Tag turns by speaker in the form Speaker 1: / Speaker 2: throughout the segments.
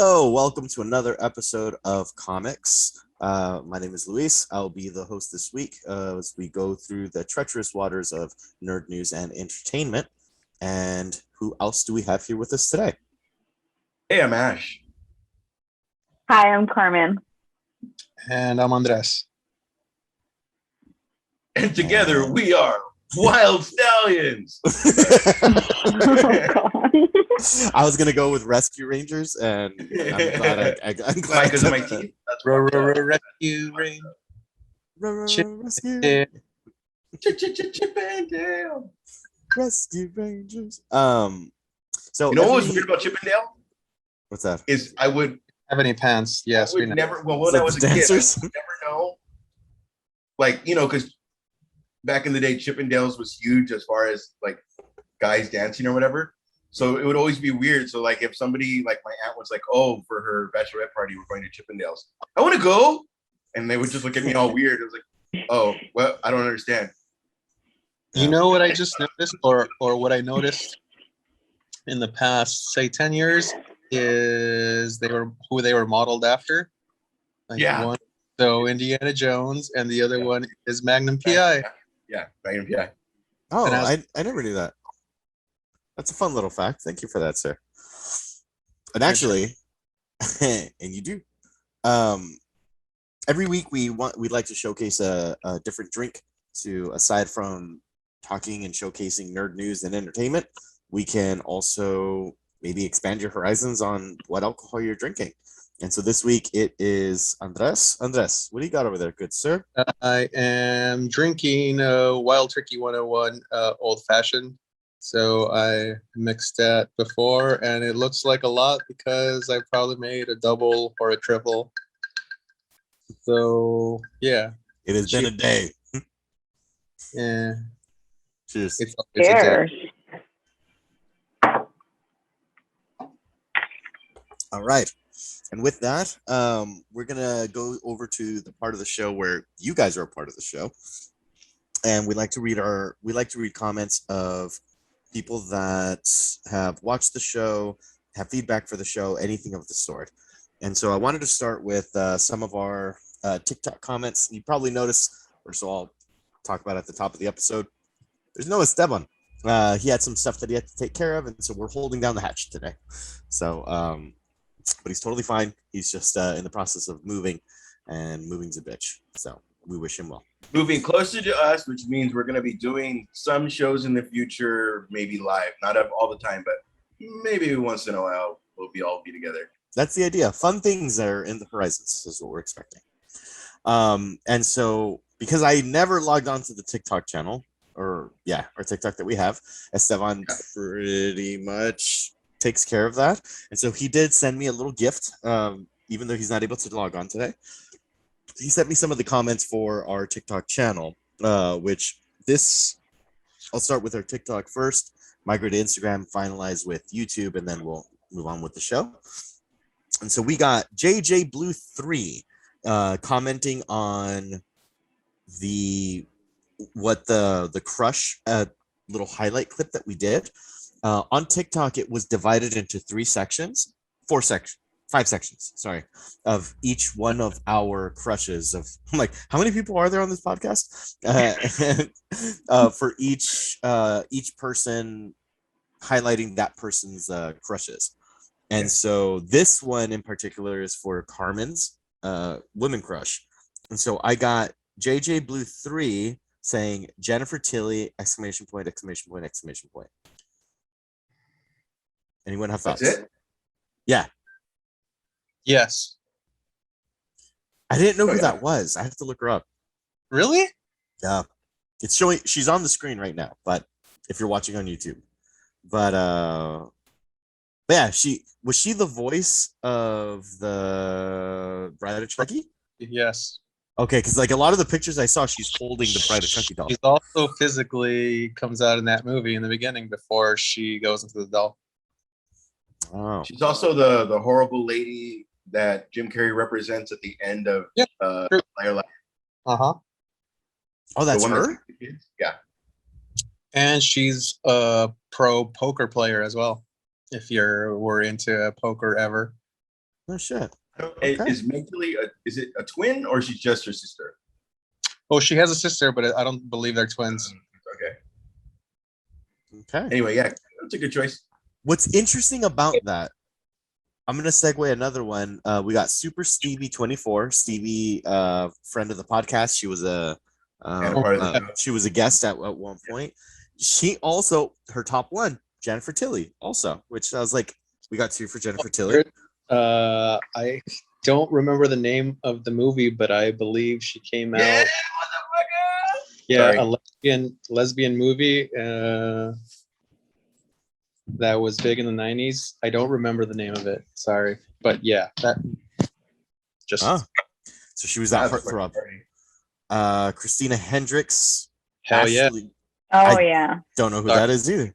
Speaker 1: Hello, welcome to another episode of Comix. My name is Luis. I'll be the host this week as we go through the treacherous waters of nerd news and entertainment. And who else do we have here with us today?
Speaker 2: Hey, I'm Ash.
Speaker 3: Hi, I'm Carmen.
Speaker 4: And I'm Andres.
Speaker 2: And together we are Wild Stallions.
Speaker 3: Oh, God.
Speaker 1: I was gonna go with Rescue Rangers, and I'm glad I'm glad
Speaker 2: Because of my teeth. That's
Speaker 4: Rescue Ring.
Speaker 1: Rescue
Speaker 2: Chip and Dale.
Speaker 1: Rescue Rangers. So
Speaker 2: You know what was weird about Chip and Dale?
Speaker 1: What's that?
Speaker 2: Is I would
Speaker 4: Have any pants? Yes, we know.
Speaker 2: never. Well, when
Speaker 1: Is that
Speaker 2: I was
Speaker 1: the
Speaker 2: a kid, I
Speaker 1: dancers?
Speaker 2: would never know. Like because back in the day, Chip and Dale's was huge as far as like guys dancing or whatever. So it would always be weird. So like if somebody like my aunt was like, "Oh, for her bachelorette party, we're going to Chip and Dale's. I want to go," and they would just look at me all weird. It was like, "Oh, well, I don't understand."
Speaker 4: You know what I just noticed, or what I noticed in the past, say 10 years, is who they were modeled after. Like
Speaker 2: Yeah.
Speaker 4: One, so Indiana Jones, and the other one is Magnum PI.
Speaker 2: Yeah, Magnum PI.
Speaker 1: Oh,
Speaker 4: And
Speaker 1: I never knew that. That's a fun little fact. Thank you for that, sir. And actually, and you do. Every week we'd like to showcase a different drink to, aside from talking and showcasing nerd news and entertainment, we can also maybe expand your horizons on what alcohol you're drinking. And so this week it is Andres. Andres, what do you got over there, good sir?
Speaker 4: I am drinking Wild Turkey 101 Old Fashioned. So I mixed that before, and it looks like a lot because I probably made a double or a triple. So yeah,
Speaker 1: It has been a day.
Speaker 4: yeah,
Speaker 1: Cheers.
Speaker 4: it's a day.
Speaker 3: Cheers.
Speaker 1: All right. And with that, we're gonna go over to the part of the show where you guys are a part of the show, and we like to read comments of people that have watched the show, have feedback for the show, anything of the sort. And so I wanted to start with some of our TikTok comments. You probably noticed, or so I'll talk about at the top of the episode. There's no Esteban. He had some stuff that he had to take care of, and so we're holding down the hatch today. So, but he's totally fine. He's just in the process of moving, and moving's a bitch. So we wish him well.
Speaker 2: Moving closer to us, which means we're going to be doing some shows in the future, maybe live, not all the time, but maybe once in a while we'll all be together.
Speaker 1: That's the idea. Fun things are in the horizons is what we're expecting. And so because I never logged on to the TikTok channel, our TikTok that we have, Esteban pretty much takes care of that. And so he did send me a little gift, even though he's not able to log on today. He sent me some of the comments for our TikTok channel, which I'll start with our TikTok first, migrate to Instagram, finalize with YouTube, and then we'll move on with the show. And so we got JJ Blue 3 commenting on the crush little highlight clip that we did. On TikTok, it was divided into 5 sections, sorry, of each one of our crushes. I'm like, how many people are there on this podcast? For each person highlighting that person's crushes. And so this one in particular is for Carmen's women crush. And so I got JJ Blue 3 saying Jennifer Tilly, exclamation point, exclamation point, exclamation point. Anyone have thoughts?
Speaker 2: That's it?
Speaker 1: Yeah.
Speaker 4: Yes.
Speaker 1: I didn't know who that was. I have to look her up.
Speaker 4: Really?
Speaker 1: Yeah. It's showing, she's on the screen right now, but if you're watching on YouTube. But yeah, was she the voice of the Bride of Chucky?
Speaker 4: Yes.
Speaker 1: Okay, because like a lot of the pictures I saw, she's holding the Bride of Chucky doll.
Speaker 4: She's also physically comes out in that movie in the beginning before she goes into the doll.
Speaker 1: Oh.
Speaker 2: She's also the horrible lady that Jim Carrey represents at the end of Liar Liar.
Speaker 4: Uh-huh.
Speaker 1: Oh, that's her?
Speaker 2: Yeah.
Speaker 4: And she's a pro poker player as well, if were into poker ever.
Speaker 1: Oh shit.
Speaker 2: Okay. Is Megilly is it a twin or she's just her sister?
Speaker 4: Oh, she has a sister, but I don't believe they're twins.
Speaker 2: Okay.
Speaker 1: Okay.
Speaker 2: Anyway, yeah, that's a good choice.
Speaker 1: What's interesting about that, I'm gonna segue another one. We got Super Stevie 24. Stevie, friend of the podcast. She was a she was a guest at one point. She also her top one, Jennifer Tilly, also, which I was like, we got 2 for Jennifer Tilly.
Speaker 4: I don't remember the name of the movie, but I believe she came out.
Speaker 2: Motherfucker!
Speaker 4: Yeah,
Speaker 2: Sorry.
Speaker 4: a lesbian movie that was big in the 90s. I don't remember the name of it. Sorry, but yeah, that just
Speaker 1: So she was that
Speaker 2: That's
Speaker 1: heartthrob.
Speaker 2: funny.
Speaker 1: Christina Hendricks.
Speaker 4: hell yeah.
Speaker 3: Oh
Speaker 1: I-
Speaker 3: yeah.
Speaker 1: Don't know who
Speaker 4: Sorry.
Speaker 1: that is either.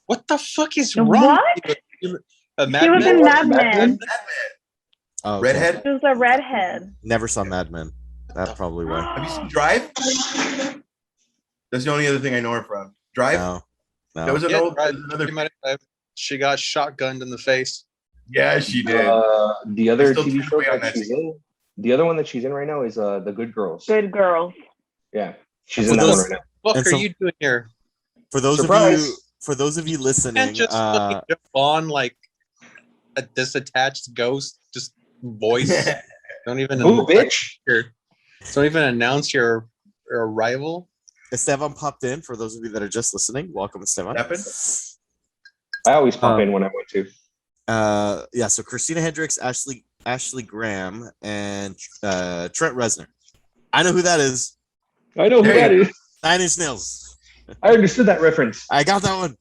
Speaker 4: What the fuck is wrong?
Speaker 3: What?
Speaker 4: with you?
Speaker 3: She was in Mad Men.
Speaker 1: Oh, okay.
Speaker 2: Redhead.
Speaker 3: She was a redhead.
Speaker 1: Never saw Mad Men. That's probably why.
Speaker 2: Have you seen Drive? That's the only other thing I know her from. Drive.
Speaker 1: No.
Speaker 2: That was an
Speaker 4: Yeah,
Speaker 2: old.
Speaker 4: right.
Speaker 2: That was another.
Speaker 4: She got shotgunned in the face.
Speaker 2: Yeah, she did.
Speaker 5: The other
Speaker 2: Still
Speaker 5: TV show
Speaker 2: way on
Speaker 5: that
Speaker 2: that
Speaker 5: she's in, the other one that she's in right now is The Good Girls.
Speaker 3: Good girls.
Speaker 5: Yeah, she's
Speaker 1: For
Speaker 5: in that
Speaker 1: those-
Speaker 5: one right now.
Speaker 4: What
Speaker 1: And
Speaker 4: are
Speaker 1: so-
Speaker 4: you doing here?
Speaker 1: For those
Speaker 5: Surprise.
Speaker 1: of you
Speaker 4: You
Speaker 1: listening,
Speaker 4: can't just fucking jump on like a disattached ghost, just voice. Don't even
Speaker 5: Ooh, bitch!
Speaker 4: Don't even announce your arrival.
Speaker 1: Esteban popped in. For those of you that are just listening, welcome, Esteban.
Speaker 2: Happened?
Speaker 5: I always pop in when I want to.
Speaker 1: Yeah, so Christina Hendricks, Ashley Graham, and Trent Reznor. I know who that is.
Speaker 5: I know who
Speaker 2: There
Speaker 5: that
Speaker 2: you
Speaker 5: is.
Speaker 1: 9 Inch Nails.
Speaker 5: I understood that reference.
Speaker 1: I got that one.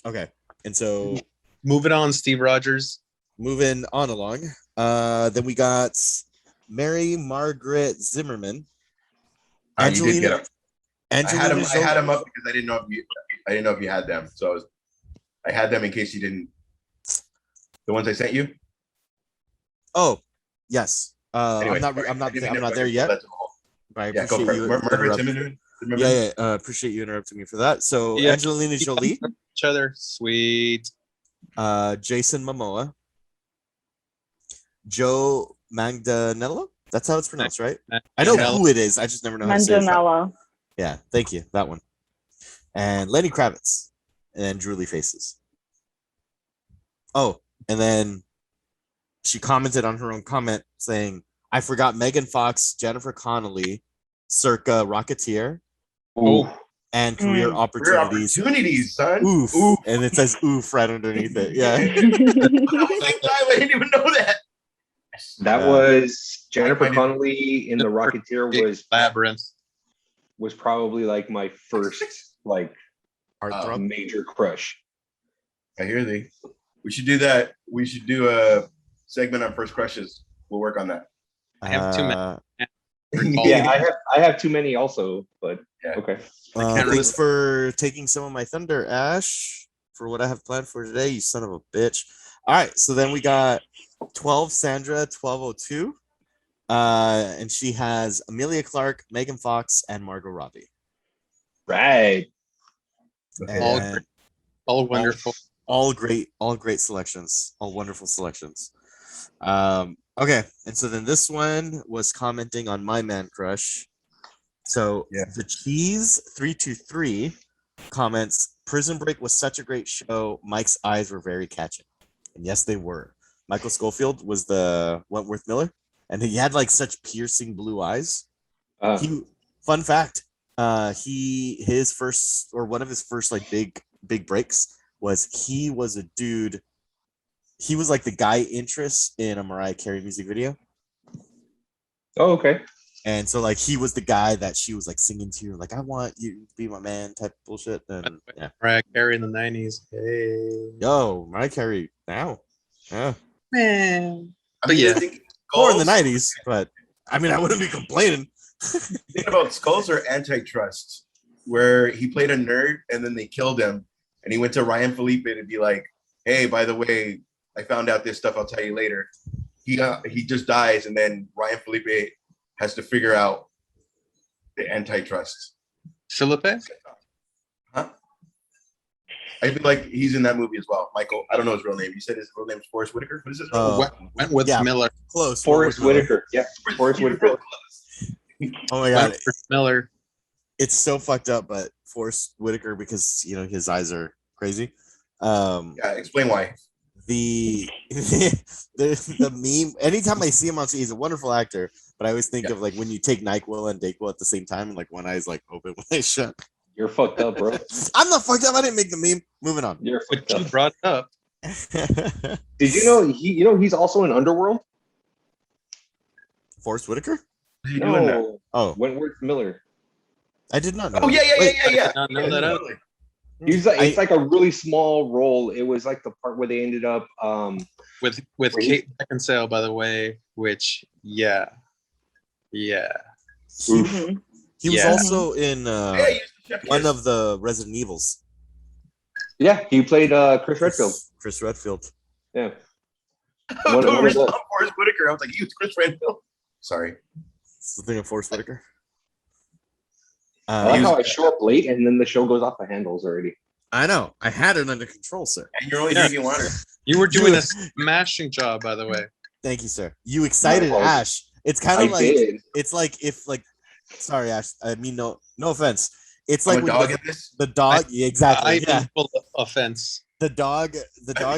Speaker 1: Okay, and so
Speaker 4: Moving on, Steve Rogers.
Speaker 1: moving on along. Then we got Mary Margaret Zimmerman.
Speaker 2: You did get
Speaker 1: Angelina.
Speaker 2: them. I had
Speaker 1: Angelina
Speaker 2: them. I had
Speaker 1: Jolie.
Speaker 2: them up because I didn't know if you had them. So I had them in case you didn't. The ones I sent you.
Speaker 1: Oh, yes.
Speaker 2: Anyway,
Speaker 1: I'm not
Speaker 2: I didn't know
Speaker 1: there
Speaker 2: if
Speaker 1: yet.
Speaker 2: that's all.
Speaker 1: But I
Speaker 2: Yeah, go
Speaker 1: appreciate
Speaker 2: for
Speaker 1: you.
Speaker 2: it. Margaret
Speaker 1: interrupting.
Speaker 2: Zimmerman.
Speaker 1: Yeah. Appreciate you interrupting me for that. So
Speaker 4: Yeah.
Speaker 1: Angelina Jolie,
Speaker 4: Each other. Sweet.
Speaker 1: Jason Momoa, Joe Manganiello. That's how it's pronounced, right? I know
Speaker 4: Manganiello.
Speaker 1: who it is. I just never know how to say it.
Speaker 3: Manganiello.
Speaker 1: Yeah, thank you. That one. And Lenny Kravitz and Drooly Faces. Oh, and then she commented on her own comment saying, I forgot Megan Fox, Jennifer Connelly, circa Rocketeer,
Speaker 5: Ooh.
Speaker 1: and career
Speaker 3: Mm.
Speaker 2: Career
Speaker 1: opportunities.
Speaker 2: opportunities, son.
Speaker 1: Oof.
Speaker 2: Oof.
Speaker 1: And it says oof right underneath it. Yeah.
Speaker 2: At the same time, I didn't even know that.
Speaker 5: That
Speaker 1: Yeah.
Speaker 5: was Jennifer
Speaker 2: I didn't-
Speaker 5: Connelly in The Rocketeer
Speaker 4: Labyrinth.
Speaker 5: was probably like my first like
Speaker 1: Heartthrob.
Speaker 5: major crush.
Speaker 2: I hear thee. We should do that. We should do a segment on first crushes. We'll work on that.
Speaker 4: I have too many.
Speaker 1: Uh,
Speaker 5: Yeah, I have too many also, but
Speaker 2: Yeah.
Speaker 5: okay.
Speaker 4: can't
Speaker 1: thanks for taking some of my thunder, Ash, for what I have planned for today, you son of a bitch. All right, so then we got 12 Sandra 1202. And she has Amelia Clark, Megan Fox, and Margot Robbie.
Speaker 5: Right.
Speaker 1: And
Speaker 4: All wonderful.
Speaker 1: all great selections, all wonderful selections. Okay, and so then this one was commenting on my man crush. So
Speaker 2: Yeah.
Speaker 1: the Cheese 323 comments, Prison Break was such a great show. Mike's eyes were very catching. And yes, they were. Michael Schofield was the Wentworth Miller, and he had like such piercing blue eyes. Fun fact, his first, or one of his first like big breaks was he was a dude. He was like the guy interest in a Mariah Carey music video.
Speaker 5: Oh, okay.
Speaker 1: And so like he was the guy that she was like singing to, like, I want you to be my man type bullshit. And yeah.
Speaker 4: Mariah Carey in the 90s. Hey.
Speaker 1: Yo, Mariah Carey now. Yeah.
Speaker 4: Man.
Speaker 2: I
Speaker 4: But
Speaker 2: mean,
Speaker 4: yeah.
Speaker 2: think
Speaker 1: More in the
Speaker 2: Skulls-
Speaker 1: 90s, but I mean I wouldn't be complaining.
Speaker 2: Think about Skulls or Antitrust, where he played a nerd and then they killed him, and he went to Ryan Felipe to be like, "Hey, by the way, I found out this stuff. I'll tell you later." He just dies, and then Ryan Felipe has to figure out the antitrust.
Speaker 4: Philippe?
Speaker 2: Huh? I feel like he's in that movie as well. Michael, I don't know his real name. You said his real name is Forrest Whitaker. What is his real name?
Speaker 4: Wentworth
Speaker 1: yeah.
Speaker 4: Miller.
Speaker 1: Close.
Speaker 5: Forrest Whitaker. Yeah, Forrest
Speaker 2: You're
Speaker 5: Whitaker.
Speaker 2: real close.
Speaker 1: Oh my god,
Speaker 4: Wentworth Miller.
Speaker 1: it's so fucked up. But Forrest Whitaker, because his eyes are crazy.
Speaker 2: Yeah, explain why.
Speaker 1: The the meme. Anytime I see him on screen, he's a wonderful actor. But I always think of like when you take NyQuil and Dayquil at the same time, and like one eye's like open, one eye's shut.
Speaker 5: You're fucked up, bro.
Speaker 1: I'm not fucked up. I didn't make the meme. Moving on.
Speaker 5: You're fucked
Speaker 4: But you
Speaker 5: up.
Speaker 4: brought it up.
Speaker 5: Did you know he's also in Underworld?
Speaker 1: Forrest Whitaker?
Speaker 2: What's he doing now?
Speaker 5: No,
Speaker 1: Oh,
Speaker 5: Wentworth Miller.
Speaker 1: I did not know.
Speaker 2: Oh yeah.
Speaker 1: Wait,
Speaker 4: I did not know that out.
Speaker 2: Totally.
Speaker 5: He's like, it's
Speaker 1: I-
Speaker 5: like a really small role. It was like the part where they ended up.
Speaker 4: With
Speaker 5: Wait.
Speaker 4: Kate Beckinsale, by the way, which yeah.
Speaker 3: Mhm.
Speaker 1: He was
Speaker 4: Yeah.
Speaker 1: also in
Speaker 2: Yeah, he used to check
Speaker 1: one
Speaker 2: his-
Speaker 1: of the Resident Evils.
Speaker 5: Yeah, he played Chris Redfield.
Speaker 1: Chris Redfield.
Speaker 5: Yeah.
Speaker 2: Oh,
Speaker 5: one
Speaker 2: don't
Speaker 5: of
Speaker 2: read
Speaker 5: the-
Speaker 2: about Forrest Whitaker. I was like, you, Chris Redfield. Sorry.
Speaker 1: It's the thing of Forrest Whitaker.
Speaker 5: I like
Speaker 2: He was-
Speaker 5: how I show up late and then the show goes off the handles already.
Speaker 1: I know. I had it under control, sir.
Speaker 2: And you're only
Speaker 4: Yeah.
Speaker 2: drinking water.
Speaker 4: You were doing a smashing job, by the way.
Speaker 1: Thank you, sir. You excited
Speaker 5: apologies.
Speaker 1: Ash. It's kind
Speaker 5: I
Speaker 1: of like
Speaker 5: did.
Speaker 1: it's like if like sorry, Ash. I mean no offense. It's
Speaker 2: I'm
Speaker 1: like
Speaker 2: a
Speaker 1: when
Speaker 2: dog
Speaker 1: the,
Speaker 2: in this.
Speaker 1: the dog yeah, exactly.
Speaker 4: I
Speaker 1: Yeah.
Speaker 4: mean, full offense.
Speaker 1: The dog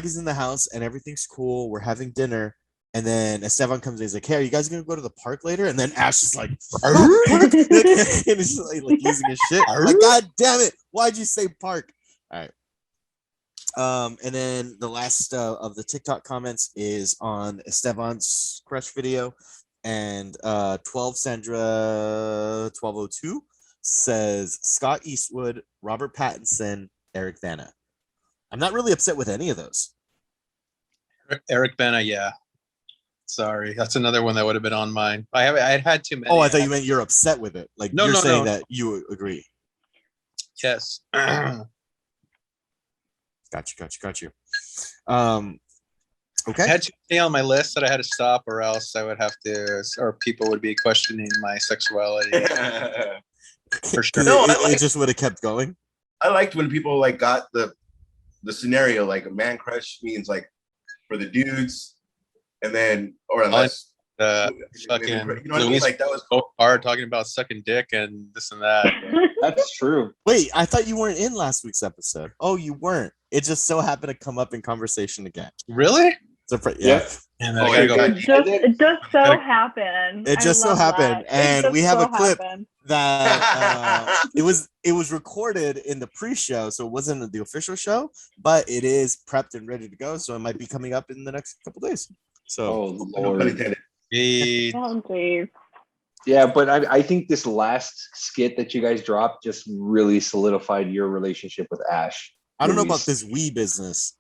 Speaker 1: is in the house and everything's cool. We're having dinner. And then Esteban comes in, he's like, hey, are you guys gonna go to the park later? And then Ash is like, and he's just like losing his shit. I'm like, God damn it, why'd you say park? All right. And then the last of the TikTok comments is on Esteban's crush video, and 12 Sandra 1202 says Scott Eastwood, Robert Pattinson, Eric Bana. I'm not really upset with any of those.
Speaker 4: Eric Bana, yeah. Sorry, that's another one that would have been on mine. I had too many.
Speaker 1: Oh, I thought you meant you're upset with it. Like
Speaker 4: No,
Speaker 1: you're
Speaker 4: no,
Speaker 1: saying
Speaker 4: no.
Speaker 1: that you agree.
Speaker 4: Yes.
Speaker 1: Got you.
Speaker 4: I
Speaker 1: Okay.
Speaker 4: had too many on my list that I had to stop, or else I would have to, or people would be questioning my sexuality for sure.
Speaker 1: 'Cause
Speaker 2: No,
Speaker 1: it,
Speaker 2: I
Speaker 1: it
Speaker 2: like-
Speaker 1: just would have kept going.
Speaker 2: I liked when people like got the scenario, like a man crush means like for the dudes, and then or unless
Speaker 4: Fucking
Speaker 2: you know what I mean?
Speaker 4: Luis
Speaker 2: Like that was
Speaker 4: so hard talking about sucking dick and this and that.
Speaker 5: That's true.
Speaker 1: Wait, I thought you weren't in last week's episode. Oh, you weren't. It just so happened to come up in conversation again.
Speaker 4: Really?
Speaker 1: Yeah.
Speaker 4: And
Speaker 2: Oh,
Speaker 4: then I
Speaker 2: yeah,
Speaker 4: gotta go.
Speaker 3: It just so happened.
Speaker 1: It just so
Speaker 3: love
Speaker 1: happened,
Speaker 3: that. It
Speaker 1: and
Speaker 3: just
Speaker 1: we have
Speaker 3: so
Speaker 1: a clip.
Speaker 3: happened.
Speaker 1: That it was recorded in the pre-show, so it wasn't the official show, but it is prepped and ready to go. So it might be coming up in the next couple days. So
Speaker 5: Oh
Speaker 2: no pun
Speaker 5: Lord.
Speaker 2: intended.
Speaker 4: We-
Speaker 3: Oh, please.
Speaker 5: Yeah, but I think this last skit that you guys dropped just really solidified your relationship with Ash.
Speaker 1: I don't know
Speaker 5: Luis.
Speaker 1: about this Wii business.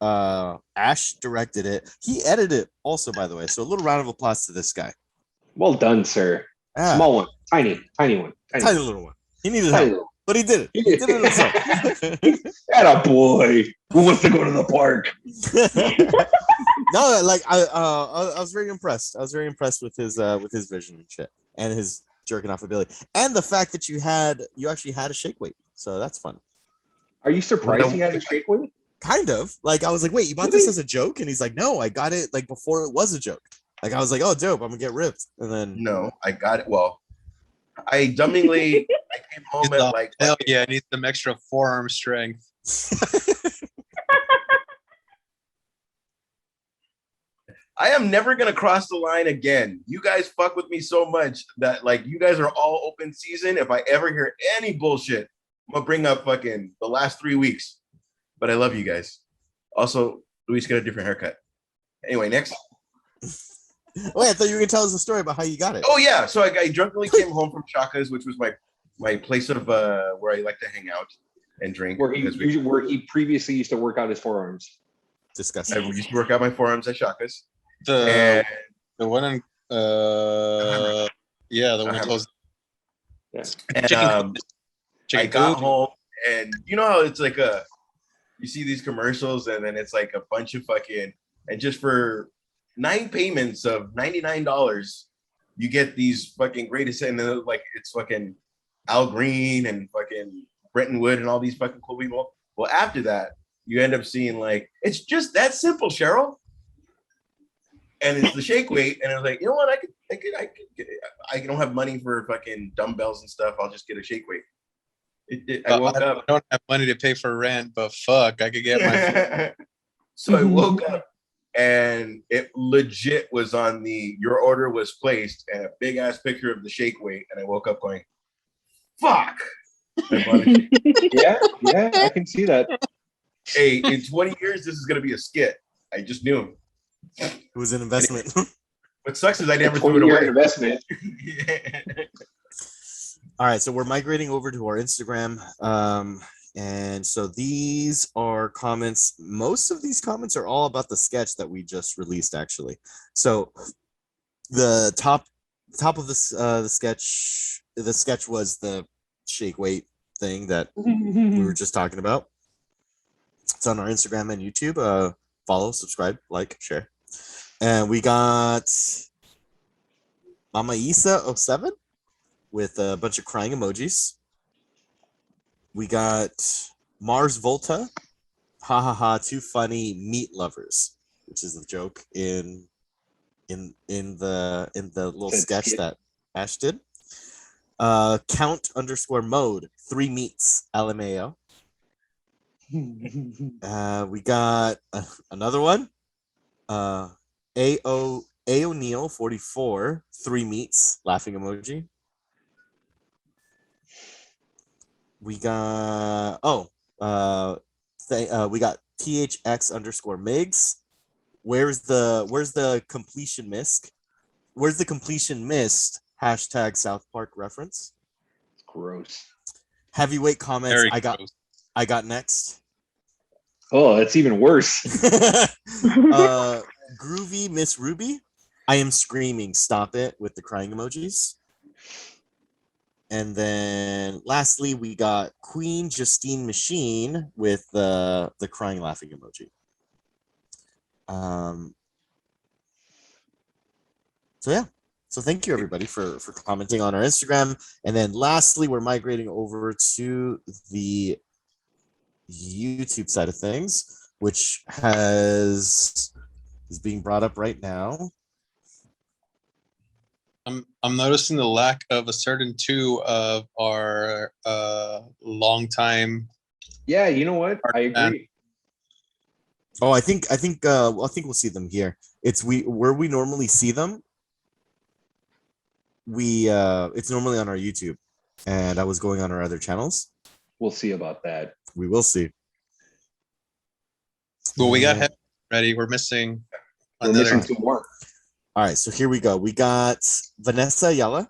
Speaker 1: Ash directed it. He edited it also, by the way. So a little round of applause to this guy.
Speaker 5: Well done, sir.
Speaker 1: Ah,
Speaker 5: Small one, tiny one,
Speaker 1: tiny little one. He needed
Speaker 5: tiny
Speaker 1: help,
Speaker 5: little.
Speaker 1: but he did it. He did it himself.
Speaker 5: Atta boy. Who wants to go to the park?
Speaker 1: No, like I was very impressed. I was very impressed with his vision and shit, and his jerking off ability, and the fact that you actually had a shake weight. So that's fun.
Speaker 5: Are you surprised he has a shake weight?
Speaker 1: Kind of like I was like, wait, you bought this as a joke? And he's like, no, I got it like before it was a joke. Like I was like, oh, dope, I'm gonna get ripped, and then
Speaker 2: No, I got it. Well, I dumbingly I came home
Speaker 4: He's
Speaker 2: at
Speaker 4: all,
Speaker 2: like
Speaker 4: hell yeah, I need some extra forearm strength.
Speaker 2: I am never gonna cross the line again. You guys fuck with me so much that like you guys are all open season. If I ever hear any bullshit, I'm gonna bring up fucking the last 3 weeks. But I love you guys. Also, Luis got a different haircut. Anyway, next.
Speaker 1: wait, I thought you were gonna tell us a story about how you got it.
Speaker 2: Oh yeah, so I drunkenly came home from Chaka's, which was my place of where I like to hang out and drink.
Speaker 5: Where
Speaker 2: because we-
Speaker 5: he previously used to work out his forearms.
Speaker 1: Disgusting.
Speaker 2: I used to work out my forearms at Chaka's.
Speaker 4: The
Speaker 2: And
Speaker 4: the one in yeah, the one
Speaker 2: Uh-huh.
Speaker 4: close.
Speaker 2: And,
Speaker 4: Chicken
Speaker 2: I got
Speaker 4: coop.
Speaker 2: home, and you know how it's like you see these commercials, and then it's like a bunch of fucking, and just for 9 payments of $99, you get these fucking greatest, and then like it's fucking Al Green and fucking Bretton Wood and all these fucking cool people. Well, after that, you end up seeing like it's just that simple, Cheryl. And it's the shake weight, and I was like, you know what? I don't have money for fucking dumbbells and stuff. I'll just get a shake weight. I woke up.
Speaker 4: I don't have money to pay for rent, but fuck, I could get my.
Speaker 2: So I woke up, and it legit was on your order was placed, and a big ass picture of the shake weight, and I woke up going, fuck. I bought a shake.
Speaker 5: Yeah, I can see that.
Speaker 2: Hey, in 20 years, this is gonna be a skit. I just knew.
Speaker 1: It was an investment.
Speaker 2: What sucks is I never
Speaker 5: A
Speaker 2: threw it
Speaker 5: 20-year
Speaker 2: away.
Speaker 5: investment.
Speaker 1: All right, so we're migrating over to our Instagram. And so these are comments. Most of these comments are all about the sketch that we just released, actually. So the top of this the sketch was the shake weight thing that we were just talking about. It's on our Instagram and YouTube. Follow, subscribe, like, share. And we got Mama Isa 07 with a bunch of crying emojis. We got Mars Volta, ha ha ha, too funny, meat lovers, which is the joke in the little sketch that Ash did. Count _ mode, 3 meats, LMAO. We got another one. A O'Neill 44, 3 meats, laughing emoji. We got we got THX _ Migs. Where's the completion mist? Where's the completion mist? # South Park reference.
Speaker 5: Gross.
Speaker 1: Heavyweight comments.
Speaker 4: Very
Speaker 1: I got
Speaker 4: gross.
Speaker 1: I got next.
Speaker 5: Oh, that's even worse.
Speaker 1: Groovy Miss Ruby, I am screaming, stop it, with the crying emojis. And then lastly, we got Queen Justine Machine with the crying laughing emoji. So yeah. So thank you everybody for commenting on our Instagram. And then lastly, we're migrating over to the YouTube side of things, which is being brought up right now.
Speaker 4: I'm noticing the lack of a certain two of our long time.
Speaker 5: Yeah, you know what? I agree.
Speaker 1: Oh, I think we'll see them here. It's where we normally see them. It's normally on our YouTube, and I was going on our other channels.
Speaker 5: We'll see about that.
Speaker 1: We will see.
Speaker 4: Well, we got Heaven ready. We're missing
Speaker 5: We're
Speaker 4: another.
Speaker 5: missing 2 more.
Speaker 1: All right, so here we go. We got Vanessa Ayala.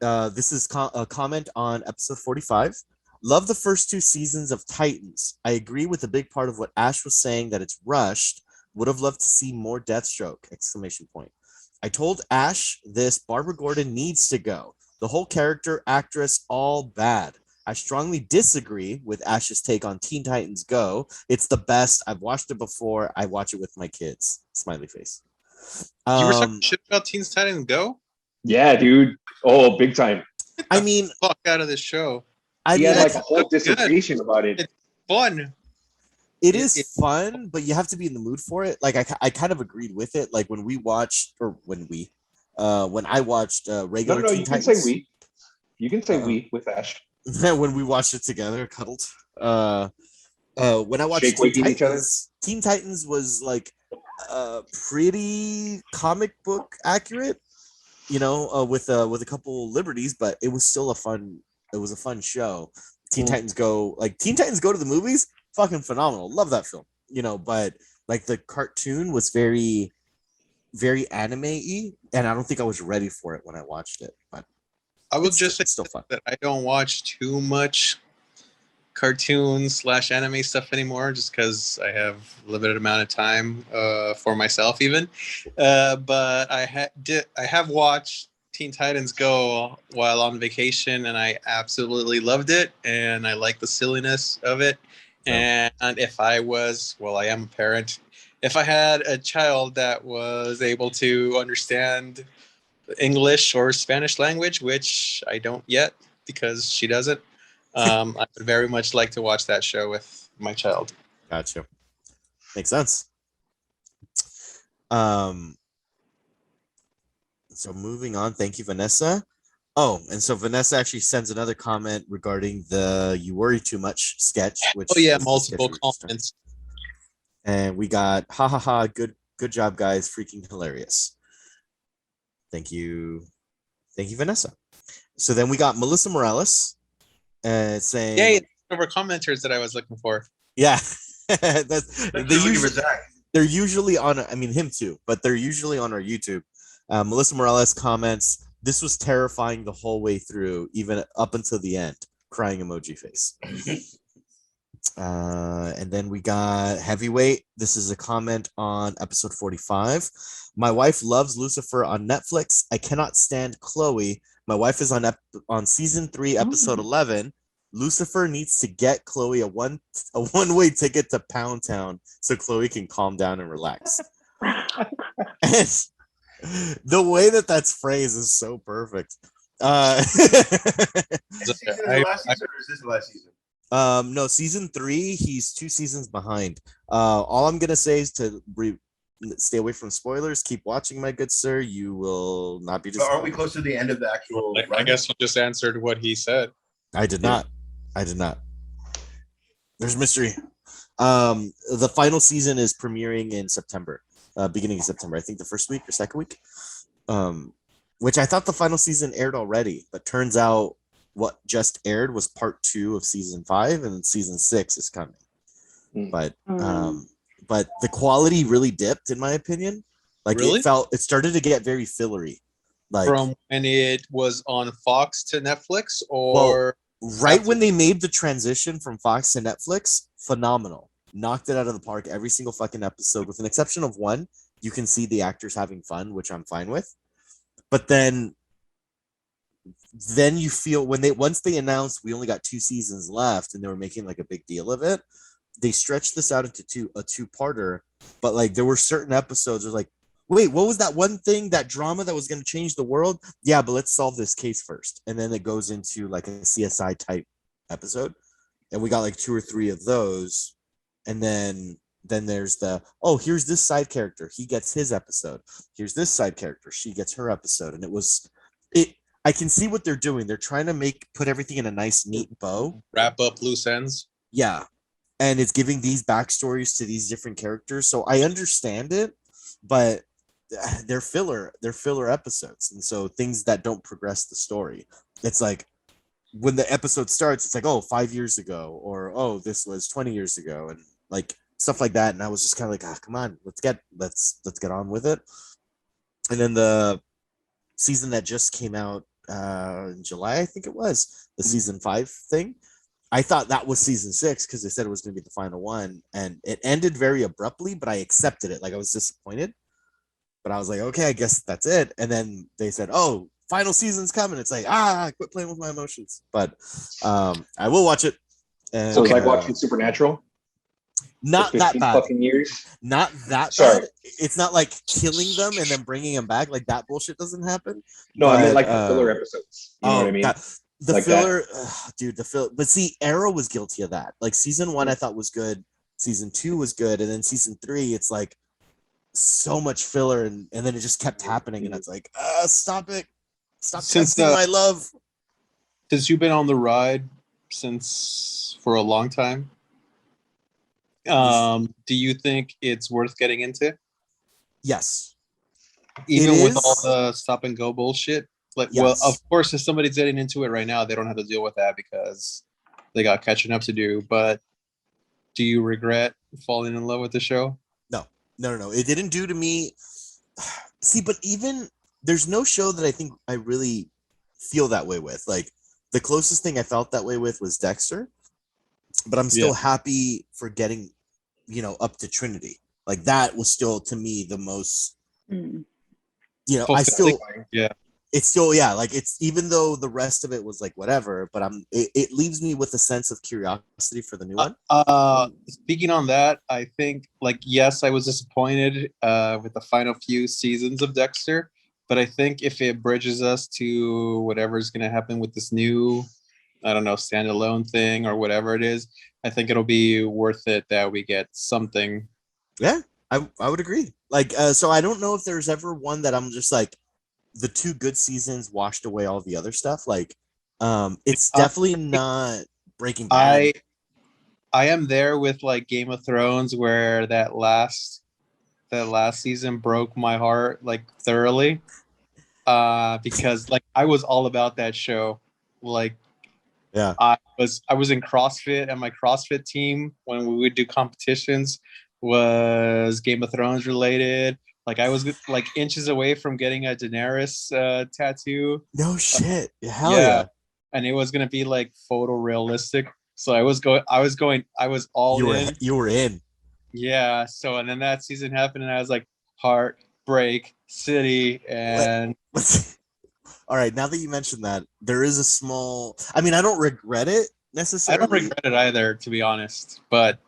Speaker 1: This is a comment on episode 45. Love the first 2 seasons of Titans. I agree with a big part of what Ash was saying, that it's rushed. Would have loved to see more Deathstroke! ! I told Ash this. Barbara Gordon needs to go. The whole character, actress, all bad. I strongly disagree with Ash's take on Teen Titans Go. It's the best. I've watched it before. I watch it with my kids. Smiley face.
Speaker 4: You were talking shit about Teen Titans Go?
Speaker 5: Yeah, dude. Oh, big time.
Speaker 1: I mean,
Speaker 4: Fuck out of this show.
Speaker 5: He had like a whole dissertation about it.
Speaker 4: It's fun.
Speaker 1: It is fun, but you have to be in the mood for it. Like I kind of agreed with it. Like when I watched regular
Speaker 5: No,
Speaker 1: Teen
Speaker 5: you can
Speaker 1: Titans.
Speaker 5: say we. You can say we with Ash.
Speaker 1: When we watched it together, cuddled. When I watched Teen Titans was like pretty comic book accurate, with a couple liberties, but it was still a fun show. Teen Titans Go to the movies, fucking phenomenal. Love that film. But like the cartoon was very, very anime-y, and I don't think I was ready for it when I watched it. But
Speaker 4: I will just say
Speaker 1: still fun.
Speaker 4: that I don't watch too much cartoon / anime stuff anymore, just because I have a limited amount of time for myself, even. But I have watched Teen Titans Go while on vacation, and I absolutely loved it, and I like the silliness of it. And if I am a parent. If I had a child that was able to understand English or Spanish language, which I don't yet because she doesn't, I would very much like to watch that show with my child.
Speaker 1: Gotcha. Makes sense. So moving on. Thank you, Vanessa. Oh, and so Vanessa actually sends another comment regarding the "You Worry Too Much" sketch, which
Speaker 4: Oh yeah,
Speaker 1: was the sketch
Speaker 4: multiple
Speaker 1: we were just talking-
Speaker 4: comments.
Speaker 1: And we got ha ha ha, good job, guys, freaking hilarious. Thank you, Vanessa. So then we got Melissa Morales, saying,
Speaker 4: Yay, number of commenters that I was looking for.
Speaker 1: yeah, that's
Speaker 2: Let's looking for Zach.
Speaker 1: they're usually on. I mean, him too, but they're usually on our YouTube. Melissa Morales comments, "This was terrifying the whole way through, even up until the end." Crying emoji face. And then we got Heavyweight. This is a comment on episode 45. "My wife loves Lucifer on Netflix. I cannot stand Chloe. My wife is on season 3, episode 11. Lucifer needs to get Chloe a one-way ticket to Pound Town so Chloe can calm down and relax." And the way that that's phrased is so perfect.
Speaker 2: Is this season the last season or is this the last season?
Speaker 1: No, season 3, he's 2 seasons behind. All I'm gonna say is to stay away from spoilers. Keep watching, my good sir. You will not be
Speaker 2: But aren't we
Speaker 1: disappointed.
Speaker 2: close to the end of the actual?
Speaker 4: I guess you just answered what he said.
Speaker 1: I did not. There's mystery. The final season is premiering in September, beginning of September. I think the first week or second week. Which I thought the final season aired already, but turns out what just aired was part 2 of season 5, and season 6 is coming. But the quality really dipped, in my opinion. Like,
Speaker 4: Really?
Speaker 1: it started to get very fillery. Like,
Speaker 4: From when it was on Fox to Netflix, or
Speaker 1: right when they made the transition from Fox to Netflix, phenomenal. Knocked it out of the park every single fucking episode, with an exception of one. You can see the actors having fun, which I'm fine with. But then you feel once they announced we only got 2 seasons left and they were making like a big deal of it, they stretched this out into a two-parter. But like, there were certain episodes where like, wait, what was that one thing, that drama that was going to change the world? Yeah, but let's solve this case first. And then it goes into like a CSI type episode, and we got like 2 or 3 of those. And then there's here's this side character, he gets his episode. Here's this side character, she gets her episode. And I can see what they're doing. They're trying to put everything in a nice, neat bow.
Speaker 4: wrap up loose ends.
Speaker 1: Yeah. And it's giving these backstories to these different characters. So I understand it, but they're filler episodes. And so things that don't progress the story. It's like when the episode starts, it's like, 5 years ago, or this was 20 years ago, and like stuff like that. And I was just kind of like, come on, let's get on with it. And then the season that just came out in July, I think it was, the season 5 thing, I thought that was season 6 because they said it was going to be the final one, and it ended very abruptly, but I accepted it. Like, I was disappointed, but I was like, okay, I guess that's it. And then they said, final season's coming. It's like, quit playing with my emotions. But I will watch it. And,
Speaker 5: So it's like watching Supernatural.
Speaker 1: Not
Speaker 5: for
Speaker 1: that
Speaker 5: 15
Speaker 1: bad.
Speaker 5: Fucking years.
Speaker 1: Not that
Speaker 5: Sorry.
Speaker 1: bad. It's not like killing them and then bringing them back. Like, that bullshit doesn't happen.
Speaker 5: No, I meant
Speaker 1: But,
Speaker 5: like the filler episodes. You know what I mean?
Speaker 1: The
Speaker 5: Like
Speaker 1: filler, dude, the filler. But see, Arrow was guilty of that. Like, season 1, I thought was good. Season 2 was good. And then season 3, it's like so much filler. And then it just kept happening. And it's like, stop it. Stop testing my love.
Speaker 4: Since you've been on the ride for a long time, do you think it's worth getting into?
Speaker 1: Yes.
Speaker 4: Even with all the stop and go bullshit? Like,
Speaker 1: Yes.
Speaker 4: Well, of course, if somebody's getting into it right now, they don't have to deal with that because they got catching up to do. But do you regret falling in love with the show?
Speaker 1: No. It didn't do to me. See, but even there's no show that I think I really feel that way with. Like, the closest thing I felt that way with was Dexter, but I'm still happy for getting, up to Trinity. Like, that was still, to me, the most, I still, it's still, like, it's, even though the rest of it was like whatever, but it leaves me with a sense of curiosity for the new one.
Speaker 4: Speaking on that, I think, like, yes, I was disappointed with the final few seasons of Dexter, but I think if it bridges us to whatever's going to happen with this new, I don't know, standalone thing or whatever it is, I think it'll be worth it that we get something.
Speaker 1: Yeah, I would agree. Like, so I don't know if there's ever one that I'm just like the two good seasons washed away all the other stuff. Like, it's definitely not Breaking Bad.
Speaker 4: I am there with like Game of Thrones, where that last season broke my heart like thoroughly. Because like I was all about that show. Like
Speaker 1: Yeah.
Speaker 4: I was in CrossFit, and my CrossFit team, when we would do competitions, was Game of Thrones related. Like I was like inches away from getting a Daenerys tattoo.
Speaker 1: No shit. Hell yeah.
Speaker 4: And it was gonna be like photorealistic. So I was all in.
Speaker 1: You were in.
Speaker 4: Yeah. So and then that season happened, and I was like, Heartbreak City, and
Speaker 1: all right. Now that you mentioned that, there is a small. I mean, I don't regret it necessarily.
Speaker 4: I don't regret it either, to be honest. But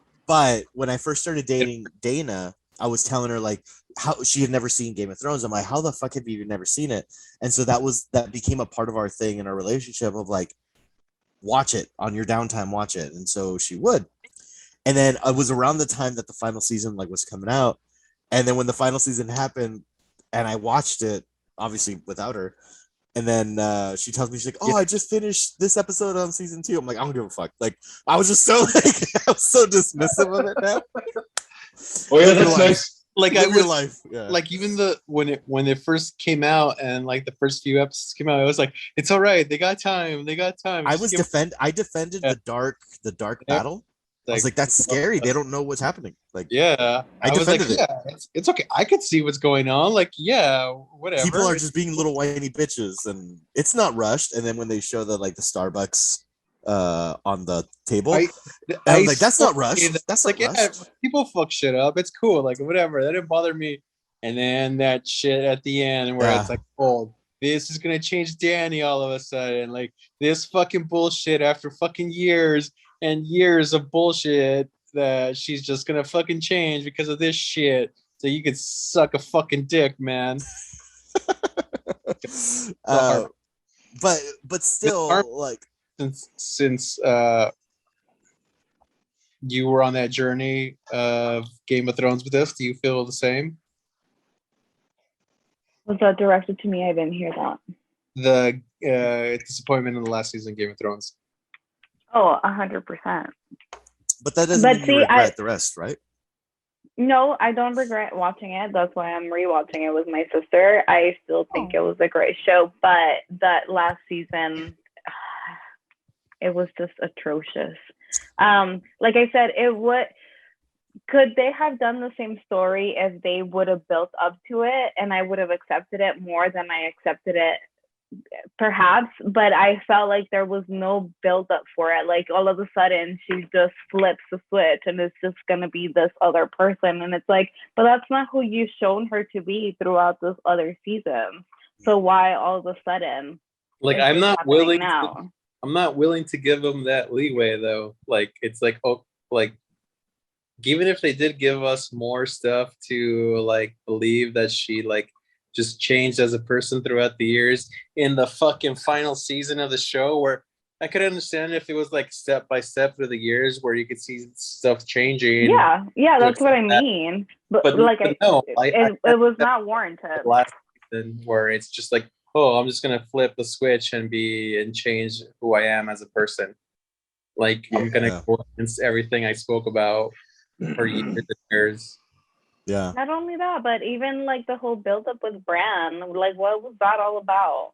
Speaker 1: when I first started dating Dana, I was telling her like how she had never seen Game of Thrones. I'm like, how the fuck have you never seen it? And so that became a part of our thing in our relationship of like, watch it on your downtime, watch it. And so she would. And then it was around the time that the final season like was coming out. And then when the final season happened and I watched it, obviously without her, and then she tells me, she's like, oh, I just finished this episode on season 2. I'm like, I don't give a fuck. Like, I was just so like, I was so dismissive of it now.
Speaker 5: Oh yeah, that's nice.
Speaker 4: Like
Speaker 1: Live your life. Yeah.
Speaker 4: Like even when it first came out, and like the first few episodes came out, I was like, it's all right. They got time.
Speaker 1: I defended the dark battle. I was like, that's scary. They don't know what's happening. Like,
Speaker 4: yeah,
Speaker 1: I defended it.
Speaker 4: Yeah, it's okay. I could see what's going on. Like, yeah, whatever.
Speaker 1: People are just being little whiny bitches, and it's not rushed. And then when they show the Starbucks on the table, I was like, that's not rushed. That's like,
Speaker 4: yeah, people fuck shit up. It's cool. Like, whatever. That didn't bother me. And then that shit at the end where it's like, oh, this is gonna change Danny all of a sudden. Like this fucking bullshit after fucking years and years of bullshit, that she's just gonna fucking change because of this shit. So you could suck a fucking dick, man.
Speaker 1: But still, like,
Speaker 4: since you were on that journey of Game of Thrones with us, do you feel the same?
Speaker 3: Was that directed to me? I didn't hear that.
Speaker 4: The disappointment in the last season of Game of Thrones.
Speaker 3: Oh, 100%.
Speaker 1: But that doesn't mean you regret the rest, right?
Speaker 3: No, I don't regret watching it. That's why I'm rewatching it with my sister. I still think it was a great show, but that last season, it was just atrocious. Like I said, could they have done the same story if they would have built up to it, and I would have accepted it more than I accepted it? Perhaps, but I felt like there was no build up for it. Like all of a sudden she just flips the switch and it's just gonna be this other person, and it's like, but that's not who you've shown her to be throughout this other season. So why all of a sudden?
Speaker 4: Like I'm not willing to give them that leeway though. Like it's like, oh, like even if they did give us more stuff to like believe that she like just changed as a person throughout the years in the fucking final season of the show, where I could understand if it was like step by step through the years where you could see stuff changing.
Speaker 3: Yeah, that's what I mean. But like, it was not warranted.
Speaker 4: Last season where it's just like, oh, I'm just gonna flip the switch and change who I am as a person. Like I'm gonna go against everything I spoke about for years and years.
Speaker 1: Yeah.
Speaker 3: Not only that, but even like the whole buildup with Bran, like what was that all about?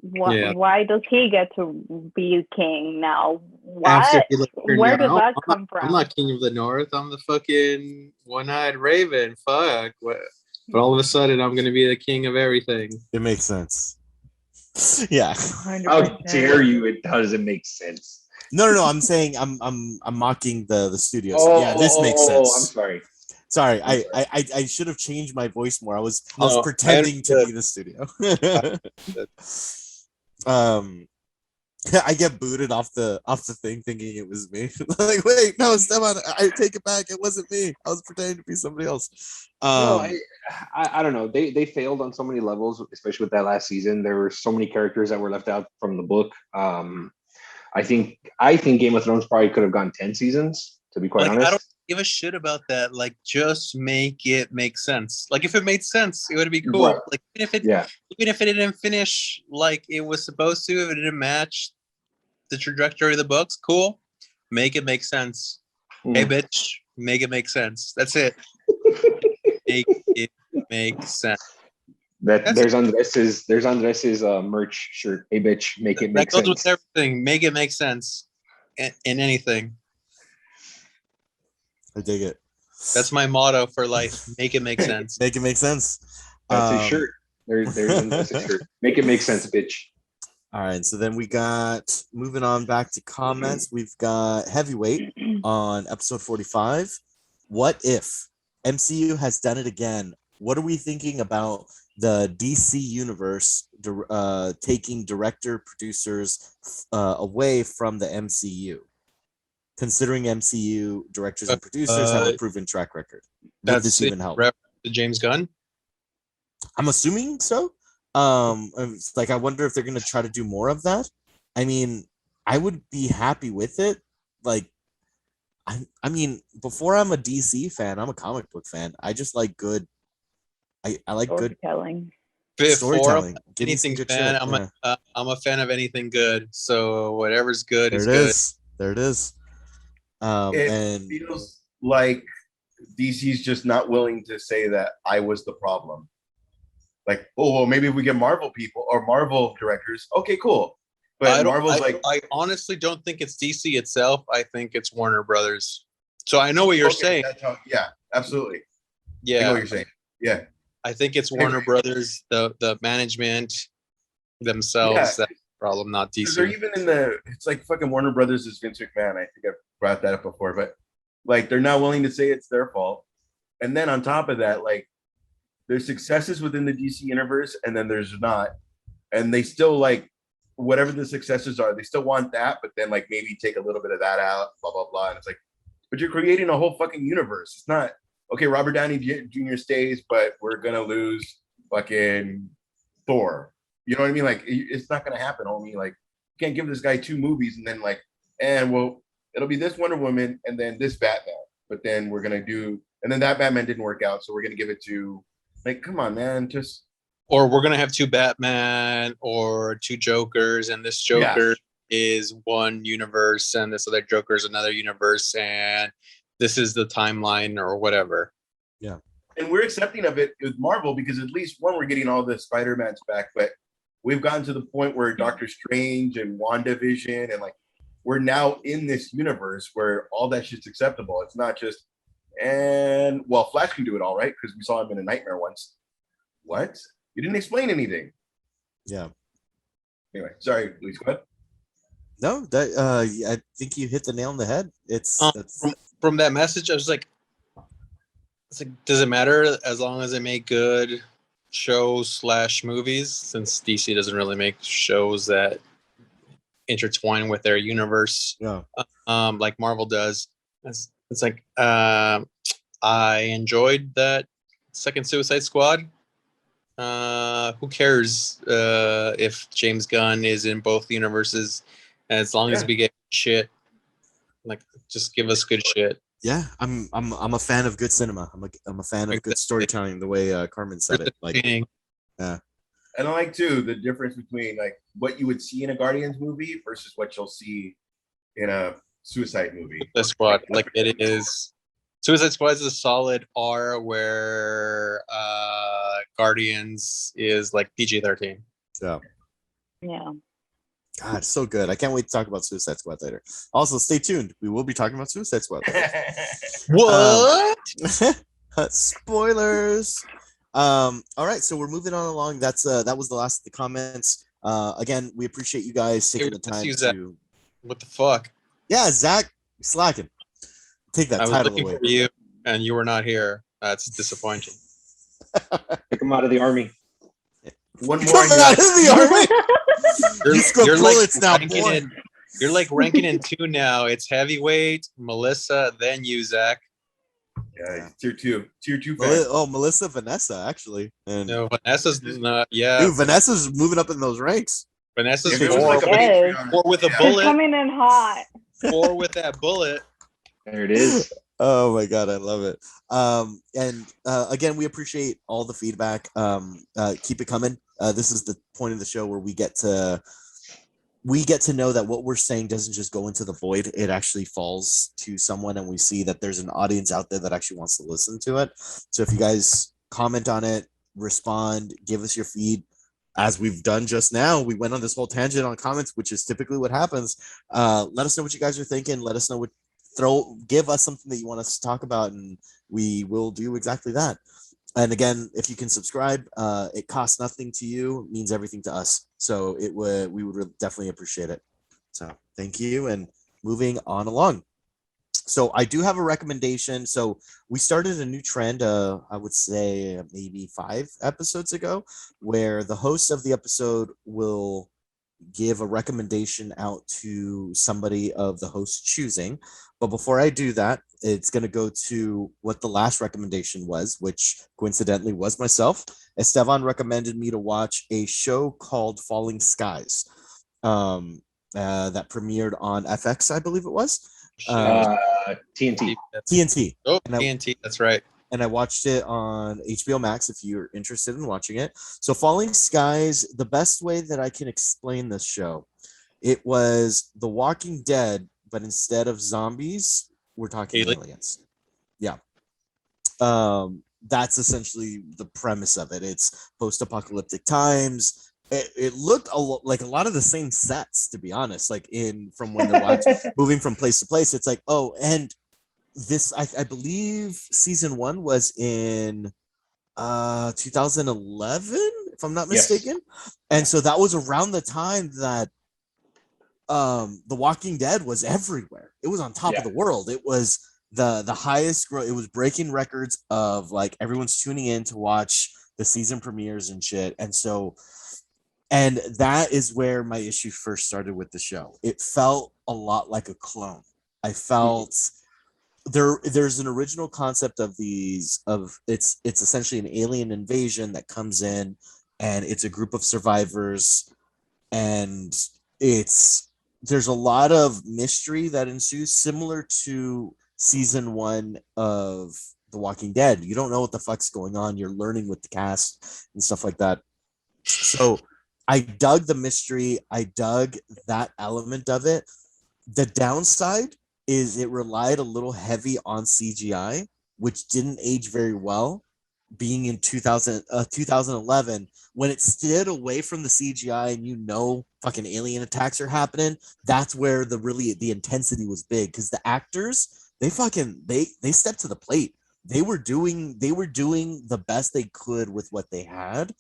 Speaker 3: Why does he get to be king now? What? Where does that come from?
Speaker 4: I'm not king of the north. I'm the fucking one-eyed raven. Fuck. What? But all of a sudden, I'm gonna be the king of everything.
Speaker 1: It makes sense. Yeah.
Speaker 5: 100%. How dare you? It doesn't make sense.
Speaker 1: No. I'm saying I'm mocking the studio. So yeah, this makes sense.
Speaker 5: Oh, I'm sorry.
Speaker 1: Sorry, I should have changed my voice more. I was pretending to be the studio. I get booted off the thing thinking it was me. Like, wait, no, Stefan, I take it back. It wasn't me. I was pretending to be somebody else.
Speaker 5: No, I don't know. They failed on so many levels, especially with that last season. There were so many characters that were left out from the book. I think Game of Thrones probably could have gone 10 seasons, to be quite
Speaker 4: Like,
Speaker 5: honest.
Speaker 4: I don't give a shit about that. Like, just make it make sense. Like, if it made sense, it would be cool.
Speaker 5: Right.
Speaker 4: Like, even
Speaker 5: Yeah.
Speaker 4: if it didn't finish like it was supposed to, if it didn't match the trajectory of the books, cool. Make it make sense. Hey, bitch, make it make sense. That's it. Make it make sense.
Speaker 5: There's Andres's merch shirt. Hey, bitch, make it make
Speaker 4: That goes
Speaker 5: sense.
Speaker 4: with everything. Make it make sense in anything.
Speaker 1: I dig it.
Speaker 4: That's my motto for life. Make it make sense.
Speaker 1: Make it make sense.
Speaker 5: That's his shirt. There's Andres's shirt. Make it make sense, bitch.
Speaker 1: All right, so then we got moving on back to comments. We've got Heavyweight on episode 45. What if MCU has done it again? What are we thinking about the DC universe taking director producers away from the MCU? Considering MCU directors and producers have a proven track record, would this even help?
Speaker 4: The James Gunn?
Speaker 1: I'm assuming so. It's like I wonder if they're gonna try to do more of that. I mean, I would be happy with it. Like, I mean, before I'm a DC fan, I'm a comic book fan. I just like good. I like good
Speaker 3: storytelling.
Speaker 1: storytelling. Give me some
Speaker 4: Anything
Speaker 1: good
Speaker 4: fan,
Speaker 1: shit.
Speaker 4: I'm a fan of anything good. So whatever's good
Speaker 1: There
Speaker 4: is
Speaker 1: it
Speaker 4: good.
Speaker 1: is. There it is.
Speaker 2: It
Speaker 1: And
Speaker 2: feels like DC's just not willing to say that I was the problem. Like, oh, well, maybe if we get Marvel people or Marvel directors, okay, cool. But
Speaker 4: I honestly don't think it's DC itself. I think it's Warner Brothers. So I know what you're saying.
Speaker 2: Yeah, absolutely. I
Speaker 4: Yeah,
Speaker 2: know what you're saying. Yeah.
Speaker 4: I think it's Warner Brothers, the management themselves.
Speaker 2: Yeah.
Speaker 4: That's the problem, not DC.
Speaker 2: They're even it's like fucking Warner Brothers is Vince McMahon. I think I've brought that up before, but like they're not willing to say it's their fault. And then on top of that, like there's successes within the DC universe, and then there's not. And they still like whatever the successes are, they still want that, but then like maybe take a little bit of that out, blah, blah, blah. And it's like, but you're creating a whole fucking universe. It's not, okay, Robert Downey Jr. stays, but we're gonna lose fucking Thor. You know what I mean? Like, it's not gonna happen, homie. Like, you can't give this guy 2 movies and then like, and well, it'll be this Wonder Woman and then this Batman. But then we're gonna do, and then that Batman didn't work out, so we're gonna give it to, like, come on, man, just.
Speaker 4: Or we're gonna have 2 Batman or 2 Jokers, and this Joker is one universe, and this other Joker is another universe, and this is the timeline or whatever.
Speaker 1: Yeah.
Speaker 2: And we're accepting of it with Marvel because at least one, we're getting all the Spider-Mans back, but we've gotten to the point where Doctor Strange and WandaVision and like we're now in this universe where all that shit's acceptable. It's not just, and well, Flash can do it all right because we saw him in a nightmare once. What? You didn't explain anything.
Speaker 1: yeah.
Speaker 2: Anyway, sorry, Luis, go ahead.
Speaker 1: No, that I think you hit the nail on the head. It's
Speaker 4: From that message, I was like, it's like, does it matter as long as they make good shows / movies? Since DC doesn't really make shows that intertwine with their universe,
Speaker 1: yeah.
Speaker 4: Like Marvel does. It's like I enjoyed that second Suicide Squad. Who cares if James Gunn is in both universes? As long as we get shit, like just give us good shit.
Speaker 1: Yeah, I'm a fan of good cinema. I'm a fan of good storytelling. The way Carmen said it, like, yeah.
Speaker 2: And I like too the difference between like what you would see in a Guardians movie versus what you'll see in a Suicide movie.
Speaker 4: The Squad, like it is. Suicide Squad is a solid R, where Guardians is like PG-13.
Speaker 1: Yeah.
Speaker 3: Yeah.
Speaker 1: God, so good. I can't wait to talk about Suicide Squad later. Also, stay tuned. We will be talking about Suicide Squad later.
Speaker 4: What?
Speaker 1: Spoilers. All right, so we're moving on along. That was the last of the comments. Again, we appreciate you guys taking the time to.
Speaker 4: What the fuck?
Speaker 1: Yeah, Zach, slacking. Take that title away.
Speaker 4: I was looking for you, and you were not here. That's disappointing.
Speaker 5: Pick him out of the army.
Speaker 2: One more.
Speaker 1: Coming out of the army. You're
Speaker 4: like
Speaker 1: now,
Speaker 4: boy. You're like ranking in 2 now. It's Heavyweight, Melissa, then you, Zach.
Speaker 2: Yeah, tier 2 fan.
Speaker 1: Melissa, Vanessa, actually. And
Speaker 4: No, Vanessa's not. Yeah,
Speaker 1: dude, Vanessa's moving up in those ranks.
Speaker 4: Vanessa's
Speaker 2: If it was like a
Speaker 3: Yes.
Speaker 2: Patreon,
Speaker 4: four with a
Speaker 3: She's
Speaker 4: bullet.
Speaker 3: coming in hot.
Speaker 4: 4 with that bullet.
Speaker 5: There it is.
Speaker 1: Oh my god, I love it. And again, we appreciate all the feedback. Keep it coming. This is the point of the show where we get to know that what we're saying doesn't just go into the void. It actually falls to someone, and we see that there's an audience out there that actually wants to listen to it. So if you guys comment on it, respond, give us your feed. As we've done just now, we went on this whole tangent on comments, which is typically what happens. Let us know what you guys are thinking. Let us know give us something that you want us to talk about, and we will do exactly that. And again, if you can subscribe, it costs nothing to you, means everything to us. So we would definitely appreciate it. So thank you, and moving on along. So I do have a recommendation. So we started a new trend, I would say maybe 5 episodes ago, where the host of the episode will give a recommendation out to somebody of the host choosing. But before I do that, it's going to go to what the last recommendation was, which coincidentally was myself. Esteban recommended me to watch a show called Falling Skies that premiered on FX, I believe it was.
Speaker 5: TNT.
Speaker 1: TNT.
Speaker 4: Oh,
Speaker 1: And I-
Speaker 4: TNT. That's right.
Speaker 1: and I watched it on HBO Max if you're interested in watching it. So Falling Skies, the best way that I can explain this show, it was The Walking Dead, but instead of zombies, we're talking aliens. Yeah. That's essentially the premise of it. It's post-apocalyptic times. It looked like a lot of the same sets, to be honest, like from when they're moving from place to place. It's like, oh, and this I believe season 1 was in 2011, if I'm not mistaken. And so that was around the time that The Walking Dead was everywhere. It was on top of the world. It was the highest growth. It was breaking records of like everyone's tuning in to watch the season premieres and shit. And that is where my issue first started with the show. It felt a lot like a clone. I felt there's an original concept of it's essentially an alien invasion that comes in, and it's a group of survivors, and there's a lot of mystery that ensues, similar to season 1 of The Walking Dead. You don't know what the fuck's going on. You're learning with the cast and stuff like that. So I dug the mystery. I dug that element of it. The downside is it relied a little heavy on CGI, which didn't age very well, being in 2011, when it stayed away from the CGI and fucking alien attacks are happening. That's where the intensity was big, because the actors, they stepped to the plate. They were doing the best they could with what they had.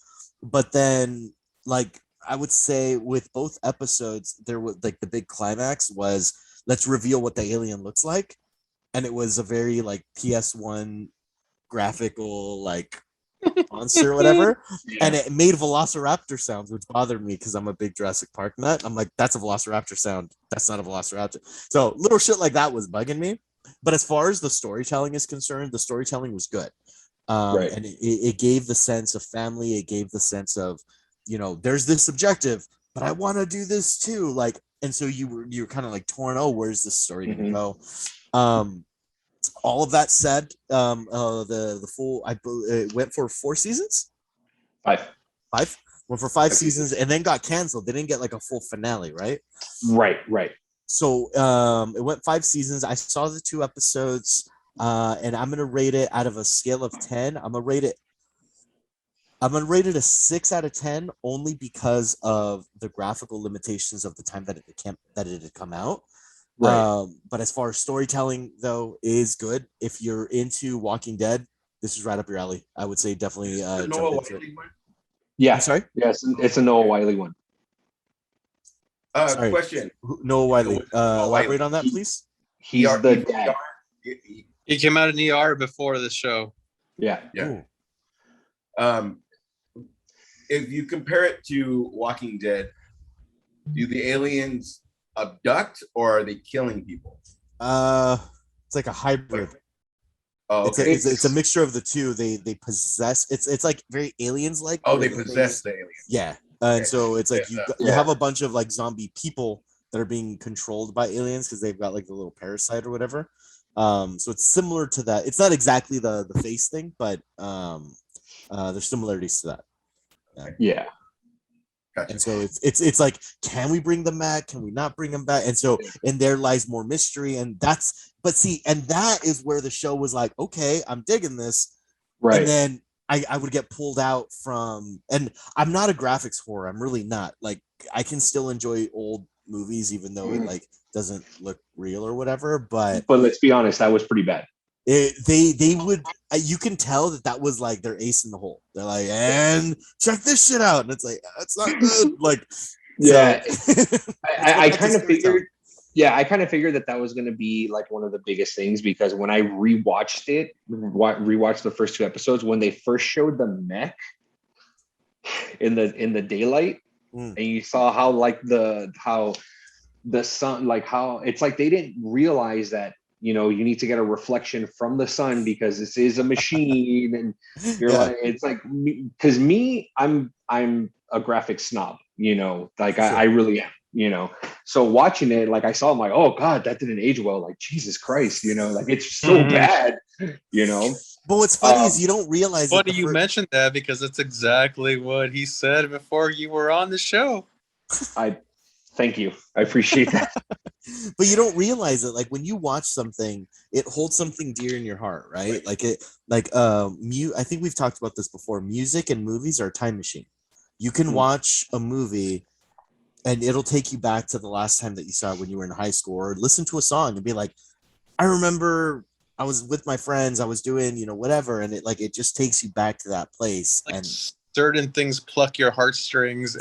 Speaker 1: But then, like, I would say with both episodes, there was like the big climax was, let's reveal what the alien looks like. And it was a very like PS1 graphical like monster or whatever. And it made Velociraptor sounds, which bothered me because I'm a big Jurassic Park nut. I'm like, that's a Velociraptor sound. That's not a Velociraptor. So little shit like that was bugging me. But as far as the storytelling is concerned, the storytelling was good. And it gave the sense of family. It gave the sense of, there's this objective, but I want to do this too. Like, and so you're kind of like torn. Oh, where's this story going to go? All of that said, the full, it went for 4 seasons.
Speaker 5: 5.
Speaker 1: Went for 5 seasons and then got canceled. They didn't get like a full finale, right?
Speaker 5: Right.
Speaker 1: So it went 5 seasons. I saw the 2 episodes, and I'm gonna rate it out of a scale of 10. I'm gonna rate it a 6 out of 10, only because of the graphical limitations of the time that it had come out.
Speaker 5: Right.
Speaker 1: But as far as storytelling, though, is good. If you're into Walking Dead, this is right up your alley. I would say definitely jump into it.
Speaker 5: Yeah.
Speaker 1: I'm sorry?
Speaker 5: Yes, it's a Noah Wiley one.
Speaker 1: Sorry.
Speaker 2: Question.
Speaker 1: Noah Wiley. Elaborate on that, please.
Speaker 5: He's the dad.
Speaker 4: He came out in ER before the show.
Speaker 5: Yeah.
Speaker 2: Yeah. If you compare it to Walking Dead, do the aliens abduct or are they killing people?
Speaker 1: It's like a hybrid.
Speaker 2: Oh, okay.
Speaker 1: It's a mixture of the two. They possess. It's like very aliens like.
Speaker 2: Oh, they possess the aliens.
Speaker 1: Yeah. And so it's like you have a bunch of like zombie people that are being controlled by aliens because they've got like the little parasite or whatever. So it's similar to that. It's not exactly the face thing, but there's similarities to that.
Speaker 5: Yeah.
Speaker 2: Gotcha.
Speaker 1: And so it's like, can we bring them back? Can we not bring them back? And so in there lies more mystery, and that is where the show was like, okay, I'm digging this,
Speaker 5: Right.
Speaker 1: And then I would get pulled out from, and I'm not a graphics horror. I'm really not. Like, I can still enjoy old movies even though it like doesn't look real or whatever. But
Speaker 5: let's be honest, that was pretty bad.
Speaker 1: They would, you can tell that was like their ace in the hole. They're like, and check this shit out, and it's like, it's not good. Like,
Speaker 5: yeah,
Speaker 1: so,
Speaker 5: I kind of figured. Yeah, I kind of figured that was going to be like one of the biggest things, because when I rewatched the first 2 episodes, when they first showed the mech in the daylight, and you saw how the sun, like how it's like they didn't realize that, you need to get a reflection from the sun because this is a machine, and you're like, it's like, because I'm a graphic snob, like sure. I really am, so watching it, like I saw, I'm like, oh god, that didn't age well, like Jesus Christ, like it's so bad,
Speaker 1: But what's funny is you don't realize.
Speaker 4: Funny you mentioned that, because that's exactly what he said before you were on the show.
Speaker 5: Thank you, I appreciate that.
Speaker 1: But you don't realize it. Like when you watch something, it holds something dear in your heart, right? Like I think we've talked about this before. Music and movies are a time machine. You can watch a movie and it'll take you back to the last time that you saw it when you were in high school, or listen to a song and be like, I remember I was with my friends, I was doing, whatever. And it just takes you back to that place.
Speaker 4: Like,
Speaker 1: and
Speaker 4: certain things pluck your heartstrings,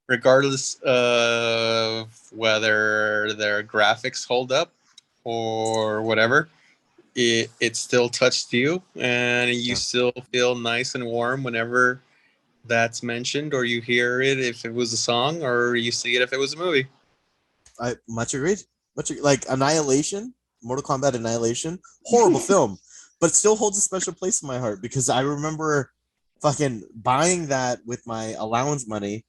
Speaker 4: regardless of whether their graphics hold up or whatever, it still touched you, and you still feel nice and warm whenever that's mentioned, or you hear it if it was a song, or you see it if it was a movie.
Speaker 1: I much agreed. Like Annihilation, Mortal Kombat Annihilation, horrible film, but it still holds a special place in my heart, because I remember fucking buying that with my allowance money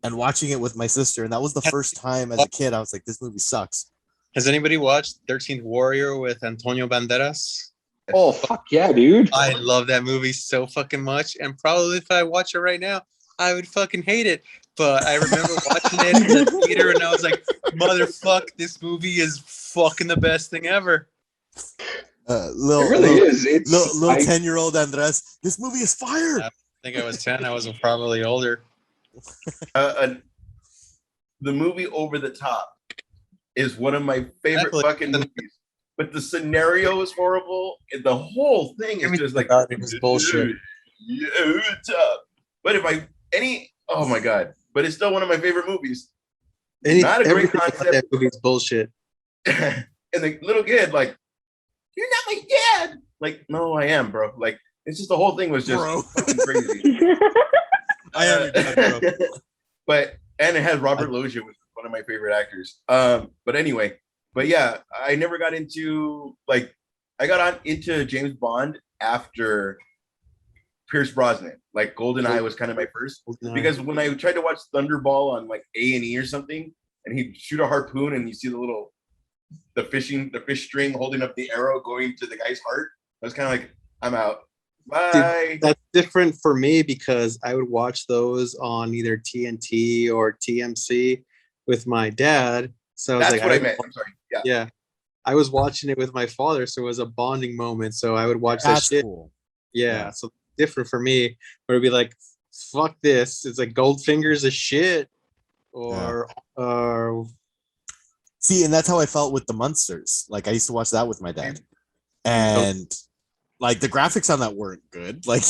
Speaker 1: and watching it with my sister, and that was the first time as a kid I was like, this movie sucks.
Speaker 4: Has anybody watched 13th Warrior with Antonio Banderas?
Speaker 5: Oh, fuck yeah, dude.
Speaker 4: I love that movie so fucking much, and probably if I watch it right now, I would fucking hate it. But I remember watching it in the theater, and I was like, motherfuck, this movie is fucking the best thing ever.
Speaker 5: It really is. It's
Speaker 1: little 10-year-old Andres, this movie is fire.
Speaker 4: I think I was 10. I was probably older.
Speaker 2: The movie Over the Top is one of my favorite fucking movies, but the scenario is horrible, and the whole thing is just like
Speaker 4: it's bullshit.
Speaker 2: But oh my god! But it's still one of my favorite movies. Not a great concept.
Speaker 4: That movie's bullshit.
Speaker 2: And the little kid, like, you're not my dad. Like, no, I am, bro. Like, it's just the whole thing was just fucking crazy.
Speaker 1: I am your dad, bro.
Speaker 2: And it had Robert Loggia, which is one of my favorite actors. But anyway, yeah, I never got into I got into James Bond after Pierce Brosnan. Like GoldenEye was kind of my first, because when I tried to watch Thunderball on like A&E or something, and he'd shoot a harpoon and you see the fish string holding up the arrow going to the guy's heart, I was kind of like, I'm out. Bye.
Speaker 6: Dude, that's different for me, because I would watch those on either TNT or TMC with my dad. So
Speaker 2: that's what I meant. I'm sorry.
Speaker 6: Yeah. I was watching it with my father, so it was a bonding moment. So I would watch
Speaker 1: That's
Speaker 6: that shit.
Speaker 1: cool.
Speaker 6: Yeah. So different for me, where it'd be like, fuck this. It's like Goldfinger's a shit. Or
Speaker 1: see, and that's how I felt with the Munsters. Like I used to watch that with my dad. And like the graphics on that weren't good. Like,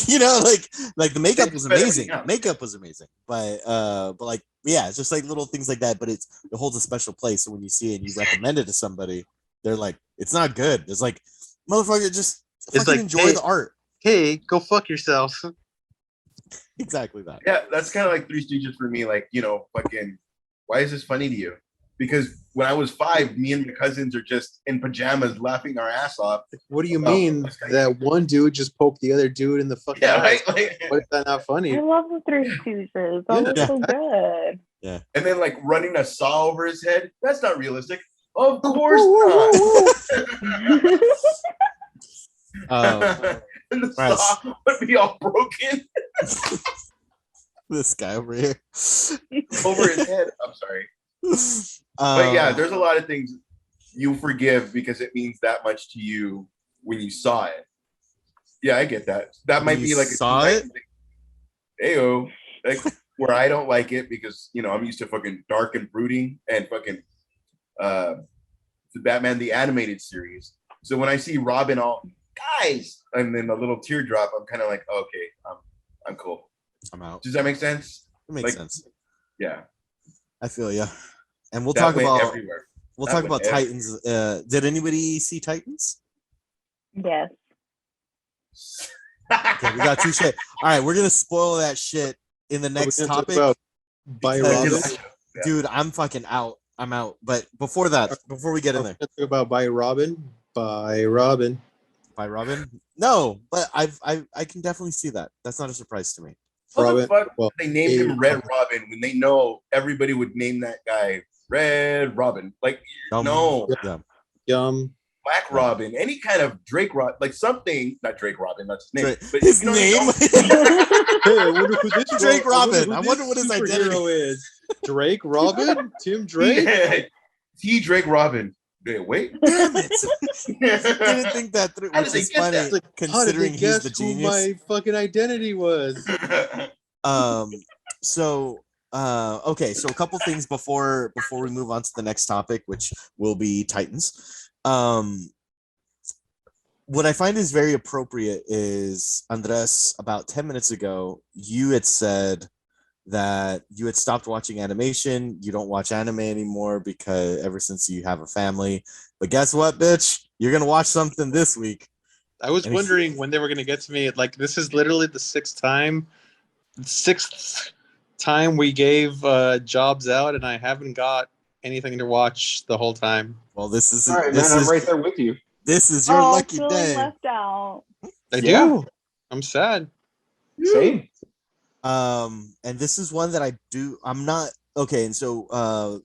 Speaker 1: like the makeup was amazing. Makeup was amazing. But like, yeah, it's just like little things like that. But it holds a special place. So when you see it and you recommend it to somebody, they're like, it's not good. It's like, motherfucker, just fucking enjoy the art.
Speaker 6: Hey, go fuck yourself.
Speaker 1: Exactly that.
Speaker 2: Yeah, that's kind of like Three Stooges for me. Like, fucking, why is this funny to you? because when I was 5, me and my cousins are just in pajamas laughing our ass off.
Speaker 6: What do you
Speaker 2: about
Speaker 6: mean
Speaker 2: this guy.
Speaker 6: that one dude just poked the other dude in the fucking
Speaker 2: Yeah,
Speaker 6: eye?
Speaker 2: right. Like,
Speaker 6: What is that not funny?
Speaker 3: I love the Three Stooges. That was
Speaker 1: Yeah.
Speaker 3: so good.
Speaker 2: and then like running a saw over his head. That's not realistic. Of course not. And the
Speaker 1: right.
Speaker 2: saw would be all broken
Speaker 1: This guy over here.
Speaker 2: over his head. I'm sorry. But yeah, there's a lot of things you forgive because it means that much to you when you saw it. Yeah, I get that. That might
Speaker 1: You
Speaker 2: be like
Speaker 1: saw it?
Speaker 2: Ayo, like where I don't like it because I'm used to fucking dark and brooding and fucking the Batman the animated series. So when I see Robin all guys and then a little teardrop, I'm kind of like, okay, I'm cool.
Speaker 1: I'm out.
Speaker 2: Does that make sense?
Speaker 1: It makes sense.
Speaker 2: Yeah.
Speaker 1: I feel you. And we'll
Speaker 2: That
Speaker 1: talk
Speaker 2: went
Speaker 1: about
Speaker 2: everywhere.
Speaker 1: we'll
Speaker 2: That
Speaker 1: talk
Speaker 2: went
Speaker 1: about Titans. Did anybody see Titans?
Speaker 3: Yes.
Speaker 1: Okay, we got two shit. All right, we're gonna spoil that shit in the
Speaker 6: What
Speaker 1: next
Speaker 6: we gonna talk
Speaker 1: topic.
Speaker 6: about? By
Speaker 1: Because-
Speaker 6: Robin.
Speaker 2: Yeah.
Speaker 1: Dude, I'm fucking out. I'm out. But before that, before we get in there,
Speaker 6: Talk about by Robin. By Robin.
Speaker 1: by Robin. No, but I can definitely see that. That's not a surprise to me.
Speaker 2: How the
Speaker 6: Robin.
Speaker 2: fuck
Speaker 6: Well,
Speaker 2: they named
Speaker 6: a
Speaker 2: him Red
Speaker 6: Robin.
Speaker 2: Robin when they know everybody would name that guy Red Robin? Like, no,
Speaker 1: Yeah.
Speaker 2: Black
Speaker 1: Yeah.
Speaker 2: Robin, any kind of Drake Robin, like something, not Drake Robin, that's his name.
Speaker 1: Drake-
Speaker 2: But
Speaker 1: his
Speaker 2: you know what I
Speaker 1: name.
Speaker 2: mean?
Speaker 6: Hey, I wonder who this
Speaker 1: Drake
Speaker 6: I wonder
Speaker 1: Robin.
Speaker 6: who
Speaker 1: I
Speaker 6: this
Speaker 1: wonder what his
Speaker 6: superhero
Speaker 1: identity
Speaker 6: is. Drake Robin? Tim Drake?
Speaker 2: Yeah. T. Drake Robin. Wait.
Speaker 1: Damn it! Didn't think that through,
Speaker 2: How
Speaker 1: which
Speaker 2: did they
Speaker 1: is
Speaker 2: get
Speaker 1: funny
Speaker 2: that?
Speaker 6: Like, how did they
Speaker 1: considering he's
Speaker 6: guess
Speaker 1: the
Speaker 6: who
Speaker 1: genius.
Speaker 6: my fucking identity was?
Speaker 1: Okay, so a couple things before we move on to the next topic, which will be Titans. What I find is very appropriate is, Andres, about 10 minutes ago, you had said that you had stopped watching animation. You don't watch anime anymore because ever since you have a family. But guess what, bitch? You're gonna watch something this week.
Speaker 6: I was
Speaker 1: And
Speaker 6: wondering when they were gonna get to me. Like, this is literally the sixth time we gave jobs out, and I haven't got anything to watch the whole time.
Speaker 1: Well, this is
Speaker 5: All right,
Speaker 1: this
Speaker 5: man.
Speaker 1: is
Speaker 5: I'm right there with you.
Speaker 1: this is your lucky
Speaker 3: feeling
Speaker 1: day.
Speaker 3: left out.
Speaker 6: I
Speaker 5: Yeah.
Speaker 6: do. I'm sad.
Speaker 5: Same.
Speaker 1: And this is one that I'm not okay. And so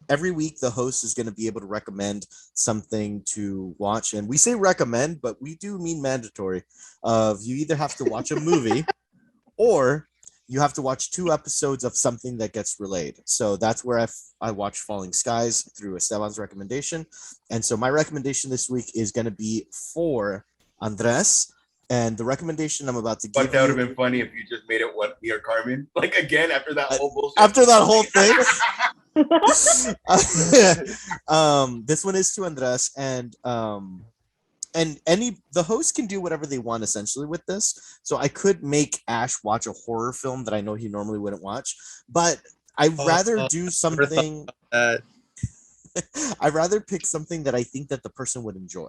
Speaker 1: every week the host is going to be able to recommend something to watch, and we say recommend, but we do mean mandatory. You either have to watch a movie or you have to watch 2 episodes of something that gets relayed. So that's where I watched Falling Skies through Esteban's recommendation. And so my recommendation this week is going to be for Andres. And the recommendation I'm about to give
Speaker 2: But that would have
Speaker 1: you,
Speaker 2: been funny if you just made it one near Carmen. Like again after that whole bullshit.
Speaker 1: after that whole thing. This one is to Andres, and the host can do whatever they want essentially with this. So I could make Ash watch a horror film that I know he normally wouldn't watch, but I'd rather do something. I'd rather pick something that I think that the person would enjoy,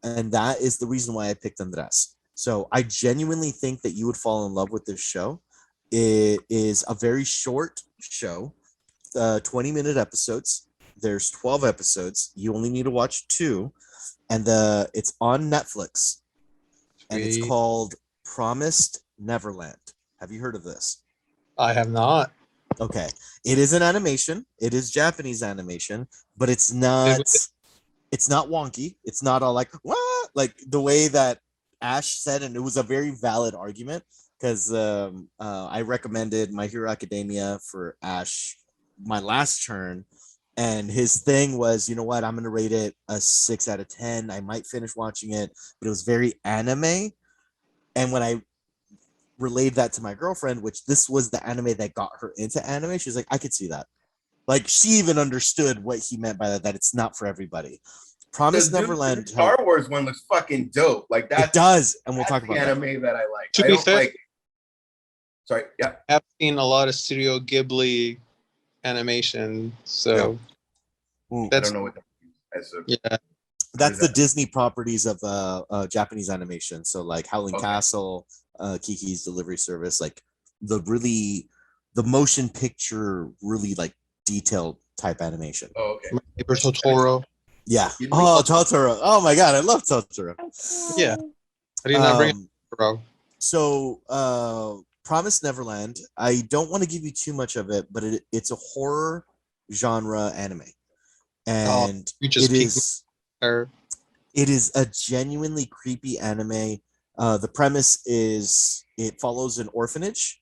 Speaker 1: and that is the reason why I picked Andres. So I genuinely think that you would fall in love with this show. It is a very short show, 20-minute episodes. There's 12 episodes. You only need to watch 2, and it's on Netflix, and it's
Speaker 6: Sweet.
Speaker 1: called Promised Neverland. Have you heard of this?
Speaker 6: I have not.
Speaker 1: Okay, it is an animation. It is Japanese animation, but it's not wonky. It's not all like what, like the way that Ash said, and it was a very valid argument because I recommended My Hero Academia for Ash my last turn, and his thing was, you know what, I'm gonna rate it a 6 out of 10. I might finish watching it, but it was very anime. And when I relayed that to my girlfriend, which this was the anime that got her into anime, she was like, I could see that. Like, she even understood what he meant by that it's not for everybody. Promised Neverland.
Speaker 2: The Star Wars one looks fucking dope. Like that.
Speaker 1: It does, and we'll
Speaker 2: that's
Speaker 1: talk
Speaker 2: the
Speaker 1: about that.
Speaker 2: anime that I like.
Speaker 6: To
Speaker 2: I
Speaker 6: be
Speaker 2: don't
Speaker 6: fair-
Speaker 2: like. Sorry. Yeah.
Speaker 6: I've seen a lot of Studio Ghibli animation, so
Speaker 1: Ooh,
Speaker 2: I
Speaker 6: that's
Speaker 2: don't know what that is.
Speaker 6: yeah.
Speaker 1: That's
Speaker 2: is
Speaker 1: the
Speaker 2: that?
Speaker 1: Disney properties of Japanese animation. So like Howling
Speaker 2: Okay.
Speaker 1: Castle, Kiki's Delivery Service, like the motion picture, really like detailed type animation.
Speaker 2: Oh, okay.
Speaker 4: My neighbor Totoro.
Speaker 1: Yeah.
Speaker 2: You
Speaker 1: Oh, Totoro. Oh my god, I love Totoro.
Speaker 4: Yeah. I did not bring
Speaker 1: Um,
Speaker 4: it, bro.
Speaker 1: so, Promised Neverland. I don't want to give you too much of it, but it's a horror genre anime, and
Speaker 4: You just
Speaker 1: it
Speaker 4: piqued
Speaker 1: is
Speaker 4: Or
Speaker 1: it is a genuinely creepy anime. The premise is it follows an orphanage,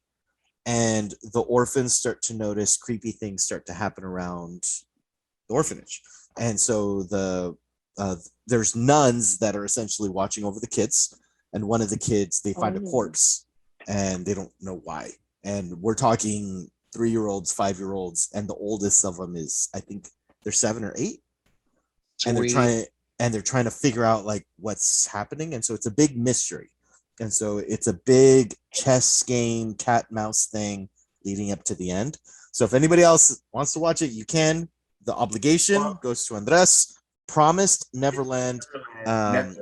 Speaker 1: and the orphans start to notice creepy things start to happen around the orphanage, and so there's nuns that are essentially watching over the kids, and one of the kids they find a corpse, and they don't know why. And we're talking 3-year-olds, 5-year-olds, and the oldest of them is I think they're 7 or 8, and
Speaker 4: sweet.
Speaker 1: they're trying to figure out like what's happening, and so it's a big mystery, and so it's a big chess game, cat mouse thing leading up to the end. So if anybody else wants to watch it, you can. The obligation goes to Andres. Promised Neverland,
Speaker 2: Netflix.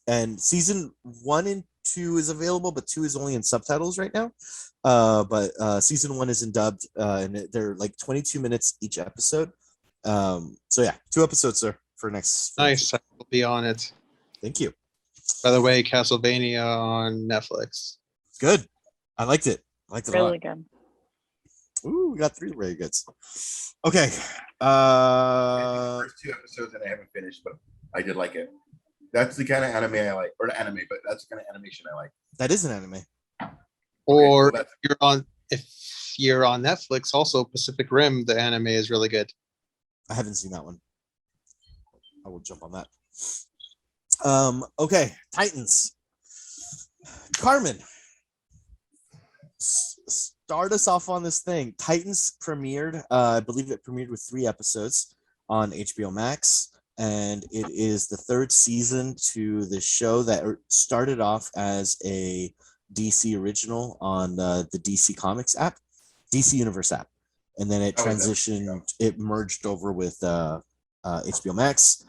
Speaker 1: and season 1 and 2 is available, but 2 is only in subtitles right now. But season 1 is in dubbed, and they're like 22 minutes each episode. So yeah, 2 episodes, sir, for next.
Speaker 4: Nice. I will be on it.
Speaker 1: Thank you.
Speaker 4: By the way, Castlevania on Netflix.
Speaker 1: It's good. I liked it. I liked it a
Speaker 3: Really
Speaker 1: lot.
Speaker 3: good.
Speaker 1: Ooh, we got 3 very goods. Okay.
Speaker 2: The first 2 episodes and I haven't finished, but I did like it. That's the kind of anime I like, or not anime, but that's the kind of animation I like.
Speaker 1: That is an anime.
Speaker 4: Or
Speaker 2: well,
Speaker 4: if you're on Netflix, also Pacific Rim, the anime is really good.
Speaker 1: I haven't seen that one. I will jump on that. Okay, Titans. Carmen, start us off on this thing. Titans premiered, I believe it premiered with 3 episodes on HBO Max, and it is the 3rd season to the show that started off as a DC original on the DC Comics app, DC Universe app, and then it transitioned. It merged over with HBO Max.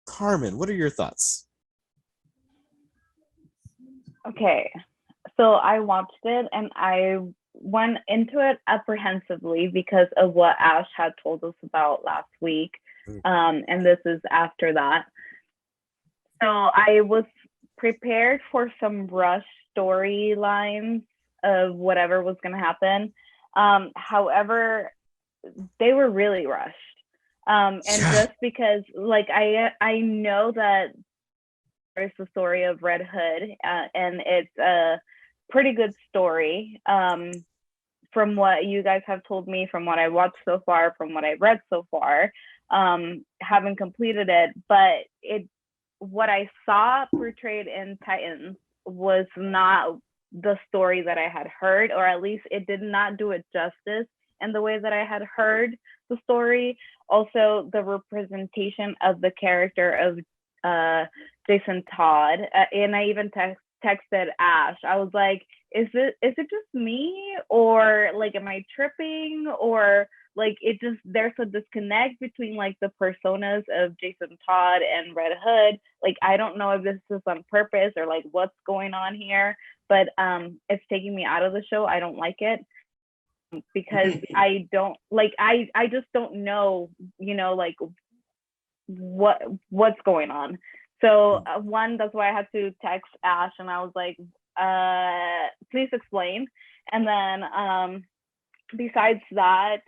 Speaker 1: Carmen, what are your thoughts?
Speaker 3: Okay, so I watched it and I went into it apprehensively because of what Ash had told us about last week. And this is after that. So I was prepared for some rush storylines of whatever was going to happen. However, they were really rushed. And just because, like, I know that there's the story of Red Hood, and it's a pretty good story. From what you guys have told me, from what I watched so far, from what I've read so far, haven't completed it, but what I saw portrayed in Titans was not the story that I had heard, or at least it did not do it justice in the way that I had heard the story. Also, the representation of the character of Jason Todd, and I even texted Ash. I was like, is it just me, or like am I tripping, or like there's a disconnect between like the personas of Jason Todd and Red Hood. Like I don't know if this is on purpose or like what's going on here, but it's taking me out of the show. I don't like it because I don't like I just don't know, like what's going on. So one, that's why I had to text Ash and I was like, please explain. And then besides that,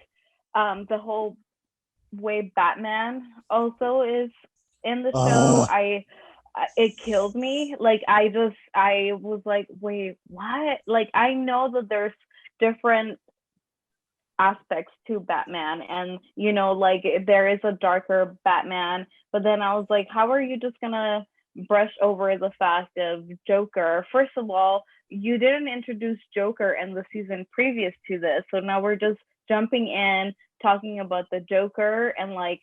Speaker 3: the whole way Batman also is in the show, it killed me. Like I was like, wait, what? Like I know that there's different aspects to Batman, and like there is a darker Batman, but then I was like, how are you just gonna brush over the fact of Joker? First of all, you didn't introduce Joker in the season previous to this, so now we're just jumping in talking about the Joker, and like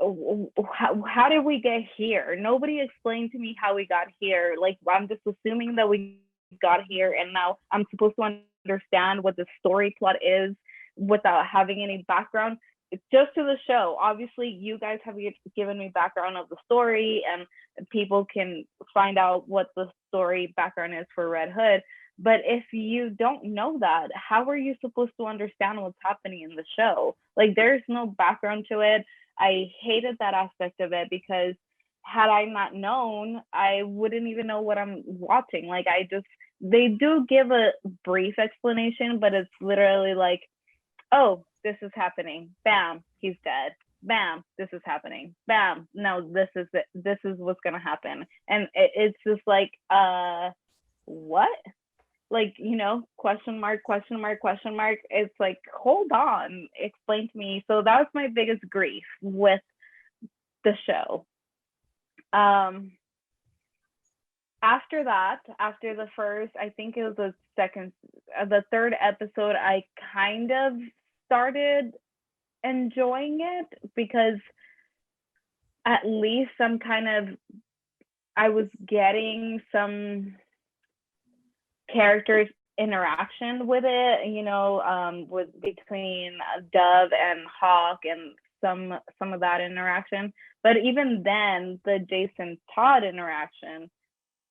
Speaker 3: how did we get here? Nobody explained to me how we got here. Like I'm just assuming that we got here, and now I'm supposed to understand what the story plot is without having any background. It's just to the show. Obviously, you guys have given me background of the story, and people can find out what the story background is for Red Hood. But if you don't know that, how are you supposed to understand what's happening in the show? Like, there's no background to it. I hated that aspect of it because had I not known, I wouldn't even know what I'm watching. Like, they do give a brief explanation, but it's literally like, oh, this is happening. Bam, he's dead. Bam, this is happening. Bam, no, this is it. This is what's gonna happen. And it's just like, what? Like, question mark, question mark, question mark. It's like, hold on, explain to me. So that was my biggest grief with the show. After that, after the first, I think it was the third episode, I kind of started enjoying it because at least I was getting some characters interaction with it, with between Dove and Hawk and some of that interaction. But even then, the Jason Todd interaction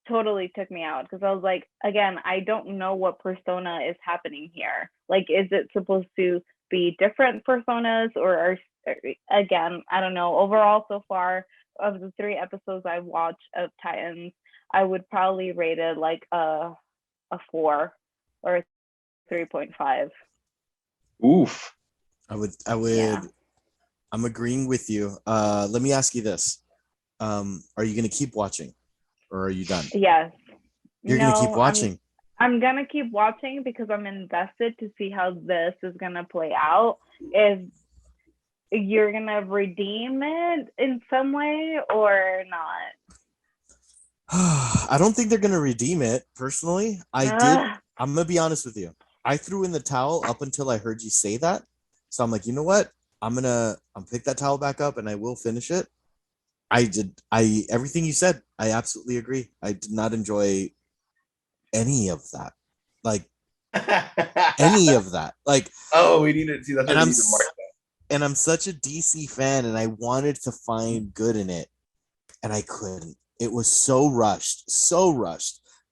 Speaker 3: totally took me out because I was like, again, I don't know what persona is happening here. Like, is it supposed to be different personas or again, I don't know. Overall, so far of the 3 episodes I watched of Titans, I would probably rate it like a 4 or a 3.5.
Speaker 5: Oof.
Speaker 1: I would.
Speaker 3: Yeah.
Speaker 1: I'm agreeing with you. Let me ask you this: are you going to keep watching, or are you done?
Speaker 3: Yes.
Speaker 1: You're going to keep watching.
Speaker 3: I'm gonna keep watching because I'm invested to see how this is gonna play out. If you're gonna redeem it in some way or not.
Speaker 1: I don't think they're going to redeem it. Personally, I'm going to be honest with you. I threw in the towel up until I heard you say that. So I'm like, you know what? I'm pick that towel back up and I will finish it. Everything you said, I absolutely agree. I did not enjoy any of that. Like, any of that. Like,
Speaker 2: oh, we need to see that.
Speaker 1: And I'm such a DC fan and I wanted to find good in it and I couldn't. It was so rushed.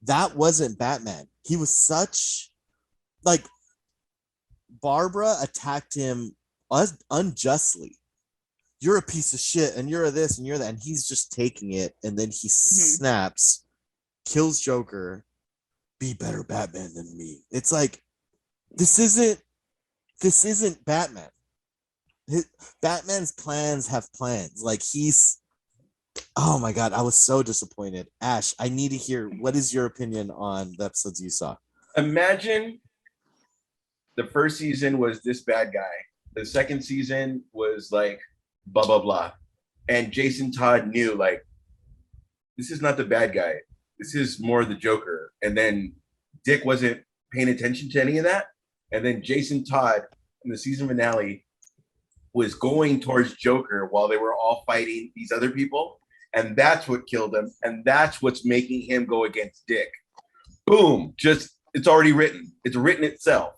Speaker 1: That wasn't Batman. He was such, like, Barbara attacked him unjustly. You're a piece of shit and you're this and you're that. And he's just taking it. And then he snaps, kills Joker. Be better Batman than me. It's like, this isn't Batman. Batman's plans have plans. Like, oh my God, I was so disappointed. Ash, I need to hear, what is your opinion on the episodes you saw?
Speaker 2: Imagine the first season was this bad guy. The second season was like blah, blah, blah. And Jason Todd knew, like, this is not the bad guy. This is more the Joker. And then Dick wasn't paying attention to any of that. And then Jason Todd in the season finale was going towards Joker while they were all fighting these other people. And that's what killed him. And that's what's making him go against Dick. Boom. Just, it's already written. It's written itself.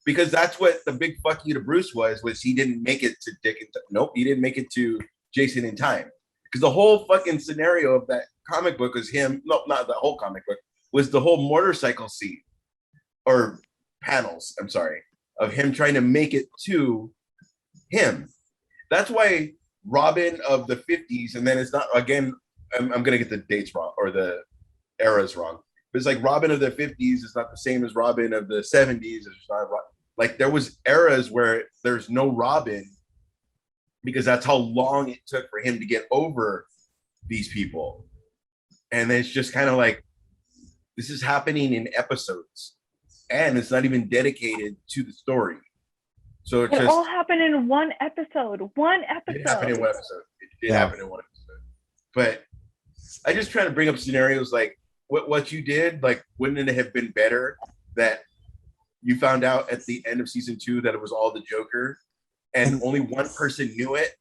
Speaker 2: Because that's what the big fuck you to Bruce was he didn't make it to Dick. Nope, he didn't make it to Jason in time. Because the whole fucking scenario of that comic book was him, no, not the whole comic book, was the whole motorcycle scene or panels, I'm sorry, of him trying to make it to him. That's why Robin of the 50s, and then it's not, again, I'm going to get the dates wrong or the eras wrong. But it's like Robin of the 50s is not the same as Robin of the 70s. It's not like there was eras where there's no Robin because that's how long it took for him to get over these people. And it's just kind of like, this is happening in episodes and it's not even dedicated to the story. So it
Speaker 3: all happened in one episode.
Speaker 2: It happened in one episode. It did happen in one episode. But I just try to bring up scenarios like what you did. Like, wouldn't it have been better that you found out at the end of season 2 that it was all the Joker and only one person knew it,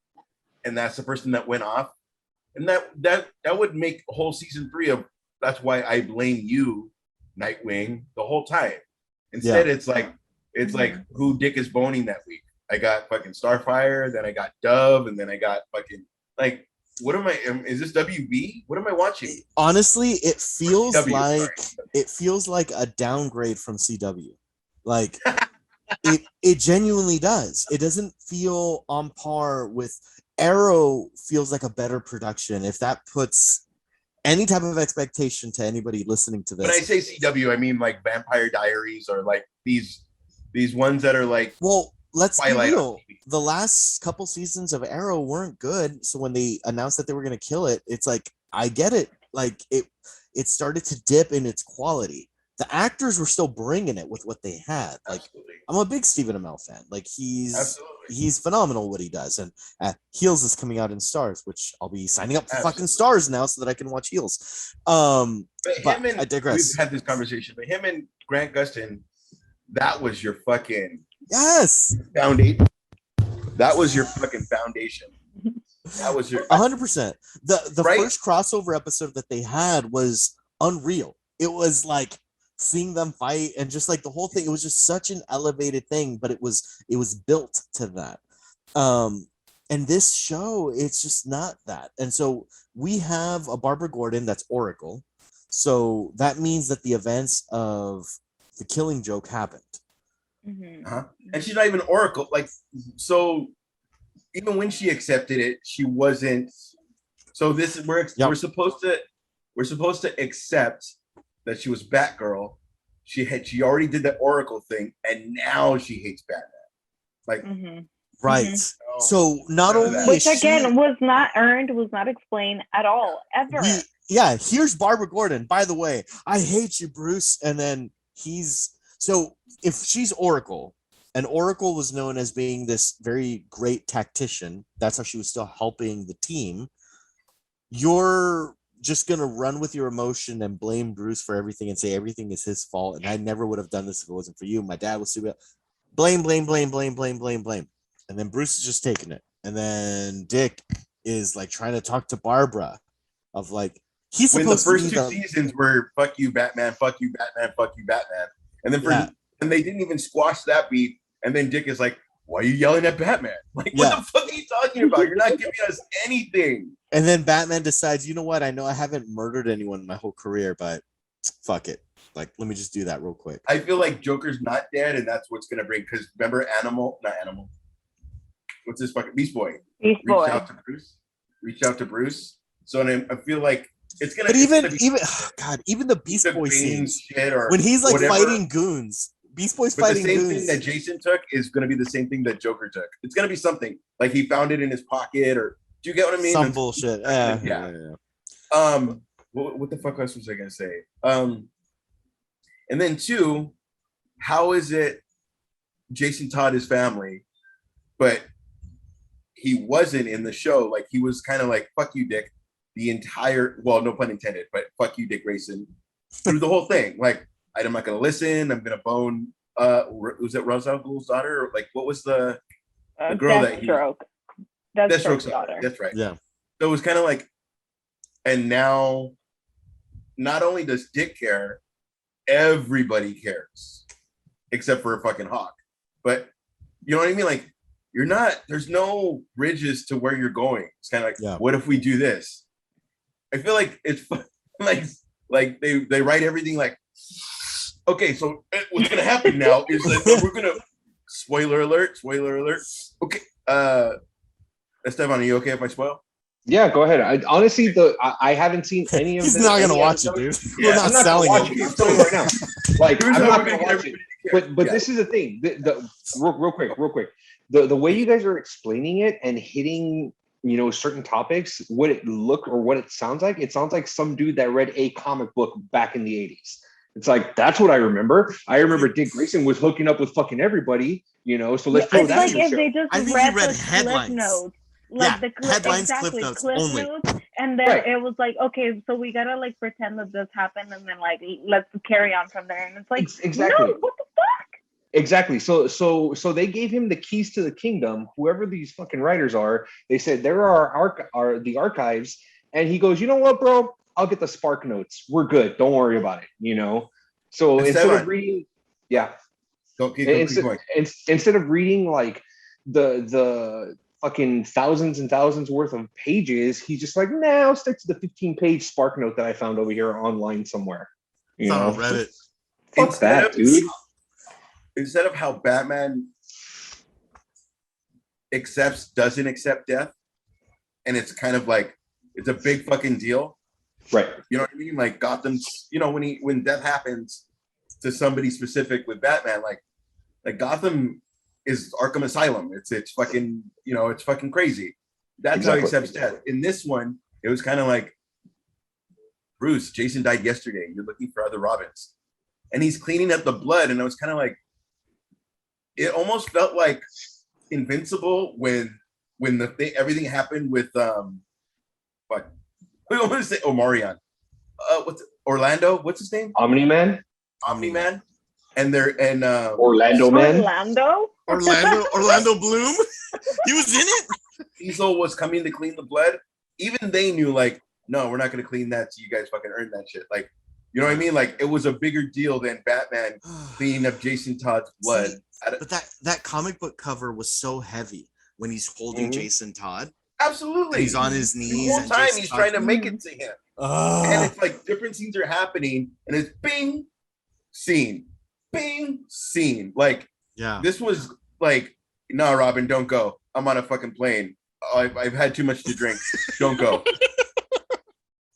Speaker 2: and that's the person that went off? And that would make whole season 3 of that's why I blame you, Nightwing, the whole time. Instead, it's like who Dick is boning that week. I got fucking Starfire, then I got Dove, and then I got fucking, like, what am I? Is this WB? What am I watching?
Speaker 1: Honestly, it feels
Speaker 2: CW,
Speaker 1: like a downgrade from CW. Like it genuinely does. It doesn't feel on par with Arrow. Feels like a better production. If that puts any type of expectation to anybody listening to this.
Speaker 2: When I say CW, I mean like Vampire Diaries or like these ones that are like,
Speaker 1: well, let's
Speaker 2: Twilight
Speaker 1: be
Speaker 2: on
Speaker 1: real.
Speaker 2: TV.
Speaker 1: The last couple seasons of Arrow weren't good. So when they announced that they were going to kill it, it's like, I get it. Like it started to dip in its quality. The actors were still bringing it with what they had. Like,
Speaker 2: Absolutely.
Speaker 1: I'm a big Stephen Amell fan. Like
Speaker 2: Absolutely.
Speaker 1: he's phenomenal what he does. And Heels is coming out in Stars, which I'll be signing up for
Speaker 2: Absolutely.
Speaker 1: fucking Stars now so that I can watch Heels.
Speaker 2: But
Speaker 1: But
Speaker 2: him
Speaker 1: I
Speaker 2: and
Speaker 1: digress.
Speaker 2: we've had this conversation, but him and Grant Gustin, that was your fucking
Speaker 1: Yes,
Speaker 2: foundation. That was your fucking foundation. That was your
Speaker 1: 100%. The
Speaker 2: Right?
Speaker 1: first crossover episode that they had was unreal. It was like seeing them fight and just like the whole thing. It was just such an elevated thing, but it was built to that. And this show, it's just not that. And so we have a Barbara Gordon that's Oracle. So that means that the events of the Killing Joke happened.
Speaker 2: and she's not even Oracle. Like, so even when she accepted it, she wasn't. So this is we're supposed to accept that she was Batgirl. She already did the Oracle thing, and now she hates Batman. Like,
Speaker 1: Right. So not only is
Speaker 3: which again was not earned, was not explained at all, ever.
Speaker 1: Here's Barbara Gordon. By the way, I hate you, Bruce. And then if she's Oracle, and Oracle was known as being this very great tactician, that's how she was still helping the team. You're just gonna run with your emotion and blame Bruce for everything and say everything is his fault. And I never would have done this if it wasn't for you. My dad was super blame. And then Bruce is just taking it. And then Dick is like trying to talk to Barbara of like, he's supposed
Speaker 2: when the first
Speaker 1: to
Speaker 2: two seasons were fuck you, Batman, fuck you, Batman, fuck you, Batman. And then and they didn't even squash that beat. And then Dick is like, why are you yelling at Batman? Like, what the fuck are you talking about? You're not giving us anything.
Speaker 1: And then Batman decides, you know what? I know I haven't murdered anyone in my whole career, but fuck it. Like, let me just do that real quick.
Speaker 2: I feel like Joker's not dead, and that's what's gonna bring. Because remember, not Animal. What's this fucking Beast Boy? Reach out to Bruce. So I feel like it's gonna.
Speaker 1: But even the Beast Boy scenes when he's like fighting goons. Beast Boy's fighting goons.
Speaker 2: The same thing that Jason took is going to be the same thing that Joker took. It's going to be something like he found it in his pocket, or do you get what I mean?
Speaker 1: Some bullshit. Yeah.
Speaker 2: What the fuck else was I going to say? And then two, how is it Jason taught his family, but he wasn't in the show? Like he was kind of like, fuck you, Dick. The entire, well, no pun intended, but fuck you, Dick Grayson, through the whole thing. Like, I'm not going to listen. I'm going to bone. Was it Ra's al Ghul's daughter? Or like, what was the girl
Speaker 3: Deathstroke's daughter?
Speaker 2: That's right.
Speaker 1: Yeah.
Speaker 2: So it was kind of like, and now, not only does Dick care, everybody cares, except for a fucking Hawk. But you know what I mean? Like, there's no bridges to where you're going. It's kind of like, what if we do this? I feel like it's like they write everything like, okay, so what's gonna happen now is that we're gonna spoiler alert. Okay, Esteban, are you okay if I spoil?
Speaker 5: Yeah, go ahead. I haven't seen any of.
Speaker 1: He's not gonna watch it, dude.
Speaker 5: Yeah,
Speaker 1: We're not selling it.
Speaker 5: I'm telling you right now. Like, I'm not gonna watch it. But this is the thing. Real quick. The way you guys are explaining it and hitting, certain topics, what it sounds like some dude that read a comic book back in the 80s. It's like, that's what I remember. I remember Dick Grayson was hooking up with fucking everybody, so let's throw that in the show.
Speaker 3: They just
Speaker 1: I think
Speaker 3: read
Speaker 1: he read
Speaker 3: the
Speaker 1: headlines.
Speaker 3: Clip notes.
Speaker 1: Headlines, clip notes only.
Speaker 3: And then it was like, okay, so we gotta like pretend that this happened, and then like let's carry on from there. And it's like,
Speaker 5: exactly.
Speaker 3: No, what the fuck?
Speaker 5: Exactly. So they gave him the keys to the kingdom. Whoever these fucking writers are, they said there are the archives, and he goes, you know what, bro? I'll get the spark notes. We're good. Don't worry about it. So instead of reading,
Speaker 2: instead
Speaker 5: of reading like the fucking thousands and thousands worth of pages. He's just like, nah, I'll stick to the 15-page Spark Note that I found over here online somewhere.
Speaker 1: It's on Reddit.
Speaker 5: Fuck that, dude.
Speaker 2: Instead of how Batman doesn't accept death, and it's kind of like it's a big fucking deal,
Speaker 5: right?
Speaker 2: You know what I mean? Like Gotham's, you know, when death happens to somebody specific with Batman, like Gotham is Arkham Asylum. It's fucking, you know, it's fucking crazy. That's exactly how he accepts death. In this one, it was kind of like, Bruce, Jason died yesterday. You're looking for other Robins, and he's cleaning up the blood. And I was kind of like, it almost felt like Invincible when everything happened with what we want to say Omarion. What's Orlando? What's his name?
Speaker 5: Omni-Man.
Speaker 2: And
Speaker 5: Orlando Man.
Speaker 1: Orlando Bloom. He was in it.
Speaker 2: Diesel was coming to clean the blood. Even they knew, like, no, we're not going to clean that. So you guys fucking earn that shit. Like, you know what I mean? Like, it was a bigger deal than Batman cleaning up Jason Todd's blood.
Speaker 1: But that comic book cover was so heavy when he's holding Jason Todd.
Speaker 2: Absolutely.
Speaker 1: And he's on his knees.
Speaker 2: The whole time he's trying to make it to him. And it's like different scenes are happening, and it's bing, scene, bing, scene. Like,
Speaker 1: yeah,
Speaker 2: this was like, no, Robin, don't go. I'm on a fucking plane. I've had too much to drink. Don't go.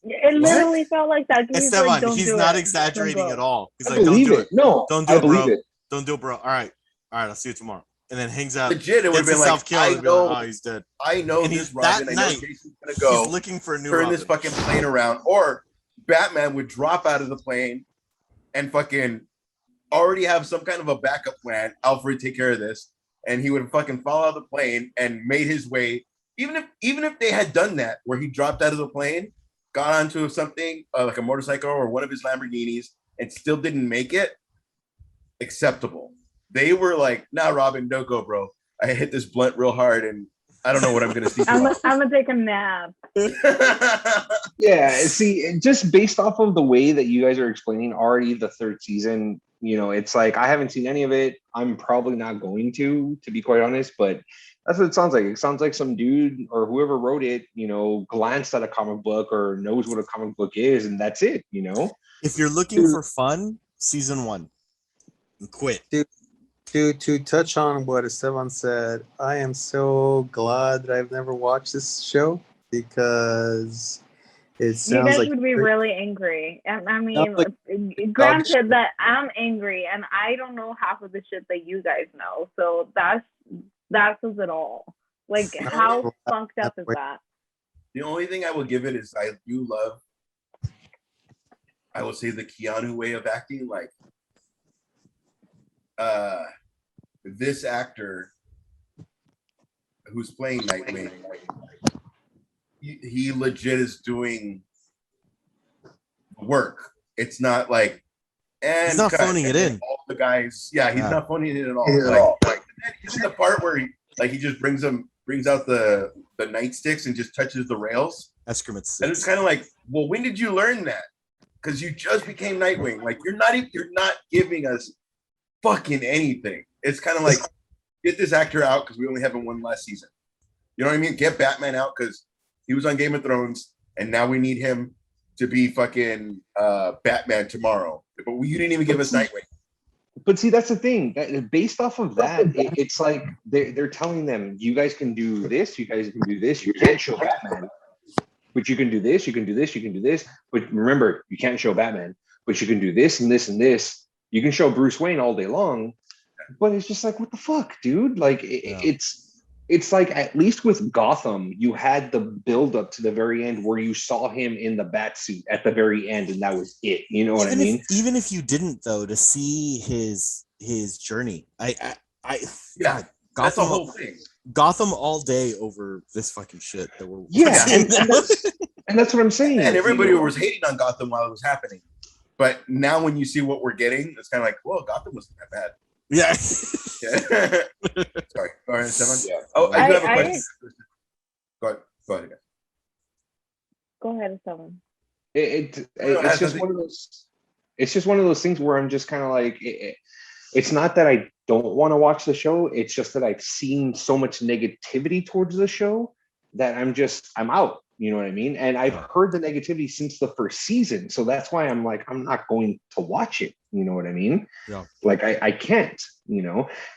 Speaker 3: It literally felt like that.
Speaker 1: Esteban,
Speaker 3: like,
Speaker 1: he's not exaggerating at all. He's like,
Speaker 5: don't
Speaker 1: do it.
Speaker 5: No,
Speaker 1: don't do it, bro. Don't do it, bro. All right, I'll see you tomorrow. And then hangs out.
Speaker 2: Legit, it would have been like, I know,
Speaker 1: like, oh, he's dead.
Speaker 2: I know
Speaker 1: and
Speaker 2: this Robin. I know Jason's gonna go.
Speaker 1: He's looking for a new
Speaker 2: turn
Speaker 1: Robin.
Speaker 2: This fucking plane around, or Batman would drop out of the plane and fucking already have some kind of a backup plan. Alfred, take care of this, and he would fucking fall out of the plane and made his way. Even if they had done that, where he dropped out of the plane, got onto something like a motorcycle or one of his Lamborghinis, and still didn't make it, acceptable. They were like, "Nah, Robin, don't go, bro. I hit this blunt real hard, and I don't know what I'm gonna see."
Speaker 3: I'm gonna take a nap.
Speaker 5: Yeah, see, just based off of the way that you guys are explaining already the third season, you know, it's like I haven't seen any of it. I'm probably not going to be quite honest, but that's what it sounds like. It sounds like some dude or whoever wrote it, you know, glanced at a comic book or knows what a comic book is, and that's it, you know?
Speaker 1: If you're looking for fun, season 1. Quit.
Speaker 6: To touch on what Esteban said, I am so glad that I've never watched this show because it sounds
Speaker 3: you guys
Speaker 6: like
Speaker 3: would be really angry. I mean, granted that I'm angry and I don't know half of the shit that you guys know, so that says it all. Like, how funked up is that?
Speaker 2: The only thing I will give it is I do love, I will say, the Keanu way of acting. Like, this actor who's playing Nightwing, he legit is doing work. It's not like, and
Speaker 1: he's not phoning it in.
Speaker 2: All the guys, he's not phoning it in at all. Like he's in the part where he just brings out the nightsticks and just touches the rails.
Speaker 1: Excrement sticks.
Speaker 2: And it's kind of like, well, when did you learn that? Because you just became Nightwing. Like, you're not giving us fucking anything. It's kind of like, get this actor out because we only have him one last season. You know what I mean? Get Batman out because he was on Game of Thrones, and now we need him to be fucking Batman tomorrow. But you didn't even give us Nightwing.
Speaker 5: But see, that's the thing. Based off of that, it's like they're telling them, you guys can do this, you guys can do this. You can't show Batman, but you can do this, you can do this, you can do this. But remember, you can't show Batman, but you can do this and this and this. You can show Bruce Wayne all day long, but it's just like, what the fuck, dude? Like, it's like, at least with Gotham, you had the build up to the very end where you saw him in the bat suit at the very end, and that was it. You know what I mean?
Speaker 1: Even if you didn't, though, to see his journey,
Speaker 2: that's the whole thing.
Speaker 1: Gotham all day over this fucking shit that we're
Speaker 5: and that's what I'm saying.
Speaker 2: And everybody was hating on Gotham while it was happening. But now when you see what we're getting, it's kind of like, well, Gotham wasn't that bad.
Speaker 1: Yeah.
Speaker 2: Sorry. Go ahead, Stefan.
Speaker 5: Yeah.
Speaker 2: Oh, I do have a question. Go ahead.
Speaker 3: Go ahead, Stefan.
Speaker 5: It's just one of those. It's just one of those things where I'm just kind of like, it's not that I don't want to watch the show. It's just that I've seen so much negativity towards the show that I'm out. You know what I mean? And I've heard the negativity since the first season. So that's why I'm like, I'm not going to watch it. You know what I mean?
Speaker 1: Yeah.
Speaker 5: Like I can't,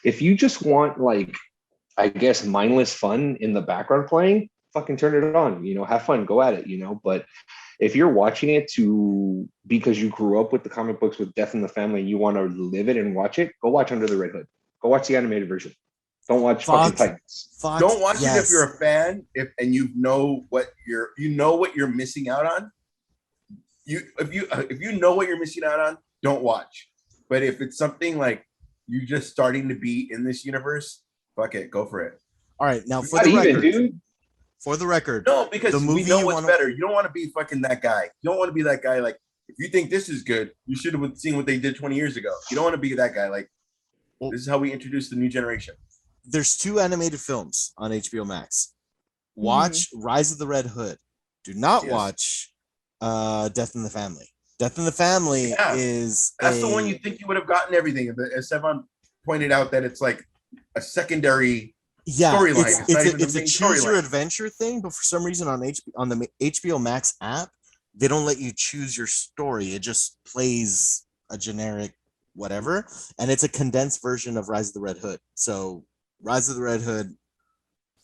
Speaker 5: if you just want like, I guess, mindless fun in the background playing, fucking turn it on, have fun, go at it, but if you're watching it because you grew up with the comic books with Death in the Family and you want to live it and watch it, go watch Under the Red Hood. Go watch the animated version. Don't watch fucking Titans.
Speaker 2: Don't watch it if you're a fan, and you know what you're missing out on. If you know what you're missing out on, don't watch. But if it's something like you're just starting to be in this universe, fuck it, go for it.
Speaker 1: All right, now for the record,
Speaker 2: no, because we know what's better. You don't want to be fucking that guy. You don't want to be that guy. Like, if you think this is good, you should have seen what they did 20 years ago. You don't want to be that guy. Like, this is how we introduce the new generation.
Speaker 1: There's 2 animated films on HBO Max. Watch Rise of the Red Hood. Do not watch Death in the Family. Death in the Family is
Speaker 2: the one you think you would have gotten everything. As Stefan pointed out, that it's like a secondary storyline.
Speaker 1: It's a choose your adventure thing, but for some reason on the HBO Max app, they don't let you choose your story. It just plays a generic whatever, and it's a condensed version of Rise of the Red Hood. So Rise of the Red Hood,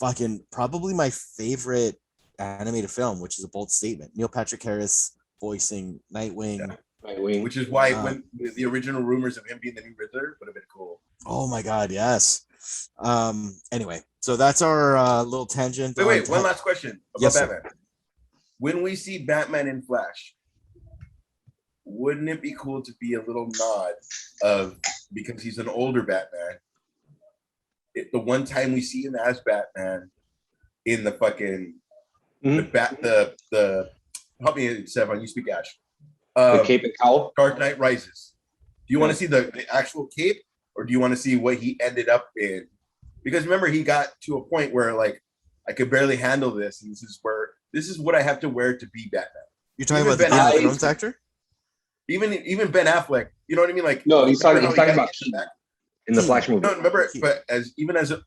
Speaker 1: fucking probably my favorite animated film, which is a bold statement. Neil Patrick Harris voicing Nightwing.
Speaker 2: Which is why when the original rumors of him being the new Riddler would have been cool.
Speaker 1: Oh my god, yes. Anyway, so that's our little tangent.
Speaker 2: Wait, one last question about Batman. Sir. When we see Batman in Flash, wouldn't it be cool to be a little nod of, because he's an older Batman, the one time we see him as Batman in the fucking the help me, Stefan, you speak Ash.
Speaker 5: The cape and cowl?
Speaker 2: Dark Knight Rises. Do you want to see the actual cape, or do you want to see what he ended up in? Because remember, he got to a point where, like, I could barely handle this, and this is what I have to wear to be Batman. You're talking about the Game of Thrones actor? Even Ben Affleck, you know what I mean? Like,
Speaker 5: no, he's talking about Keaton in the Flash movie.
Speaker 2: No, remember, but as an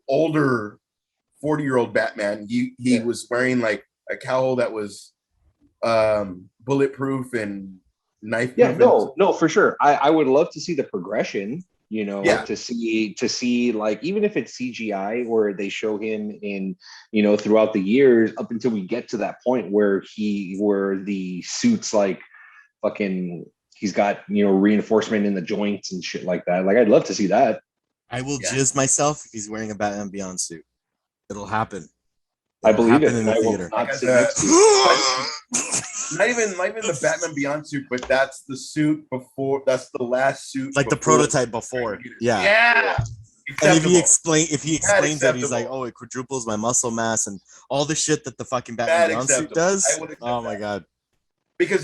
Speaker 2: older 40-year-old Batman, he was wearing like a cowl that was bulletproof and knife.
Speaker 5: Yeah, no, for sure. I would love to see the progression. To see like, even if it's CGI where they show him in, throughout the years up until we get to that point where the suits like fucking, he's got, reinforcement in the joints and shit like that. Like, I'd love to see that.
Speaker 1: I will jizz myself if he's wearing a Batman Beyond suit. It'll happen.
Speaker 5: I believe it
Speaker 1: in the theater.
Speaker 2: Not even the Batman Beyond suit, but that's the suit before. That's the last suit,
Speaker 1: like the prototype before. Yeah. And if he explains that, he's like, "Oh, it quadruples my muscle mass and all the shit that the fucking Batman Beyond suit does." Oh my god!
Speaker 2: Because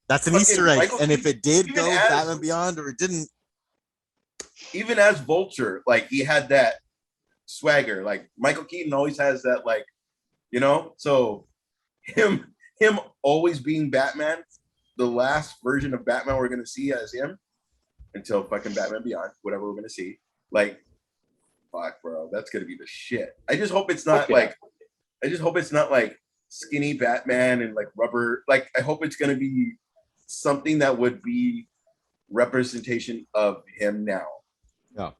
Speaker 1: that's an Easter egg, and if it did go Batman Beyond or it didn't,
Speaker 2: even as Vulture, like, he had that swagger. Like, Michael Keaton always has that, like, so him always being Batman, the last version of Batman we're gonna see as him until fucking Batman Beyond, whatever we're gonna see. Like, fuck, bro, that's gonna be the shit. I just hope it's not like skinny Batman and like rubber. Like, I hope it's gonna be something that would be representation of him now.
Speaker 1: Yeah,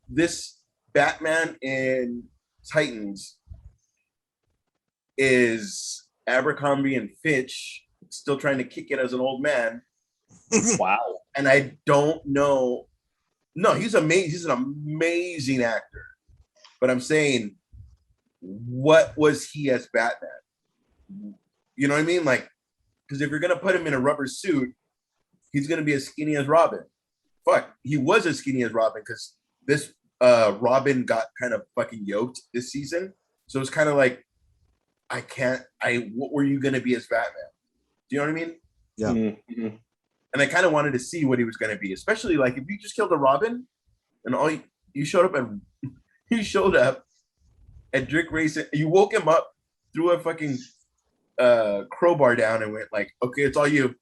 Speaker 2: this Batman in Titans is Abercrombie and Fitch still trying to kick it as an old man.
Speaker 5: Wow.
Speaker 2: And I don't know. No, he's amazing. He's an amazing actor. But I'm saying, what was he as Batman? You know what I mean? Like, because if you're going to put him in a rubber suit, he's going to be as skinny as Robin. Fuck, he was as skinny as Robin because this Robin got kind of fucking yoked this season. So it's kind of like, what were you going to be as Batman? Do you know what I mean?
Speaker 1: Yeah.
Speaker 5: Mm-hmm.
Speaker 2: And I kind of wanted to see what he was going to be, especially like if you just killed a Robin and you showed up at Drake Racing, you woke him up, threw a fucking crowbar down and went like, okay, it's all you.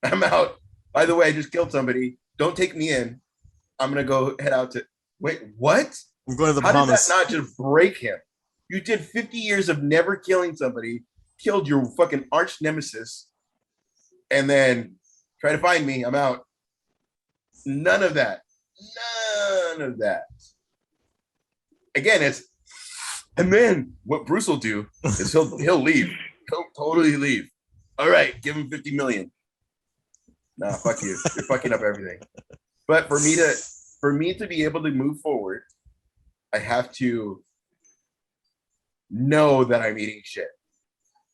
Speaker 2: I'm out. By the way, I just killed somebody. Don't take me in. I'm gonna go head out to. Wait, what?
Speaker 1: I'm going to the
Speaker 2: How
Speaker 1: Bahamas.
Speaker 2: did that not just break him? You did 50 years of never killing somebody, killed your fucking arch nemesis, and then try to find me. I'm out. None of that. None of that. Again, it's and then what Bruce will do is he'll leave. He'll totally leave. All right, give him 50 million. Nah, fuck you. You're fucking up everything. But for me to be able to move forward, I have to know that I'm eating shit.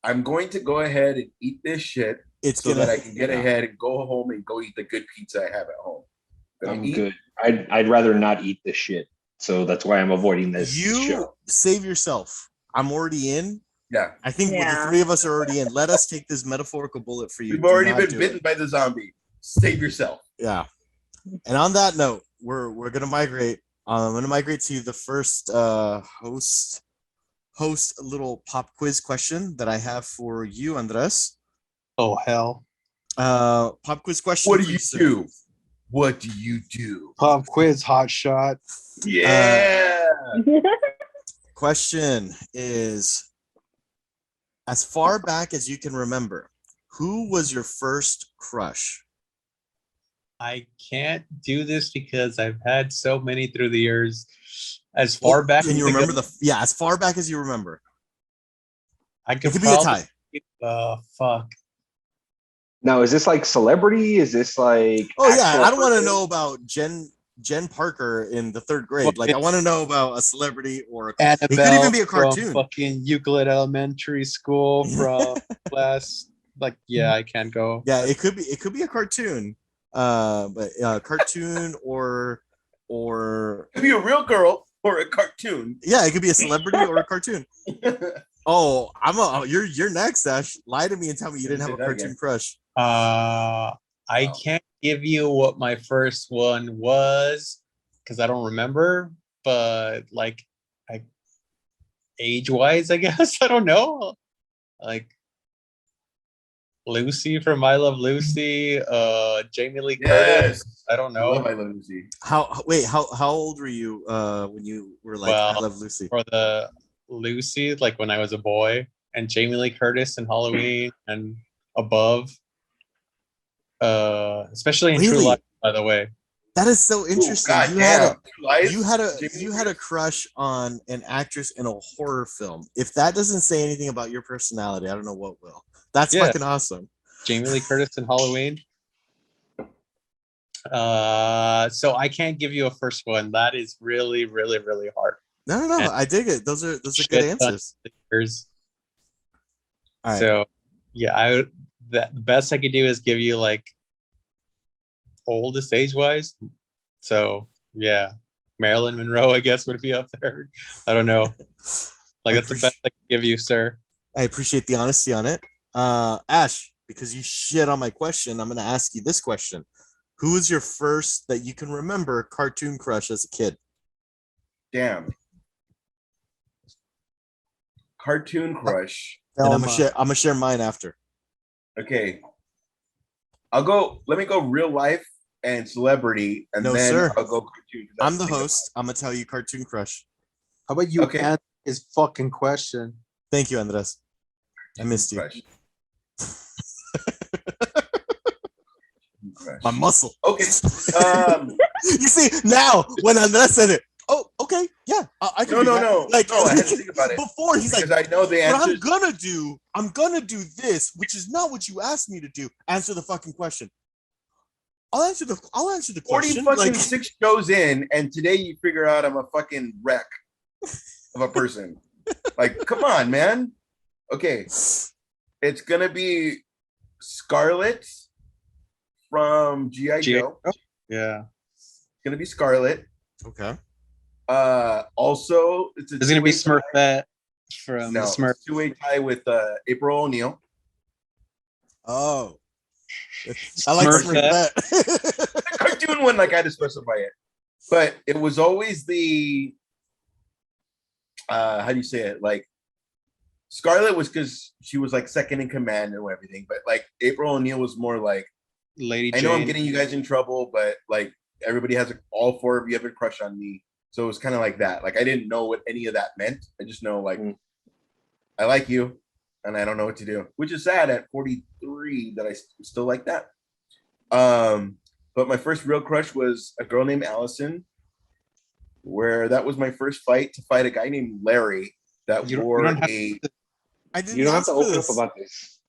Speaker 2: I'm going to go ahead and eat this shit that I can get ahead and go home and go eat the good pizza I have at home.
Speaker 5: I'm good. I'd rather not eat this shit. So that's why I'm avoiding this show.
Speaker 1: Save yourself. I'm already in.
Speaker 2: Yeah.
Speaker 1: I think the three of us are already in. Let us take this metaphorical bullet for you.
Speaker 2: We've already been bitten by the zombie. Save yourself.
Speaker 1: Yeah. And on that note, we're gonna migrate. I'm gonna migrate to the first host little pop quiz question that I have for you, Andres.
Speaker 6: Oh hell.
Speaker 1: Pop quiz question.
Speaker 2: What do you do? What do you do?
Speaker 6: Pop quiz, hot shot.
Speaker 2: Yeah.
Speaker 1: Question is, as far back as you can remember, who was your first crush?
Speaker 6: I can't do this because I've had so many through the years. As far back,
Speaker 1: Can you remember as far back as you remember?
Speaker 6: It
Speaker 1: could be a tie.
Speaker 6: Fuck.
Speaker 5: Now, is this like celebrity? Is this like?
Speaker 1: Oh yeah, I don't want to
Speaker 5: person?
Speaker 1: know about Jen Parker in the third grade. Like I want to know about a celebrity or it could even be a cartoon.
Speaker 6: From fucking Euclid Elementary School from class. Like I can't go.
Speaker 1: Yeah, it could be a cartoon. But cartoon or
Speaker 2: It could be a real girl or a cartoon.
Speaker 1: Yeah, it could be a celebrity or a cartoon. Oh, you're next, Ash. Lie to me and tell me you didn't have a cartoon crush.
Speaker 6: I can't give you what my first one was because I don't remember, but like age-wise, I guess. I don't know. Like Lucy from I Love Lucy, Jamie Lee Curtis. I don't know.
Speaker 2: I Love Lucy.
Speaker 1: How old were you when you were like I Love Lucy?
Speaker 6: For the Lucy, like when I was a boy, and Jamie Lee Curtis in Halloween and above. Especially in True Life, by the way.
Speaker 1: That is so interesting.
Speaker 2: Ooh,
Speaker 1: you had a crush on an actress in a horror film. If that doesn't say anything about your personality, I don't know what will. That's fucking awesome.
Speaker 6: Jamie Lee Curtis in Halloween. So I can't give you a first one. That is really, really, really hard.
Speaker 1: No, and I dig it. Those are good answers.
Speaker 6: All right. So the best I could do is give you like oldest age wise. So Marilyn Monroe, I guess, would be up there. I don't know. Like that's the best I can give you, sir.
Speaker 1: I appreciate the honesty on it. Ash, because you shit on my question, I'm gonna ask you this question. Who was your first that you can remember cartoon crush as a kid?
Speaker 2: Damn. Cartoon crush.
Speaker 1: And I'm gonna share mine after.
Speaker 2: Okay. Let me go real life and celebrity, and then
Speaker 1: sir.
Speaker 2: I'll go cartoon.
Speaker 1: I'm the host. I'm gonna tell you cartoon crush.
Speaker 6: How about you answer his fucking question?
Speaker 1: Thank you, Andres. I missed you. My muscle.
Speaker 2: Okay.
Speaker 1: You see, now when Andres said it, oh, okay, yeah, I can.
Speaker 2: No.
Speaker 1: Like,
Speaker 2: I had to think about it
Speaker 1: before. He's
Speaker 2: because
Speaker 1: like,
Speaker 2: I know the answer.
Speaker 1: I'm gonna do this, which is not what you asked me to do. Answer the fucking question. I'll answer the question.
Speaker 2: 40 fucking 6 shows in, and today you figure out I'm a fucking wreck of a person. Like, come on, man. Okay, it's gonna be Scarlet from G.I. Joe.
Speaker 6: Yeah,
Speaker 2: it's gonna be Scarlet.
Speaker 1: Okay.
Speaker 2: Also,
Speaker 6: it's gonna be Smurfette from the Smurf.
Speaker 2: Two-way tie with April O'Neil.
Speaker 1: Oh, I like Smurfette.
Speaker 2: The cartoon one, like I had to specify it, but it was always the how do you say it? Like Scarlet was because she was like second in command and everything, but like April O'Neil was more like
Speaker 6: Lady Jane.
Speaker 2: I know I'm getting you guys in trouble, but like everybody has all four of you have a crush on me. So it was kind of like that. Like I didn't know what any of that meant. I just know like I like you, and I don't know what to do, which is sad at 43 that I still like that. But my first real crush was a girl named Allison, where that was my first fight to fight a guy named Larry that wore
Speaker 5: I
Speaker 2: a.
Speaker 1: I
Speaker 5: You don't have to open up about this.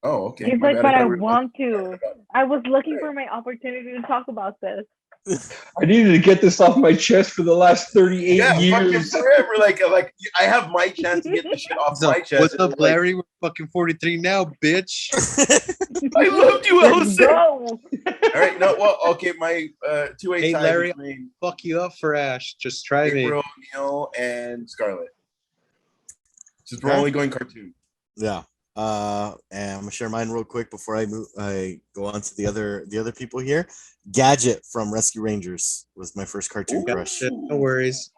Speaker 2: Oh, okay.
Speaker 3: He's
Speaker 2: My
Speaker 3: like,
Speaker 2: bad.
Speaker 3: but I
Speaker 2: thought we were-
Speaker 3: want to. I was looking for my opportunity to talk about this.
Speaker 5: I needed to get this off my chest for the last 38
Speaker 2: Yeah, fucking
Speaker 5: years.
Speaker 2: forever. Like I have my chance to get the shit off my chest.
Speaker 4: What's
Speaker 2: and
Speaker 4: up,
Speaker 2: it's like,
Speaker 4: Larry? We're fucking 43 now, bitch.
Speaker 2: I loved you,
Speaker 3: Let's
Speaker 2: Allison.
Speaker 3: go.
Speaker 2: All right, no, well, okay, my 2-way
Speaker 4: Hey,
Speaker 2: tie
Speaker 4: Larry.
Speaker 2: between
Speaker 4: Fuck you up for Ash. Just try me.
Speaker 2: April O'Neil and Scarlett. Since we're
Speaker 1: Okay.
Speaker 2: only going cartoon.
Speaker 1: Yeah. And I'm gonna share mine real quick before I go on to the other people here. Gadget from Rescue Rangers was my first cartoon
Speaker 2: Ooh.
Speaker 1: crush.
Speaker 4: No worries.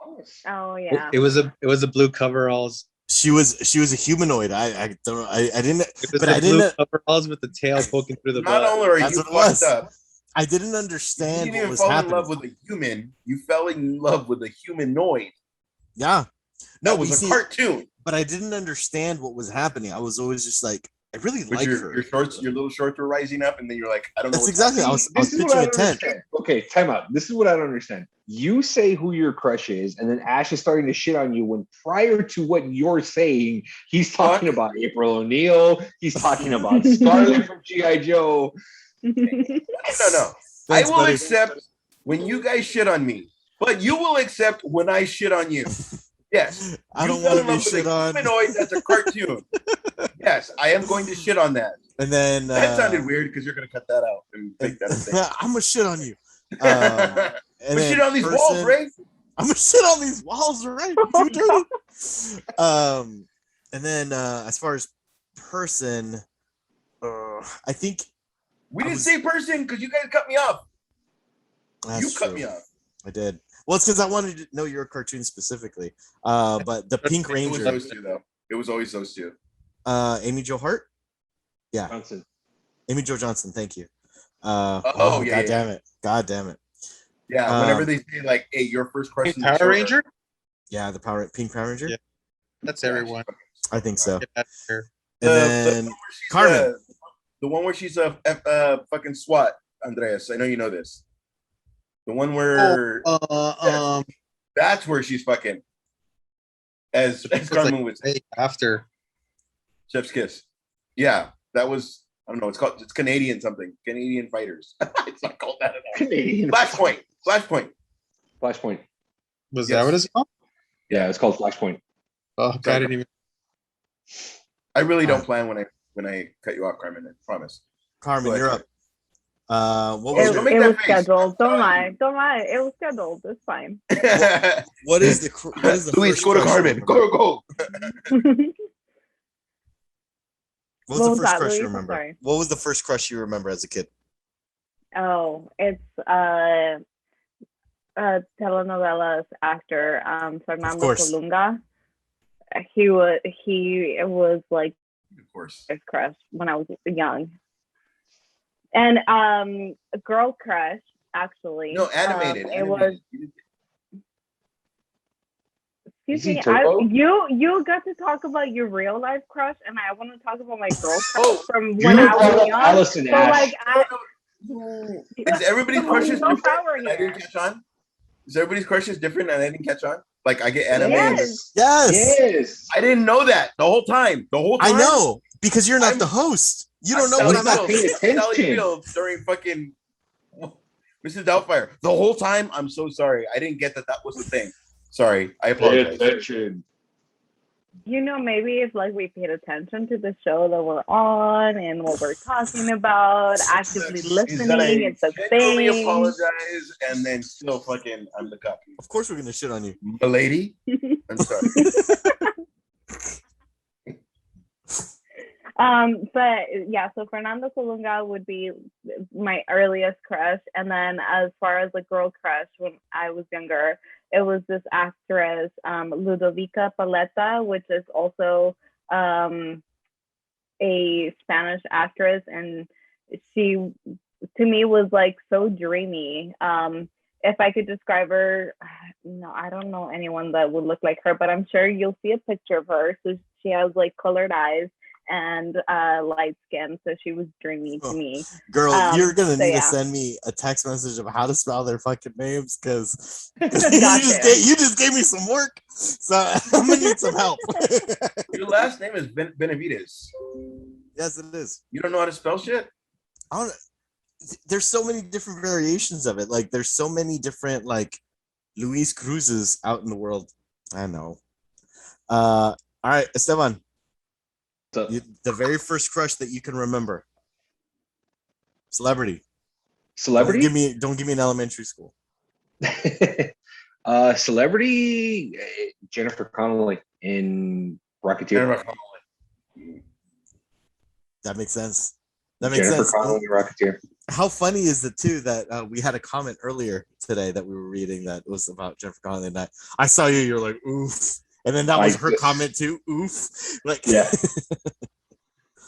Speaker 3: Oh yeah.
Speaker 4: It was a blue coveralls.
Speaker 1: She was a humanoid. I don't I didn't
Speaker 4: It was
Speaker 1: but
Speaker 4: the
Speaker 1: I
Speaker 4: blue
Speaker 1: didn't
Speaker 4: coveralls with the tail poking through the
Speaker 2: Not
Speaker 4: butt.
Speaker 2: only are
Speaker 1: That's
Speaker 2: you
Speaker 1: what it was.
Speaker 2: fucked up,
Speaker 1: I didn't
Speaker 2: you
Speaker 1: understand
Speaker 2: didn't
Speaker 1: what
Speaker 2: even
Speaker 1: was
Speaker 2: fall in
Speaker 1: happening.
Speaker 2: love with a human. You fell in love with a humanoid.
Speaker 1: Yeah. No,
Speaker 2: That was
Speaker 1: you
Speaker 2: a
Speaker 1: see,
Speaker 2: cartoon.
Speaker 1: but I didn't understand what was happening. I was always just like, I really
Speaker 2: But
Speaker 1: like
Speaker 2: your
Speaker 1: her.
Speaker 2: your little shorts were rising up, and then you're like, I don't know.
Speaker 1: That's
Speaker 2: what's
Speaker 1: exactly.
Speaker 2: happening.
Speaker 5: This is what
Speaker 1: pitching
Speaker 5: I
Speaker 1: a
Speaker 5: don't
Speaker 1: tent.
Speaker 5: understand. Okay, time out. This is what I don't understand. You say who your crush is, and then Ash is starting to shit on you when prior to what you're saying, he's talking about April O'Neil. He's talking about Scarlett from G.I. Joe.
Speaker 2: No. I
Speaker 1: Thanks,
Speaker 2: will
Speaker 1: buddy.
Speaker 2: accept when you guys shit on me, but you will accept when I shit on you. Yes.
Speaker 1: I
Speaker 2: You
Speaker 1: don't
Speaker 2: fell
Speaker 1: want
Speaker 2: in
Speaker 1: to be
Speaker 2: love with
Speaker 1: shit
Speaker 2: a
Speaker 1: on.
Speaker 2: humanoid that's a cartoon. Yes, I am going to shit on that.
Speaker 1: And then
Speaker 2: That sounded weird because you're going to cut that out and make that a thing.
Speaker 1: I'm gonna shit on you.
Speaker 2: But
Speaker 1: And then
Speaker 2: shit on these walls,
Speaker 1: person-
Speaker 2: Ray.
Speaker 1: I'm gonna shit on these walls, right? Too dirty. And then as far as person, I think
Speaker 2: We
Speaker 1: I
Speaker 2: didn't
Speaker 1: was-
Speaker 2: say person because you guys cut me off.
Speaker 1: that's
Speaker 2: You cut
Speaker 1: true.
Speaker 2: me off.
Speaker 1: I did. Well, it's because I wanted to know your cartoon specifically. But the Pink
Speaker 2: It was
Speaker 1: Ranger,
Speaker 2: those two, though. It was always those two.
Speaker 1: Amy Jo Hart,
Speaker 5: Johnson.
Speaker 1: Amy Jo Johnson. Thank you.
Speaker 2: Yeah,
Speaker 1: God
Speaker 2: yeah.
Speaker 1: damn it. God damn it.
Speaker 2: Yeah, whenever they say, like, hey, your first crush in the show,
Speaker 4: Power Ranger?
Speaker 1: Yeah, the Pink Power Ranger.
Speaker 4: Yeah. That's everyone.
Speaker 1: I think so.
Speaker 4: Get out of here.
Speaker 1: And
Speaker 2: The
Speaker 1: then
Speaker 2: one where she's,
Speaker 1: Carmen.
Speaker 2: the one where she's a fucking SWAT, Andreas. I know you know this. The one where that's where she's fucking. As Carmen would say,
Speaker 4: Hey, after.
Speaker 2: Chef's Kiss. Yeah, that was. I don't know. It's Canadian something. Canadian Fighters. It's not called that at all.
Speaker 5: Canadian.
Speaker 2: Flashpoint.
Speaker 5: Flashpoint.
Speaker 4: Was
Speaker 2: Yes.
Speaker 4: that what it's called?
Speaker 5: Yeah, it's called Flashpoint.
Speaker 4: Oh, God, I didn't even.
Speaker 2: I really don't plan when I cut you off, Carmen. I promise.
Speaker 1: Carmen,
Speaker 2: Go
Speaker 1: you're
Speaker 2: ahead.
Speaker 1: up. What was
Speaker 2: Don't
Speaker 1: your,
Speaker 2: make
Speaker 3: It
Speaker 2: that
Speaker 3: was
Speaker 2: face.
Speaker 3: scheduled. Don't
Speaker 2: I'm
Speaker 3: lie. Don't lie. It was scheduled. It's fine.
Speaker 1: what is the
Speaker 2: Luis,
Speaker 1: first
Speaker 2: go to
Speaker 1: crush you
Speaker 2: Carmen.
Speaker 1: remember?
Speaker 2: Go.
Speaker 1: What was
Speaker 3: What
Speaker 1: the
Speaker 3: was
Speaker 1: first
Speaker 3: that,
Speaker 1: crush
Speaker 3: Luis?
Speaker 1: you
Speaker 3: I'm
Speaker 1: remember?
Speaker 3: sorry.
Speaker 1: What was the first crush you remember as a kid?
Speaker 3: Oh, it's telenovelas actor Fernando
Speaker 1: course.
Speaker 3: Colunga. He was like
Speaker 2: Of course.
Speaker 3: his crush when I was young. And a girl crush actually.
Speaker 2: No, animated.
Speaker 3: It was.
Speaker 5: Is
Speaker 3: Excuse
Speaker 5: he
Speaker 3: me.
Speaker 5: Turbo?
Speaker 3: You got to talk about your real life crush, and I want to talk about my girl crush
Speaker 2: Oh,
Speaker 3: from
Speaker 5: You
Speaker 3: when I
Speaker 5: brought
Speaker 3: was
Speaker 5: up
Speaker 3: young.
Speaker 5: Allison
Speaker 3: So
Speaker 5: Ash.
Speaker 3: like,
Speaker 2: Is everybody's crush is
Speaker 3: no
Speaker 2: different?
Speaker 3: power
Speaker 2: And I didn't
Speaker 3: here.
Speaker 2: catch on. Is everybody's crush is different and I didn't catch on? Like I get anime.
Speaker 3: Yes.
Speaker 1: Yes.
Speaker 5: Yes.
Speaker 2: I didn't know that the whole time.
Speaker 1: I know because you're not
Speaker 2: I'm-
Speaker 1: the host. You don't know
Speaker 2: Sally
Speaker 1: what I'm
Speaker 5: not paying
Speaker 2: Fields- Sally
Speaker 5: attention.
Speaker 2: Fields during fucking Mrs. Doubtfire. The whole time, I'm so sorry. I didn't get that was the thing. Sorry. I
Speaker 5: Pay
Speaker 2: apologize.
Speaker 5: attention.
Speaker 3: Maybe if like we paid attention to the show that we're on and what we're talking about, actively
Speaker 2: Is that
Speaker 3: listening, it's a
Speaker 2: genuinely
Speaker 3: thing.
Speaker 2: apologize and then still fucking I'm the copy.
Speaker 1: Of course, we're gonna shit on you.
Speaker 2: Milady? I'm sorry.
Speaker 3: But yeah, so Fernando Colunga would be my earliest crush, and then as far as the girl crush when I was younger, it was this actress Ludovica Paleta, which is also a Spanish actress, and she to me was like so dreamy. If I could describe her, no, I don't know anyone that would look like her, but I'm sure you'll see a picture of her. So she has like colored eyes and light skin, so she was dreamy to me.
Speaker 1: Girl, you're gonna need to
Speaker 3: yeah.
Speaker 1: send me a text message of how to spell their fucking names because you
Speaker 3: Gotcha.
Speaker 1: just gave me some work, so I'm gonna need some help.
Speaker 2: Your last name is Benavides.
Speaker 1: Yes, it is.
Speaker 2: You don't know how to spell shit?
Speaker 1: I don't. There's so many different variations of it. Like there's so many different like Luis Cruzes out in the world. I know. All right, Esteban.
Speaker 5: So,
Speaker 1: The very first crush that you can remember. Celebrity.
Speaker 5: celebrity?
Speaker 1: Don't give me an elementary school.
Speaker 5: Celebrity, Jennifer Connelly in Rocketeer.
Speaker 2: Jennifer Connelly.
Speaker 1: That makes sense. That makes
Speaker 5: Jennifer
Speaker 1: sense.
Speaker 5: Connelly, Rocketeer.
Speaker 1: How funny is it too that we had a comment earlier today that we were reading that was about Jennifer Connelly, and I saw you're like oof, and then that was her comment too, oof, like
Speaker 5: yeah,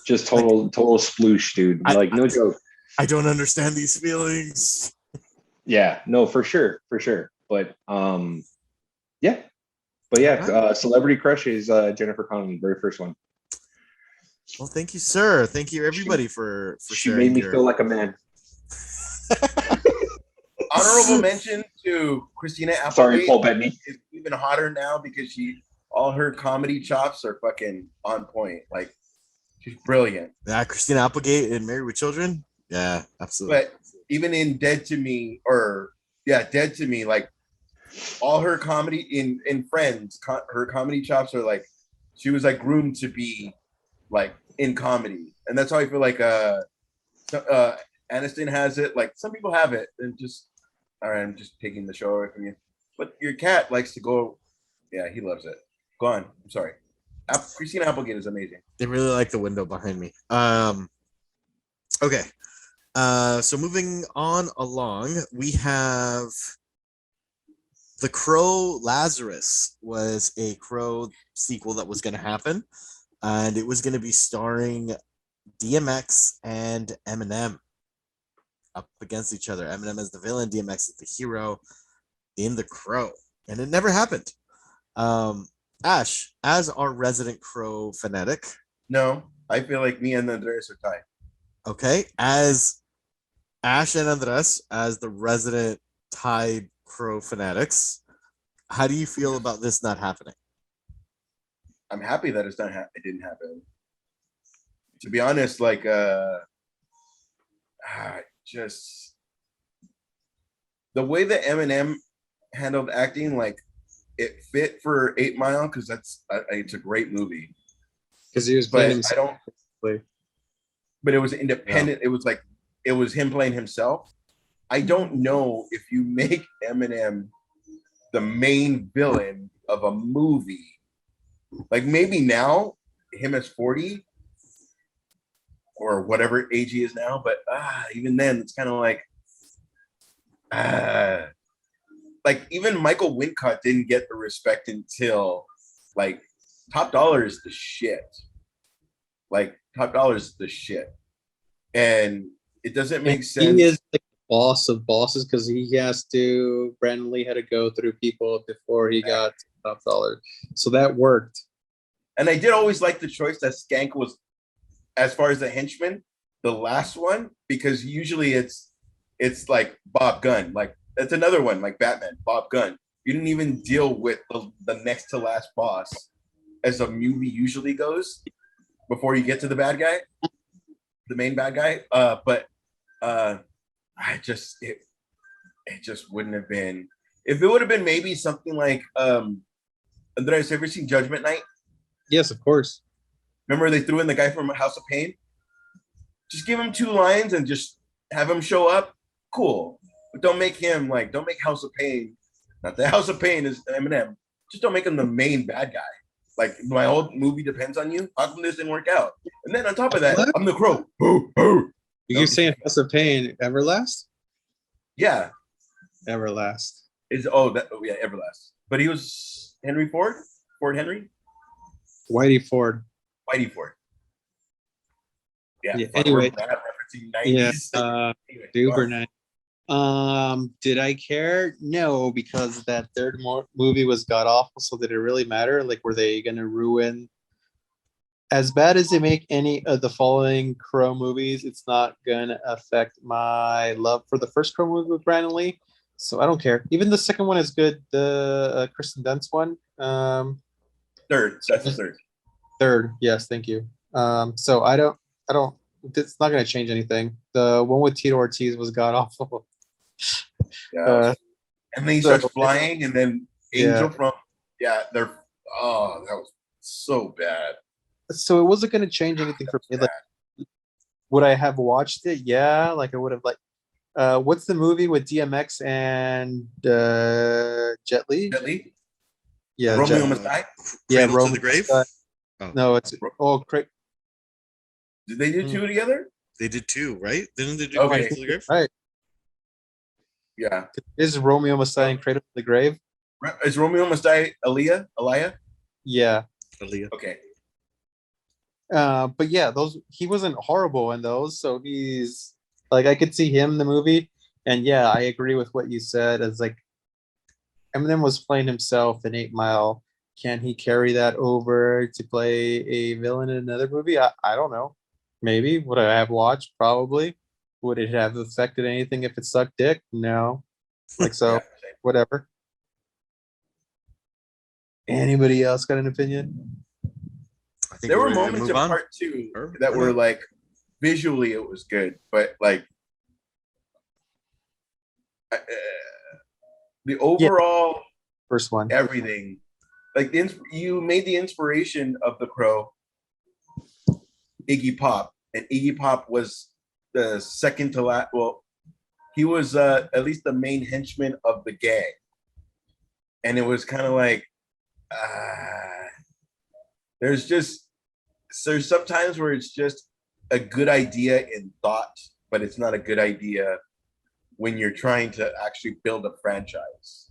Speaker 5: just total sploosh, dude. Like no joke.
Speaker 1: I don't understand these feelings.
Speaker 5: Yeah, no, for sure. But yeah, celebrity crush is Jennifer Connelly, very first one.
Speaker 1: Well, thank you, sir. Thank you, everybody, for
Speaker 5: She
Speaker 1: sharing.
Speaker 5: made me feel like a man.
Speaker 2: Honorable mention to Christina Applegate.
Speaker 5: Sorry, Paul Bettany.
Speaker 2: Is even hotter now because all her comedy chops are fucking on point. Like she's brilliant.
Speaker 1: Yeah, Christina Applegate in Married with Children. Yeah, absolutely.
Speaker 2: But even in Dead to Me, like all her comedy in Friends, her comedy chops are like she was like groomed to be like in comedy, and that's how I feel like Aniston has it. Like some people have it, and just all right, I'm just taking the show away from you. But your cat likes to go. Yeah, he loves it. Go on. I'm sorry. Christina Applegate is amazing.
Speaker 1: They really like the window behind me. Okay. So moving on along, we have The Crow Lazarus was a Crow sequel that was going to happen, and it was going to be starring DMX and Eminem up against each other. Eminem as the villain, DMX as the hero in The Crow, and it never happened. Ash, as our resident Crow fanatic.
Speaker 2: No, I feel like me and Andres are tied.
Speaker 1: Okay, as Ash and Andres, as the resident tied Crow fanatics, how do you feel about this not happening?
Speaker 2: I'm happy that it didn't happen. To be honest, like just the way that Eminem handled acting, like it fit for 8 Mile because it's a great movie.
Speaker 4: Because he was
Speaker 2: But
Speaker 4: playing
Speaker 2: I
Speaker 4: himself.
Speaker 2: don't. But it was independent. Yeah. It was him playing himself. I don't know if you make Eminem the main villain of a movie. Like maybe now, him as 40 or whatever age he is now, but even then, it's kind of like even Michael Wincott didn't get the respect until like Top Dollar is the shit. Like Top Dollar is the shit, and it doesn't make sense.
Speaker 4: He is like the boss of bosses because Brandon Lee had to go through people before he got Top Dollar, so that worked.
Speaker 2: And I did always like the choice that Skank was, as far as the henchman, the last one, because usually it's like Bob Gunn. Like that's another one, like Batman, Bob Gunn. You didn't even deal with the next to last boss, as a movie usually goes, before you get to the bad guy, the main bad guy. But it just wouldn't have been. If it would have been maybe something like Andres, have you ever seen Judgment Night?
Speaker 4: Yes, of course.
Speaker 2: Remember they threw in the guy from House of Pain? Just give him 2 lines and just have him show up. Cool. But don't make House of Pain. Not the House of Pain is Eminem. Just don't make him the main bad guy. Like my whole movie depends on you. How come this didn't work out? And then on top of that, what? I'm the Crow.
Speaker 4: You're saying House of Pain, Everlast?
Speaker 2: Yeah.
Speaker 4: Everlast.
Speaker 2: Everlast. But he was Henry Ford? Ford Henry?
Speaker 4: Whitey Ford.
Speaker 2: Whitey Ford. Yeah.
Speaker 4: Anyway,
Speaker 2: referencing
Speaker 4: Yeah,
Speaker 2: 90s. Anyway, go
Speaker 4: super
Speaker 2: on.
Speaker 4: nice. Did I care? No, because that third movie was god awful. So did it really matter? Like, were they gonna ruin? As bad as they make any of the following Crow movies, it's not gonna affect my love for the first Crow movie with Brandon Lee. So I don't care. Even the second one is good. The Kristen Dunst one.
Speaker 2: Third. That's the third.
Speaker 4: Third, yes, thank you. So I don't. It's not gonna change anything. The one with Tito Ortiz was god awful.
Speaker 2: Yeah. And then he
Speaker 4: so-
Speaker 2: starts flying, and then
Speaker 4: Yeah.
Speaker 2: Angel from that was so bad.
Speaker 4: So it wasn't gonna change anything for me. Like, would I have watched it? Yeah, like I would have. Like, what's the movie with DMX and Jet Li?
Speaker 2: Jet Li?
Speaker 4: Yeah,
Speaker 2: Romeo
Speaker 4: Jet.
Speaker 2: Must Die?
Speaker 4: Yeah,
Speaker 1: Cradle to
Speaker 4: Romeo
Speaker 1: the Grave.
Speaker 4: Must
Speaker 1: Oh.
Speaker 4: No, it's
Speaker 2: Did they do two together?
Speaker 1: They did two, right? Didn't they do
Speaker 2: Okay.
Speaker 1: Cradle to the Grave?
Speaker 4: right.
Speaker 2: Yeah.
Speaker 4: Is Romeo Must Die and Cradle to the Grave?
Speaker 2: Is Romeo Must Die Aaliyah?
Speaker 4: Yeah.
Speaker 1: Aaliyah.
Speaker 2: Okay.
Speaker 4: But yeah, he wasn't horrible in those, so he's like, I could see him in the movie, and yeah, I agree with what you said. As like, Eminem was playing himself in 8 Mile. Can he carry that over to play a villain in another movie? I don't know. Maybe. Would I have watched? Probably. Would it have affected anything if it sucked dick? No. Like, so,
Speaker 2: Yeah, same.
Speaker 4: whatever. Anybody else got an opinion?
Speaker 1: I think
Speaker 2: There
Speaker 1: we're
Speaker 2: were
Speaker 1: ready to
Speaker 2: moments
Speaker 1: move
Speaker 2: in
Speaker 1: on.
Speaker 2: part two
Speaker 1: Or-
Speaker 2: that
Speaker 1: or
Speaker 2: were
Speaker 1: not.
Speaker 2: like visually it was good, but like the overall
Speaker 4: First one.
Speaker 2: everything, like you made the inspiration of the Crow Iggy Pop, and Iggy Pop was the second to last. Well, he was at least the main henchman of the gang, and it was kind of like there's sometimes where it's just a good idea in thought, but it's not a good idea when you're trying to actually build a franchise.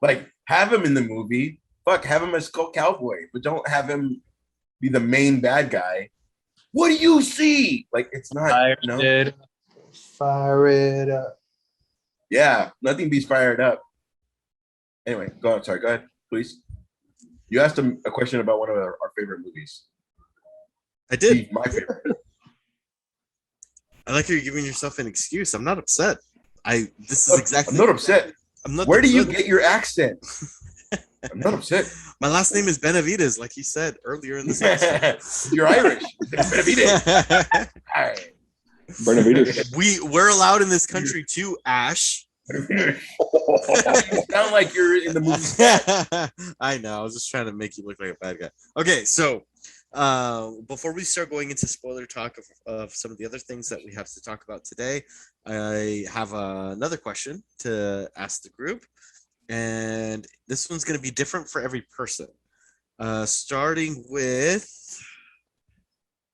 Speaker 2: Like, have him in the movie, have him as Skull Cowboy, but don't have him be the main bad guy. What do you see? Like, it's not.
Speaker 4: Fire it up.
Speaker 2: Yeah, nothing beats fired up. Anyway, go on. Sorry, go ahead, please. You asked him a question about one of our favorite movies.
Speaker 1: I did.
Speaker 2: My favorite.
Speaker 1: I like how you're giving yourself an excuse. I'm not upset. This is exactly.
Speaker 2: I'm not upset.
Speaker 1: I'm not.
Speaker 2: Where do you
Speaker 1: upset.
Speaker 2: get your accent? I'm not upset.
Speaker 1: My last name is Benavides, like you said earlier in this episode.
Speaker 2: You're Irish. Benavides.
Speaker 5: Benavides.
Speaker 1: We're allowed in this country too, Ash.
Speaker 2: You sound like you're in the movie.
Speaker 1: I know. I was just trying to make you look like a bad guy. Okay, so before we start going into spoiler talk of some of the other things that we have to talk about today, I have another question to ask the group, and this one's going to be different for every person. Starting with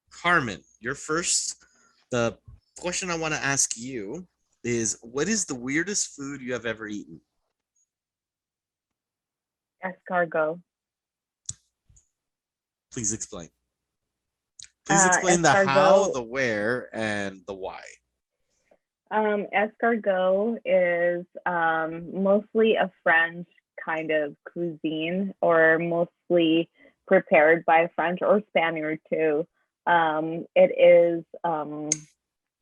Speaker 1: Carmen, you're first. The question I want to ask you is, what is the weirdest food you have ever eaten?
Speaker 3: Escargot.
Speaker 1: Please explain. Please explain the how, the where, and the why.
Speaker 3: Escargot is mostly a French kind of cuisine, or mostly prepared by French or Spaniard too. It is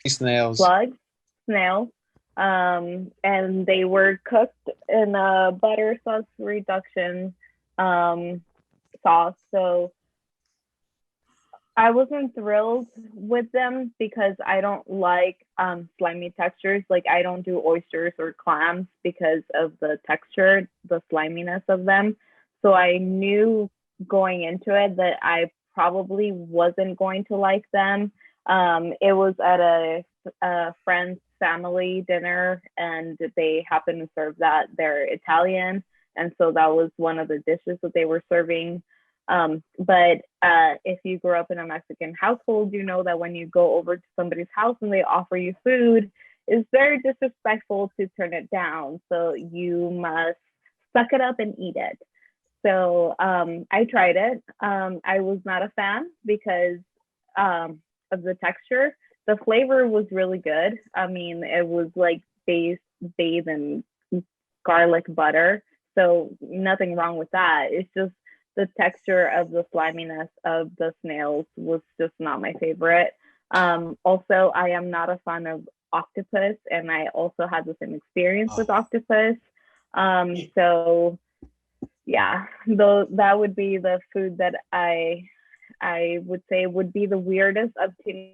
Speaker 4: Snails.
Speaker 3: slugs, snails, and they were cooked in a butter sauce reduction sauce. So I wasn't thrilled with them because I don't like slimy textures. Like, I don't do oysters or clams because of the texture, the sliminess of them. So I knew going into it that I probably wasn't going to like them. It was at a friend's family dinner, and they happened to serve that. They're Italian, and so that was one of the dishes that they were serving. But if you grew up in a Mexican household, you know that when you go over to somebody's house and they offer you food, it's very disrespectful to turn it down. So you must suck it up and eat it. So I tried it. I was not a fan because of the texture. the flavor was really good. I mean, it was like bathed in garlic butter, so nothing wrong with that. It's just the texture of the sliminess of the snails was just not my favorite. Also, I am not a fan of octopus, and I also had the same experience with octopus. So yeah, though that would be the food that I would say would be the weirdest up to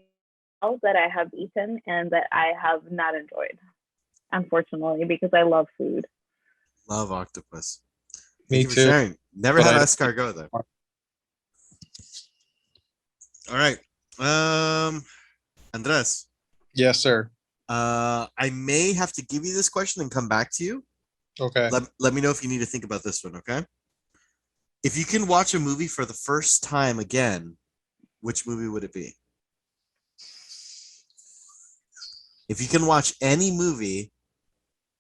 Speaker 3: now that I have eaten and that I have not enjoyed, unfortunately, because I love food.
Speaker 1: Love octopus.
Speaker 4: Me
Speaker 1: Thank you for
Speaker 4: too.
Speaker 1: sharing. Never
Speaker 4: But
Speaker 1: had
Speaker 4: I-
Speaker 1: escargot though. All right. Andres,
Speaker 4: Yes, sir.
Speaker 1: I may have to give you this question and come back to you.
Speaker 4: Okay.
Speaker 1: Let me know if you need to think about this one, okay? If you can watch a movie for the first time again, which movie would it be? If you can watch any movie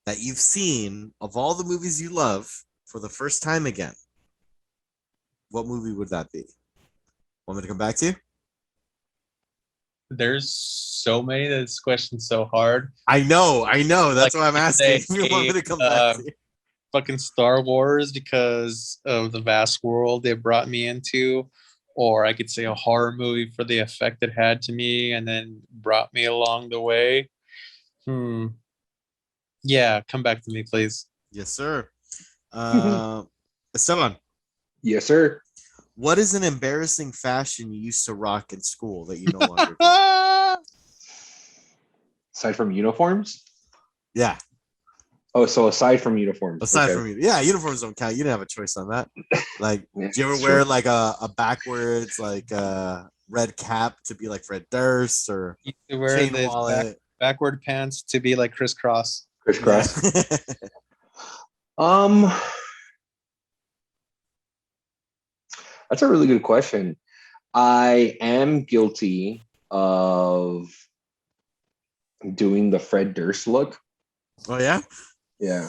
Speaker 1: that you've seen of all the movies you love for the first time again, what movie would that be? Want me to come back to you?
Speaker 4: There's so many that this question's so hard.
Speaker 1: I know. That's
Speaker 4: Like,
Speaker 1: why I'm asking. You want me to come back to you?
Speaker 4: Fucking Star Wars because of the vast world they brought me into, or I could say a horror movie for the effect it had to me and then brought me along the way. Yeah, come back to me, please.
Speaker 1: Yes, sir. Esteban,
Speaker 5: Yes, sir.
Speaker 1: what is an embarrassing fashion you used to rock in school that you no longer do?
Speaker 5: Aside from uniforms?
Speaker 1: Yeah,
Speaker 5: Oh, so aside from uniforms.
Speaker 1: aside
Speaker 5: okay.
Speaker 1: from you. Yeah, uniforms don't count. You didn't have a choice on that. Like,
Speaker 5: Yeah,
Speaker 1: do you ever
Speaker 5: it's
Speaker 1: wear
Speaker 5: true.
Speaker 1: like a backwards like red cap to be like Fred Durst or
Speaker 4: You used to wear
Speaker 1: chain
Speaker 4: the
Speaker 1: wallet?
Speaker 4: backward pants to be like crisscross.
Speaker 5: Crisscross.
Speaker 1: Yeah.
Speaker 5: That's a really good question. I am guilty of doing the Fred Durst look.
Speaker 1: Oh yeah.
Speaker 5: Yeah.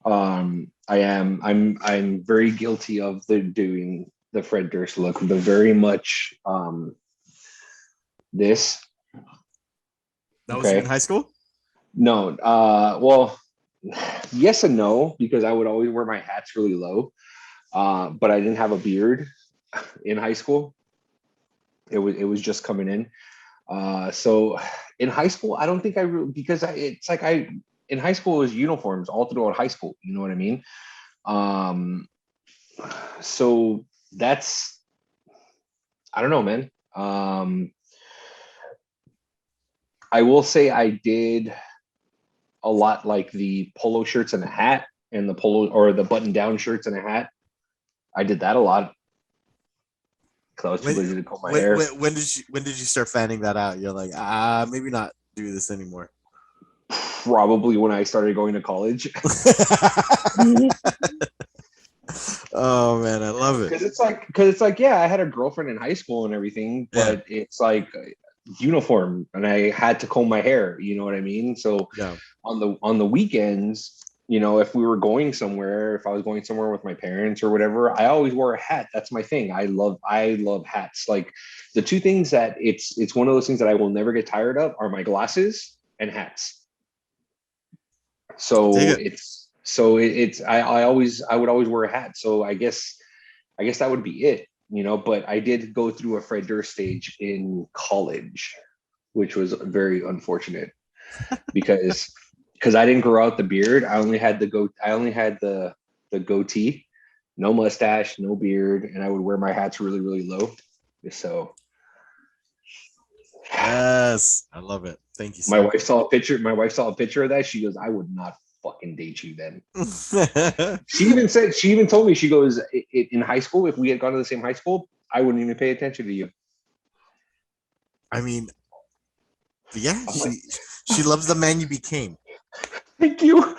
Speaker 5: I am. I'm very guilty of doing the Fred Durst look. The very much this.
Speaker 1: That was you in high school.
Speaker 5: No. Well, yes and no, because I would always wear my hats really low. But I didn't have a beard in high school. It was just coming in. So in high school, I don't think I really, because it's like in high school it was uniforms all throughout high school. You know what I mean? So that's, I don't know, man. I will say I did a lot like the polo shirts and a hat and the polo or the button down shirts and a hat. I did that a lot because I was too lazy to comb my hair.
Speaker 1: When did you start fanning that out? You're like, maybe not do this anymore.
Speaker 5: Probably when I started going to college.
Speaker 1: Oh man, I love it.
Speaker 5: Because it's like, yeah, I had a girlfriend in high school and everything, but it's like uniform, and I had to comb my hair. You know what I mean? So
Speaker 1: Yeah.
Speaker 5: on the weekends, you know, if we were going somewhere, if I was going somewhere with my parents or whatever, I always wore a hat. That's my thing. I love hats. Like the two things that it's one of those things that I will never get tired of are my glasses and hats. So I would always wear a hat. So I guess that would be it, you know, but I did go through a Fred Durst stage in college, which was very unfortunate because I didn't grow out the beard. I only had the goatee, no mustache, no beard, and I would wear my hats really, really low. So
Speaker 1: yes, I love it. Thank you.
Speaker 5: My wife saw a picture of that. She goes, "I would not fucking date you then." She even told me, she goes, in high school, if we had gone to the same high school, I wouldn't even pay attention to you.
Speaker 1: I mean, yeah, she loves the man you became.
Speaker 5: Thank you.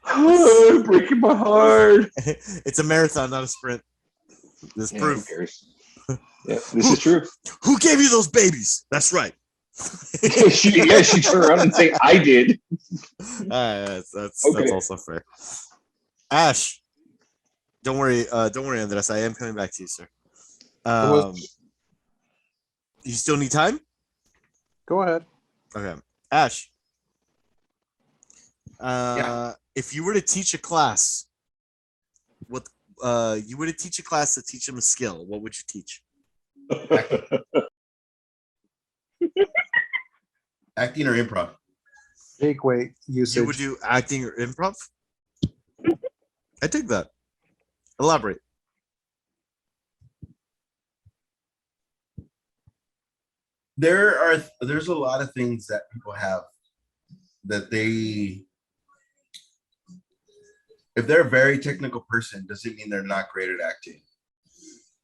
Speaker 5: Oh, breaking my heart.
Speaker 1: It's a marathon, not a sprint. This proof.
Speaker 5: Who cares? Yeah, this is true.
Speaker 1: Who gave you those babies? That's right.
Speaker 5: she turned around and say, "I did."
Speaker 1: That's
Speaker 5: Okay.
Speaker 1: also fair. Ash, don't worry, Andres. I am coming back to you, sir. You still need time?
Speaker 6: Go ahead.
Speaker 1: Okay. Ash.
Speaker 2: Yeah.
Speaker 1: If you were to teach a class, what you were to teach a class to teach them a skill, what would you teach?
Speaker 2: Acting or improv?
Speaker 6: Big weight usage.
Speaker 1: You would do acting or improv? I take that. Elaborate.
Speaker 2: There's a lot of things that people have that if they're a very technical person, doesn't mean they're not great at acting.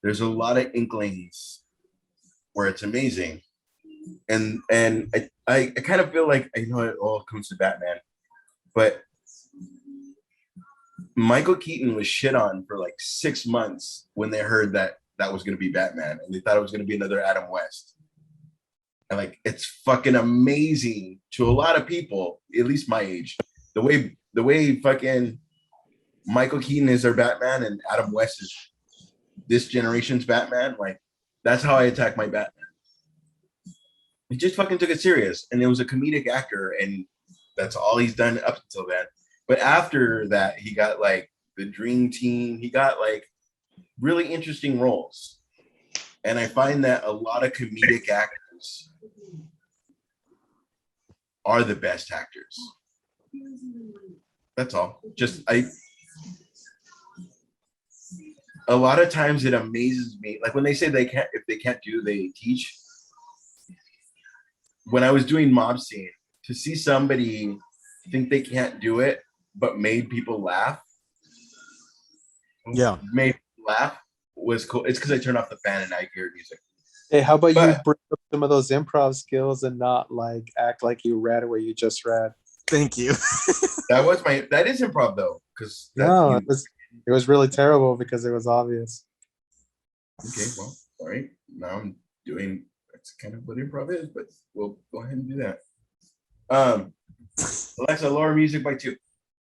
Speaker 2: There's a lot of inklings where it's amazing. And I kind of feel like, I know it all comes to Batman, but Michael Keaton was shit on for like 6 months when they heard that was going to be Batman, and they thought it was going to be another Adam West. And like, it's fucking amazing to a lot of people, at least my age, the way fucking Michael Keaton is their Batman and Adam West is this generation's Batman. Like, that's how I attack my Batman. He just fucking took it serious, and it was a comedic actor, and that's all he's done up until then. But after that, he got like the Dream Team. He got like really interesting roles, and I find that a lot of comedic actors are the best actors. That's all. A lot of times it amazes me. Like when they say if they can't do, they teach. When I was doing Mob Scene, to see somebody think they can't do it, but made people laugh.
Speaker 1: Yeah.
Speaker 2: Made people laugh was cool. It's because I turned off the fan and I hear music.
Speaker 6: Hey, how about you bring up some of those improv skills and not like act like you read what you just read?
Speaker 1: Thank you.
Speaker 2: That is improv though, because
Speaker 6: No, it was really terrible because it was obvious.
Speaker 2: Okay, well, all right. Now I'm doing, that's kind of what improv is, but we'll go ahead and do that. Alexa, lower music by 2.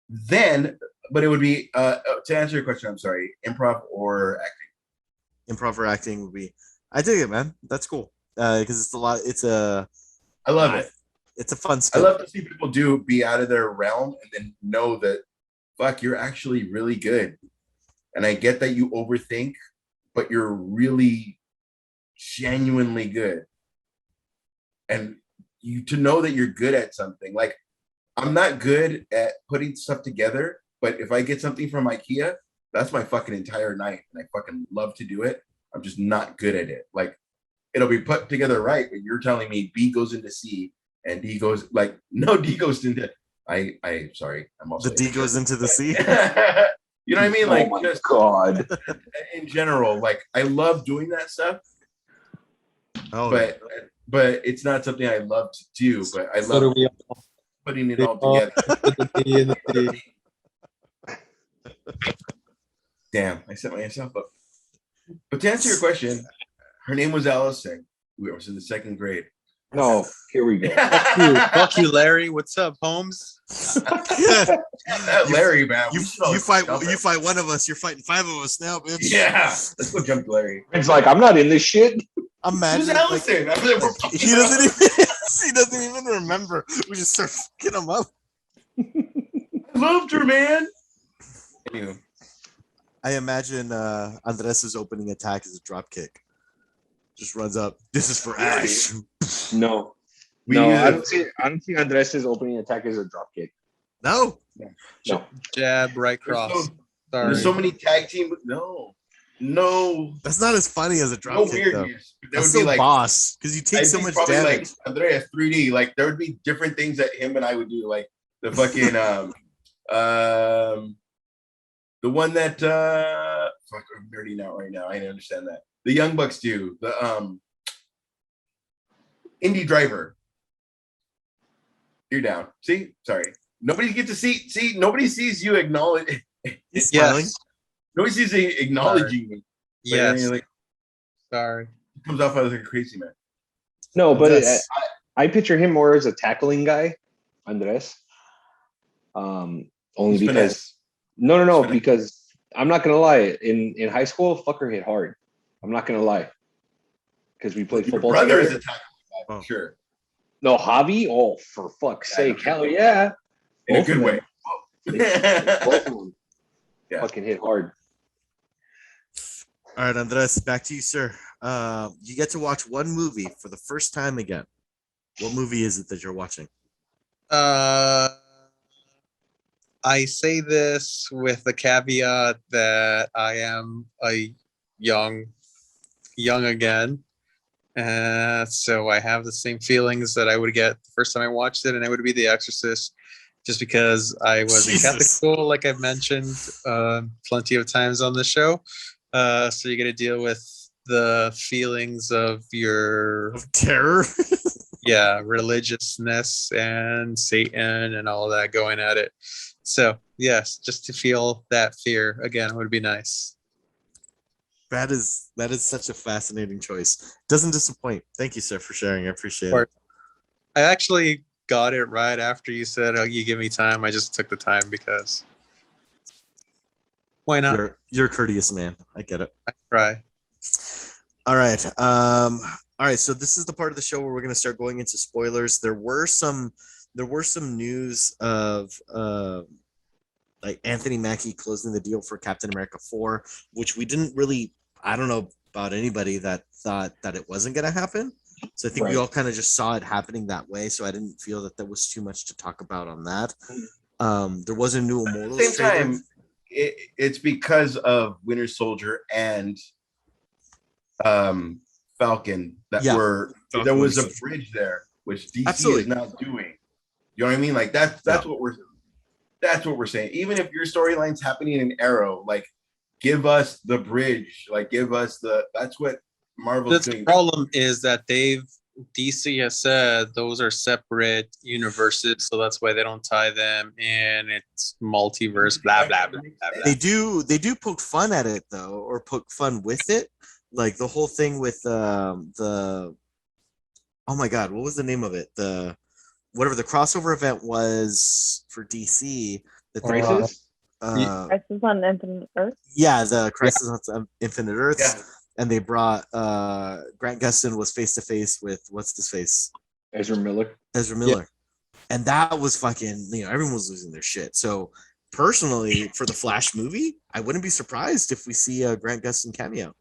Speaker 2: Then, but it would be to answer your question, I'm sorry, improv or acting?
Speaker 1: Improv or acting would be, I dig it, man. That's cool. Because it's a lot,
Speaker 2: I love it.
Speaker 1: It's a fun
Speaker 2: I
Speaker 1: skill.
Speaker 2: love to see people be out of their realm and then know that, fuck, you're actually really good. And I get that you overthink, but you're really genuinely good. And to know that you're good at something. Like, I'm not good at putting stuff together, but if I get something from IKEA, that's my fucking entire night. And I fucking love to do it. I'm just not good at it. Like, it'll be put together right, but you're telling me B goes into C and D goes, like, no, D goes into, sorry, I'm also.
Speaker 1: The D goes into the C?
Speaker 2: You know what I mean? Like,
Speaker 5: oh my
Speaker 2: just
Speaker 5: God.
Speaker 2: in general, like, I love doing that stuff.
Speaker 1: Oh,
Speaker 2: but it's not something I love to do, but I
Speaker 6: So do
Speaker 2: love
Speaker 6: we all.
Speaker 2: putting it
Speaker 6: They
Speaker 2: all
Speaker 6: all
Speaker 2: together.
Speaker 6: put the D in the D.
Speaker 2: Damn, I set myself up. But to answer your question, her name was Allison. We were in the 2nd grade.
Speaker 5: No, here we go.
Speaker 6: Fuck you, Larry. What's up, Holmes?
Speaker 2: That Larry, man.
Speaker 1: you fight one of us, you're fighting 5 of us now, bitch.
Speaker 2: Yeah, let's go jump Larry.
Speaker 5: It's like, I'm not in this shit.
Speaker 1: I'm mad.
Speaker 2: Who's Allison?
Speaker 1: He doesn't even remember. We just start fucking him up.
Speaker 2: I loved her, man. Anyway.
Speaker 1: I imagine Andres' opening attack is a drop kick. Just runs up. This is for Ash.
Speaker 5: No. I don't see Andres' opening attack as a drop kick.
Speaker 1: No.
Speaker 5: No.
Speaker 6: Jab, right cross.
Speaker 2: There's so many tag team. No.
Speaker 1: That's not as funny as a drop
Speaker 2: No
Speaker 1: kick, though.
Speaker 2: weirdness.
Speaker 1: That's so like, boss, because you take so much damage.
Speaker 2: Like Andreas 3D, like there would be different things that him and I would do, like the fucking the one that fuck, I'm nerding out right now. I understand that. The Young Bucks do the Indie Driver. You're down. See, sorry. Nobody gets to see. Nobody sees you acknowledge.
Speaker 1: He's smiling.
Speaker 6: Yes.
Speaker 2: Nobody sees you acknowledging me.
Speaker 6: Yes.
Speaker 2: Like,
Speaker 6: Sorry.
Speaker 2: it comes off as like a crazy man.
Speaker 5: No, but
Speaker 1: Yes.
Speaker 5: I picture him more as a tackling guy, Andres. Only
Speaker 2: He's
Speaker 5: because
Speaker 2: finesse.
Speaker 5: no, because I'm not gonna lie. In high school, fucker hit hard. I'm not gonna lie. because we played
Speaker 2: Your
Speaker 5: football
Speaker 2: brother is
Speaker 5: together.
Speaker 2: a tackle guy,
Speaker 1: Oh.
Speaker 2: for sure.
Speaker 5: No, Javi. Oh, for fuck's
Speaker 2: Yeah,
Speaker 5: sake!
Speaker 2: no,
Speaker 5: Hell yeah!
Speaker 2: In a
Speaker 5: Both
Speaker 2: good
Speaker 5: of
Speaker 2: way.
Speaker 5: them. Both of them
Speaker 2: Yeah.
Speaker 5: fucking hit hard.
Speaker 1: All right, Andres, back to you, sir. You get to watch one movie for the first time again. What movie is it that you're watching?
Speaker 4: I say this with the caveat that I am a young again. So I have the same feelings that I would get the first time I watched it, and it would be The Exorcist, just because I was in Catholic
Speaker 1: Jesus.
Speaker 4: school, like I've mentioned plenty of times on the show. So you get to deal with the feelings of your
Speaker 1: Of terror?
Speaker 4: religiousness and Satan and all that going at it. So yes, just to feel that fear again would be nice.
Speaker 1: That is such a fascinating choice. Doesn't disappoint. Thank you, sir, for sharing. I appreciate
Speaker 4: Of
Speaker 1: it.
Speaker 4: I actually got it right after you said, "Oh, you give me time." I just took the time because why not?
Speaker 1: You're a courteous man. I get it.
Speaker 4: I try.
Speaker 1: All right. All right. So this is the part of the show where we're going to start going into spoilers. There were some news of like Anthony Mackie closing the deal for Captain America 4, which we didn't really. I don't know about anybody that thought that it wasn't going to happen. So I think we
Speaker 5: Right.
Speaker 1: all kind of just saw it happening that way. So I didn't feel that there was too much to talk about on that. There was a new
Speaker 2: At
Speaker 1: Immortals
Speaker 2: the same
Speaker 1: trailer.
Speaker 2: time, it's because of Winter Soldier and Falcon that
Speaker 1: Yeah.
Speaker 2: there
Speaker 1: Falcon
Speaker 2: was a
Speaker 1: Winter Soldier.
Speaker 2: bridge there, which DC
Speaker 1: Absolutely.
Speaker 2: is not doing. You know what I mean? Like that's what we're saying. Even if your storyline's happening in Arrow, like give us the bridge, like give us that's what Marvel's
Speaker 4: The
Speaker 2: doing.
Speaker 4: problem is that DC has said those are separate universes, so that's why they don't tie them in. It's multiverse, blah blah blah blah. blah.
Speaker 1: They do poke fun at it though, or poke fun with it. Like the whole thing with the oh my god, what was the name of it? The whatever the crossover event was for DC that they brought,
Speaker 5: Crisis.
Speaker 3: Crisis on Infinite Earth.
Speaker 1: yeah, the Crisis on Infinite Earths,
Speaker 2: Yeah.
Speaker 1: and they brought Grant Gustin was face to face with what's his face,
Speaker 5: Ezra Miller.
Speaker 1: Ezra Miller, and that was fucking, everyone was losing their shit. So personally, for the Flash movie, I wouldn't be surprised if we see a Grant Gustin cameo.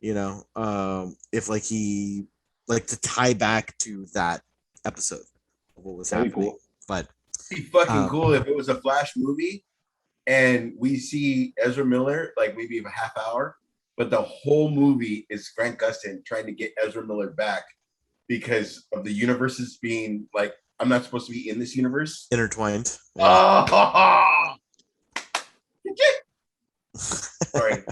Speaker 1: If he to tie back to that episode of what was
Speaker 5: That'd be
Speaker 1: happening.
Speaker 5: cool.
Speaker 1: But
Speaker 2: It'd be fucking cool if it was a Flash movie and we see Ezra Miller like maybe a half hour, but the whole movie is Grant Gustin trying to get Ezra Miller back because of the universes being like, I'm not supposed to be in this universe.
Speaker 1: intertwined.
Speaker 2: Oh, sorry.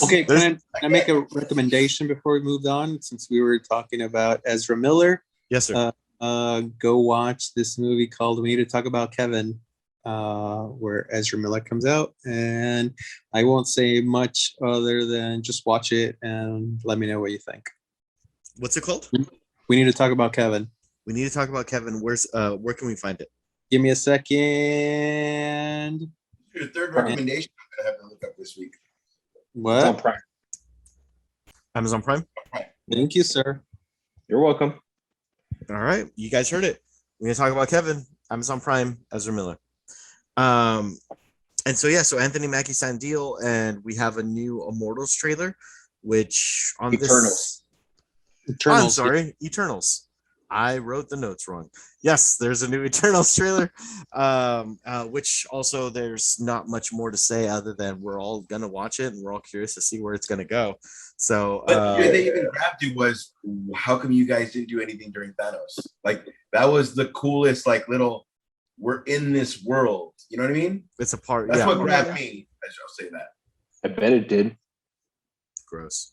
Speaker 4: Okay,
Speaker 1: There's-
Speaker 4: can I make a recommendation before we moved on? Since we were talking about Ezra Miller,
Speaker 1: Yes, sir.
Speaker 4: go watch this movie called "We Need to Talk About Kevin," where Ezra Miller comes out, and I won't say much other than just watch it and let me know what you think.
Speaker 1: What's it called?
Speaker 4: We need to talk about Kevin.
Speaker 1: We need to talk about Kevin. Where can we find it?
Speaker 4: Give me a second.
Speaker 2: Your third recommendation I'm gonna have to look up this week.
Speaker 5: It's on
Speaker 4: What?
Speaker 5: Prime.
Speaker 1: Amazon Prime.
Speaker 4: Thank you, sir.
Speaker 5: You're welcome.
Speaker 1: All right, you guys heard it. We're gonna talk about Kevin. Amazon Prime. Ezra Miller. And so Anthony Mackie signed a deal, and we have a new Immortals trailer, which on
Speaker 5: Eternals.
Speaker 1: I'm sorry, Eternals. I wrote the notes wrong. Yes, there's a new Eternals trailer, which also there's not much more to say other than we're all gonna watch it and we're all curious to see where it's gonna go. So,
Speaker 2: But where they even grabbed you was, how come you guys didn't do anything during Thanos? Like that was the coolest, like little, we're in this world. You know what I mean?
Speaker 1: it's a part.
Speaker 2: That's
Speaker 1: yeah,
Speaker 2: what grabbed me. I shall say that.
Speaker 5: I bet it did.
Speaker 1: gross.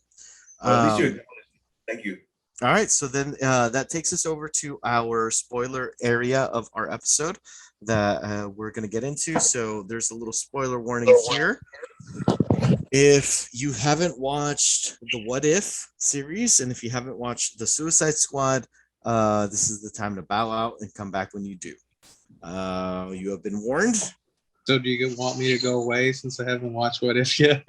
Speaker 2: But at least you acknowledged it. Thank you.
Speaker 1: All right, so then that takes us over to our spoiler area of our episode that we're going to get into. So there's a little spoiler warning here. If you haven't watched the What If series, and if you haven't watched the Suicide Squad, this is the time to bow out and come back when you do. You have been warned.
Speaker 4: So do you want me to go away since I haven't watched What If yet?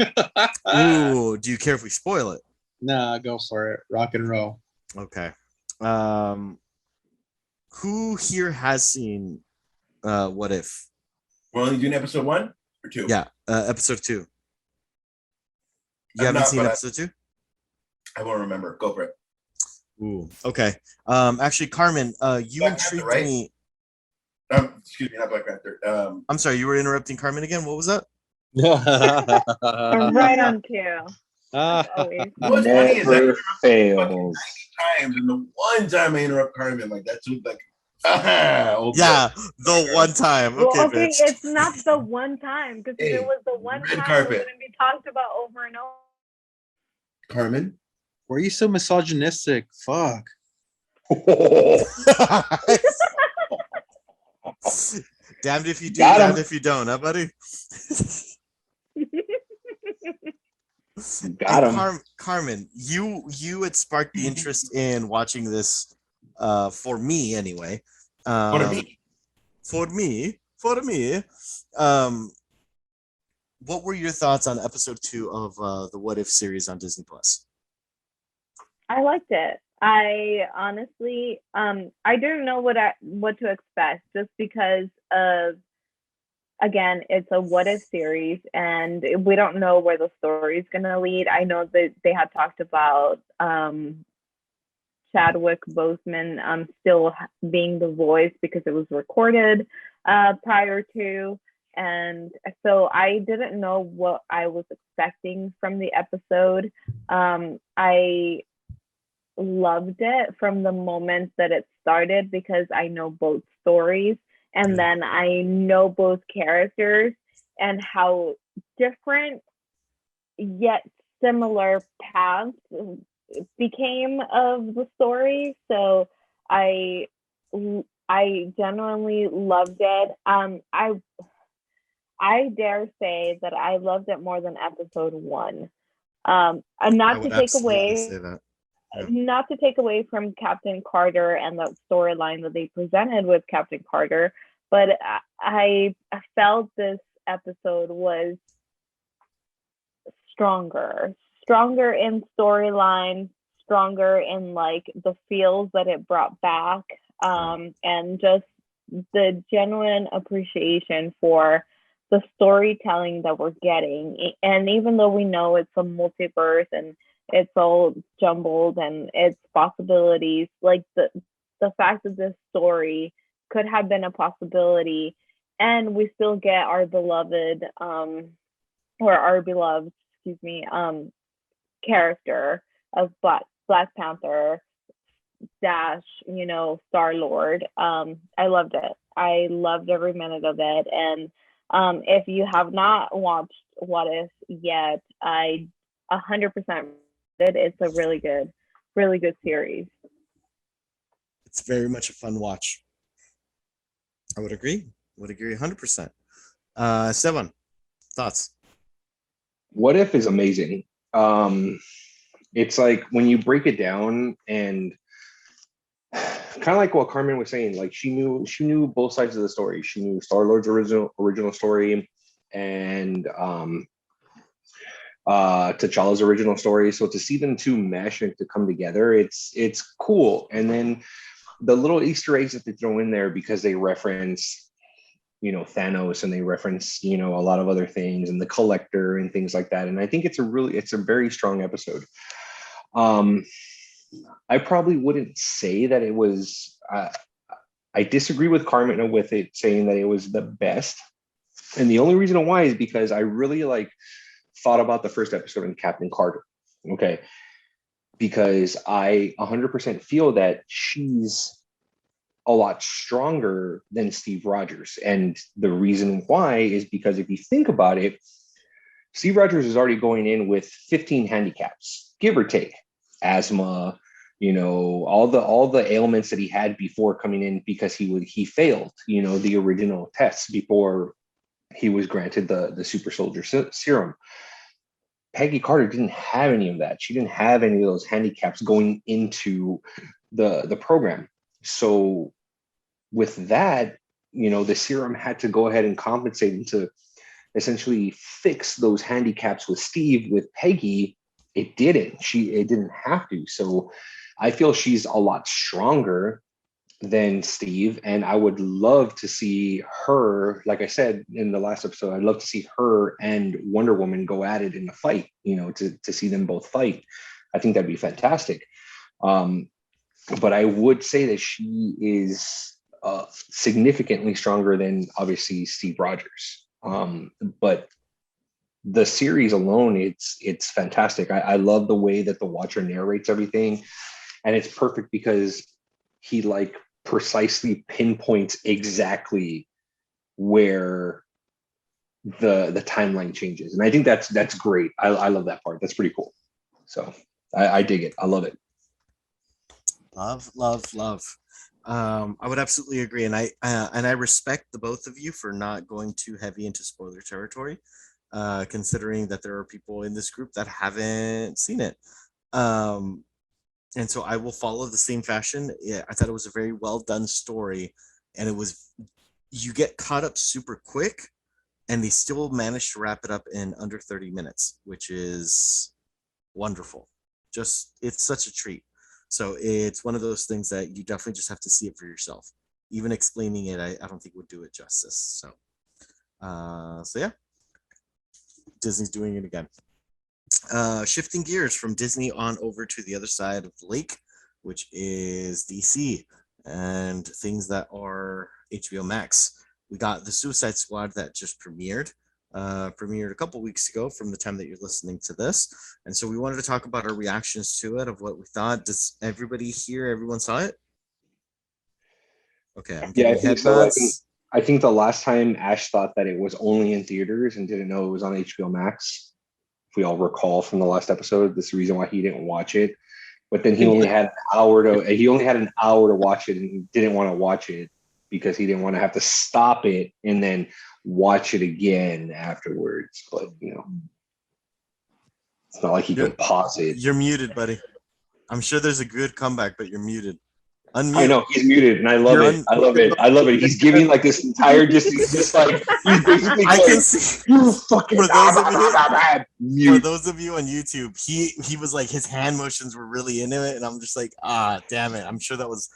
Speaker 1: Ooh, do you care if we spoil it?
Speaker 4: Nah, go for it. Rock and roll.
Speaker 1: Okay. Who here has seen What If?
Speaker 2: We're only doing episode 1 or 2.
Speaker 1: Yeah, episode 2. You
Speaker 2: I'm
Speaker 1: haven't
Speaker 2: not,
Speaker 1: seen
Speaker 2: but
Speaker 1: episode 2?
Speaker 2: I won't remember. Go for it.
Speaker 1: Ooh, okay. Actually, Carmen, you
Speaker 2: Black Panther,
Speaker 1: intrigued
Speaker 2: right?
Speaker 1: me.
Speaker 2: Excuse me, not Black Panther.
Speaker 1: I'm sorry, you were interrupting Carmen again. What was that?
Speaker 3: Right on cue. As always.
Speaker 2: What's funny is that
Speaker 5: Never
Speaker 2: you fucking
Speaker 5: fails.
Speaker 2: 90 times, and the one time I interrupt Carmen, like that's like, old
Speaker 1: Yeah,
Speaker 2: boy.
Speaker 1: the one time.
Speaker 3: Well,
Speaker 1: Okay,
Speaker 3: okay,
Speaker 1: bitch.
Speaker 3: it's not the one time, because if it
Speaker 2: Hey,
Speaker 3: was the one
Speaker 2: red
Speaker 3: time,
Speaker 2: carpet.
Speaker 3: it wouldn't be talked about over and over.
Speaker 2: Carmen.
Speaker 6: Why are you so misogynistic? Fuck.
Speaker 1: Damned if you do,
Speaker 5: Got him.
Speaker 1: damned if you don't, huh, buddy?
Speaker 5: Got
Speaker 1: And
Speaker 5: him.
Speaker 1: Carmen, you had sparked the interest in watching this for me anyway.
Speaker 2: What a me.
Speaker 1: For me. Um, what were your thoughts on episode 2 of the What If series on Disney Plus?
Speaker 3: I liked it. I honestly, I didn't know what to expect, just because of, again, it's a what if series, and we don't know where the story is gonna lead. I know that they had talked about Chadwick Boseman still being the voice because it was recorded prior to, and so I didn't know what I was expecting from the episode. I loved it from the moment that it started, because I know both stories, and then I know both characters and how different yet similar paths became of the story. So I genuinely loved it. I dare say that I loved it more than episode 1. And
Speaker 1: I
Speaker 3: not
Speaker 1: would
Speaker 3: to take
Speaker 1: absolutely
Speaker 3: away
Speaker 1: say that. Yeah.
Speaker 3: not to take away from Captain Carter and the storyline that they presented with Captain Carter, but I felt this episode was stronger in storyline, stronger in like the feels that it brought back, and just the genuine appreciation for the storytelling that we're getting. And even though we know it's a multiverse and it's all jumbled and it's possibilities, like the fact that this story could have been a possibility, and we still get our beloved excuse me, character of Black Panther dash, Star Lord. I loved it. I loved every minute of it. And if you have not watched What If yet, I 100% it's a really good series.
Speaker 1: It's very much a fun watch. I would agree. 100%. Sevan, thoughts?
Speaker 5: What If is amazing. It's like when you break it down, and kind of like what Carmen was saying, like she knew both sides of the story. She knew Star-Lord's original story, and T'Challa's original story. So to see them two mesh and to come together, it's cool. And then the little Easter eggs that they throw in there, because they reference Thanos, and they reference a lot of other things, and the Collector and things like that. And I think it's a very strong episode. I probably wouldn't say that it was I disagree with Carmen with it saying that it was the best, and the only reason why is because I really thought about the first episode in Captain Carter, okay, because I 100% feel that she's a lot stronger than Steve Rogers. And the reason why is because if you think about it, Steve Rogers is already going in with 15 handicaps, give or take. Asthma, all the ailments that he had before coming in, because he failed, the original tests before he was granted the super soldier serum. Peggy Carter didn't have any of that. She didn't have any of those handicaps going into the program. So with that, the serum had to go ahead and compensate and to essentially fix those handicaps with Steve. With Peggy, it didn't. It didn't have to. So I feel she's a lot stronger than Steve, and I would love to see her, like I said in the last episode, I'd love to see her and Wonder Woman go at it in a fight, to see them both fight. I think that'd be fantastic. But I would say that she is significantly stronger than obviously Steve Rogers. But the series alone, it's fantastic. I love the way that the Watcher narrates everything, and it's perfect because he like precisely pinpoints exactly where the timeline changes, and I think that's great. I love that part. That's pretty cool. So I dig it. I love it.
Speaker 1: Love. I would absolutely agree, and I respect the both of you for not going too heavy into spoiler territory, considering that there are people in this group that haven't seen it. And so I will follow the same fashion. Yeah, I thought it was a very well done story, and you get caught up super quick, and they still managed to wrap it up in under 30 minutes, which is wonderful. It's such a treat. So it's one of those things that you definitely just have to see it for yourself. Even explaining it, I don't think would do it justice. So yeah, Disney's doing it again. Shifting gears from Disney on over to the other side of the lake, which is DC and things that are HBO Max. We got the Suicide Squad that just premiered a couple weeks ago from the time that you're listening to this, and so we wanted to talk about our reactions to it, of what we thought. Does everybody here, everyone saw it? Okay, I'm
Speaker 5: Yeah, I
Speaker 1: getting
Speaker 5: think
Speaker 1: head
Speaker 5: so.
Speaker 1: nods.
Speaker 5: I think the last time Ash thought that it was only in theaters and didn't know it was on HBO Max. If we all recall from the last episode, this is the reason why he didn't watch it. But then he only had an hour to watch it, and he didn't want to watch it because he didn't want to have to stop it and then watch it again afterwards. But it's not like he could pause it.
Speaker 1: You're muted, buddy. I'm sure there's a good comeback, but you're muted. Unmute.
Speaker 5: I know he's muted, and I love it. I love it. He's giving like this entire he's basically
Speaker 1: I can see
Speaker 5: you fucking
Speaker 1: for those of you on YouTube, he was like, his hand motions were really into it, and I'm just like, damn it. I'm sure that was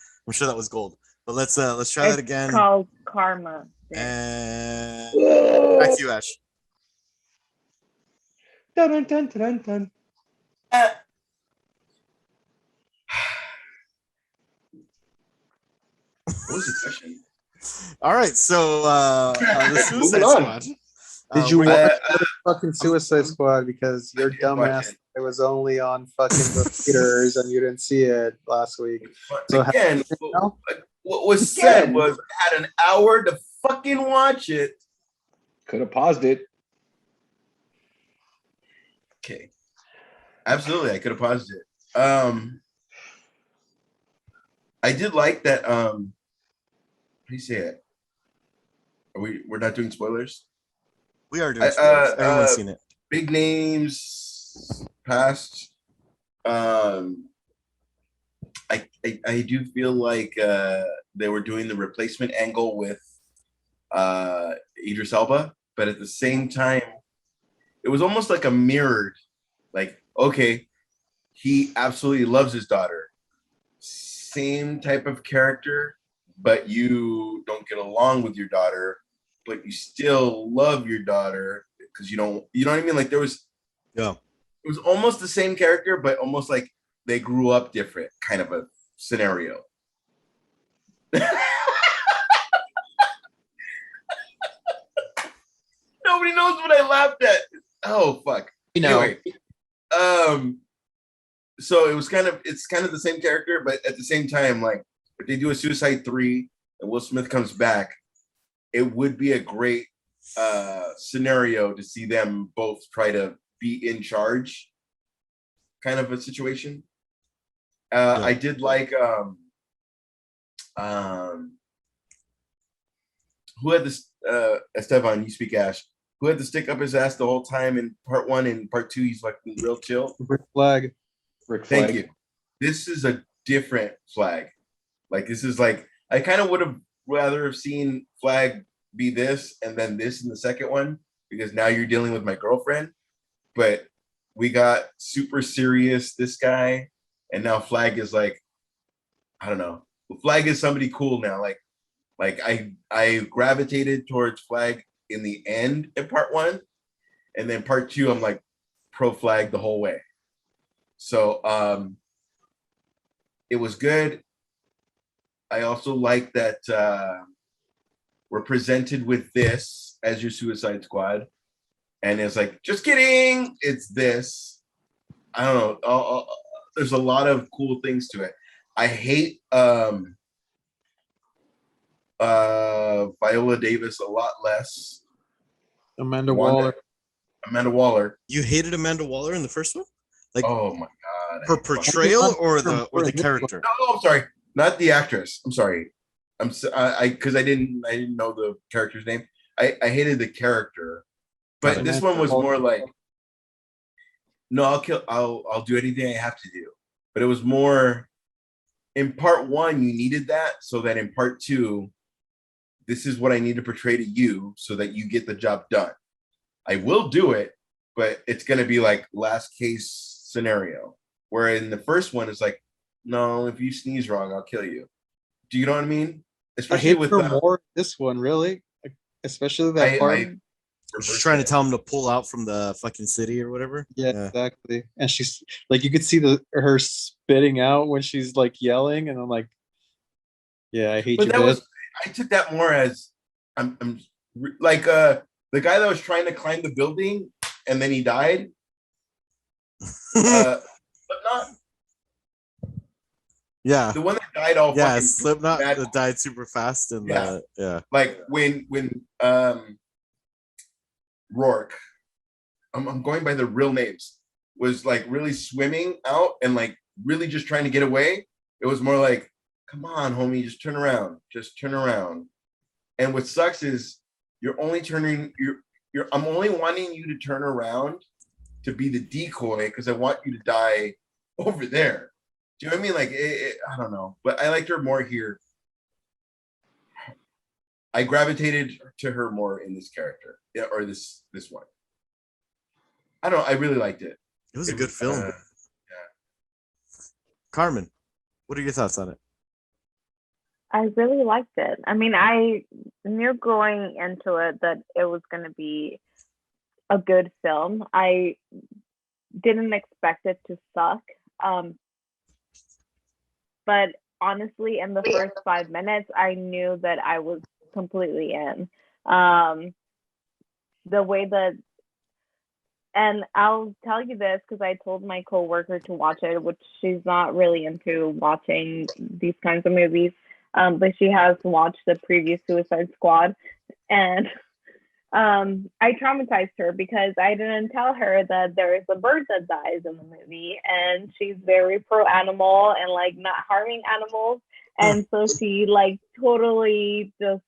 Speaker 1: gold. But let's try that again.
Speaker 3: It's called karma.
Speaker 1: And back to you, Ash.
Speaker 5: Dun, dun, dun, dun.
Speaker 2: What was the question?
Speaker 1: All right, so the Suicide Squad.
Speaker 6: Did you watch the fucking Suicide Squad? Because your dumbass, it was only on fucking the theaters and you didn't see it last week. So
Speaker 2: again, what was said was I had an hour to fucking watch it.
Speaker 5: Could have paused it.
Speaker 2: Okay. Absolutely, I could have paused it. I did like that. How do you say it? We're not doing spoilers?
Speaker 1: We are doing spoilers. Everyone's seen it.
Speaker 2: Big names past. I do feel like they were doing the replacement angle with Idris Elba, but at the same time, it was almost like a mirrored, like, okay, he absolutely loves his daughter. Same type of character, but you don't get along with your daughter, but you still love your daughter because you know what I mean? Like it was almost the same character, but almost like they grew up different kind of a scenario. Nobody knows what I laughed at. Oh fuck. Anyway, so it's kind of the same character, but at the same time, like if they do a Suicide 3 and Will Smith comes back, it would be a great scenario to see them both try to be in charge, kind of a situation. I did like who had this Esteban, you speak Ash, who had to stick up his ass the whole time in part 1 and part 2 he's like real chill.
Speaker 6: Rick Flag.
Speaker 2: Thank you. This is a different Flag. Like this is like I kind of would have rather have seen Flag be this and then this in the second one, because now you're dealing with my girlfriend. But we got super serious this guy, and now Flag is like, I don't know. Flag is somebody cool now. Like I gravitated towards Flag in the end in part 1, and then part 2 I'm like pro Flag the whole way. So it was good. I also like that we're presented with this as your Suicide Squad, and it's like, just kidding, it's this. I don't know. There's a lot of cool things to it. I hate Viola Davis a lot less.
Speaker 4: Amanda Waller.
Speaker 2: Amanda Waller.
Speaker 1: You hated Amanda Waller in the first one? Like,
Speaker 2: oh my god.
Speaker 1: Her portrayal or the character?
Speaker 2: No, I'm sorry. Not the actress. I'm sorry. Because I didn't know the character's name. I hated the character. But this one was more like, no, I'll do anything I have to do. But it was more, in part 1 you needed that, so that in part 2 this is what I need to portray to you so that you get the job done. I will do it, but it's going to be like last case scenario. Where in the first one, it's like, no, if you sneeze wrong, I'll kill you. Do you know what I mean?
Speaker 4: Especially I hate her more this one, really. Especially that part.
Speaker 1: She's trying to tell him to pull out from the fucking city or whatever.
Speaker 4: Yeah, exactly. And she's like, you could see her spitting out when she's like yelling, and I'm like, yeah, I hate you.
Speaker 2: I took that more as I'm like the guy that was trying to climb the building and then he died. But not.
Speaker 1: Yeah.
Speaker 2: The one that died all
Speaker 1: fucking Slipknot that died super fast and
Speaker 2: Like when Rourke, I'm going by the real names, was like really swimming out and like really just trying to get away. It was more like, come on, homie, just turn around. Just turn around. And what sucks is you're only turning I'm only wanting you to turn around to be the decoy because I want you to die over there. Do you know what I mean? Like I don't know, but I liked her more here. I gravitated to her more in this character, or this one. I don't know. I really liked it.
Speaker 1: It was a good film. Yeah. Carmen, what are your thoughts on it?
Speaker 3: I really liked it. I mean, I knew going into it that it was going to be a good film. I didn't expect it to suck. But honestly, in the first 5 minutes, I knew that I was completely in. The way that, and I'll tell you this because I told my coworker to watch it, which she's not really into watching these kinds of movies. But she has watched the previous Suicide Squad, and I traumatized her because I didn't tell her that there is a bird that dies in the movie, and she's very pro animal and like not harming animals, and so she like totally just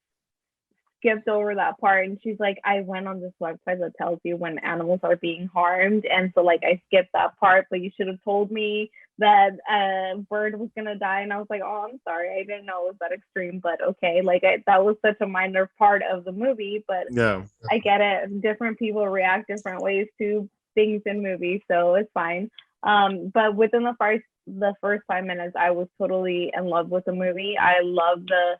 Speaker 3: skipped over that part, and she's like, I went on this website that tells you when animals are being harmed, and so like I skipped that part, but you should have told me that a bird was gonna die. And I was like, oh, I'm sorry, I didn't know it was that extreme, but okay, like that was such a minor part of the movie, but
Speaker 1: yeah,
Speaker 3: I get it. Different people react different ways to things in movies, so it's fine. But within the first 5 minutes, I was totally in love with the movie. I love the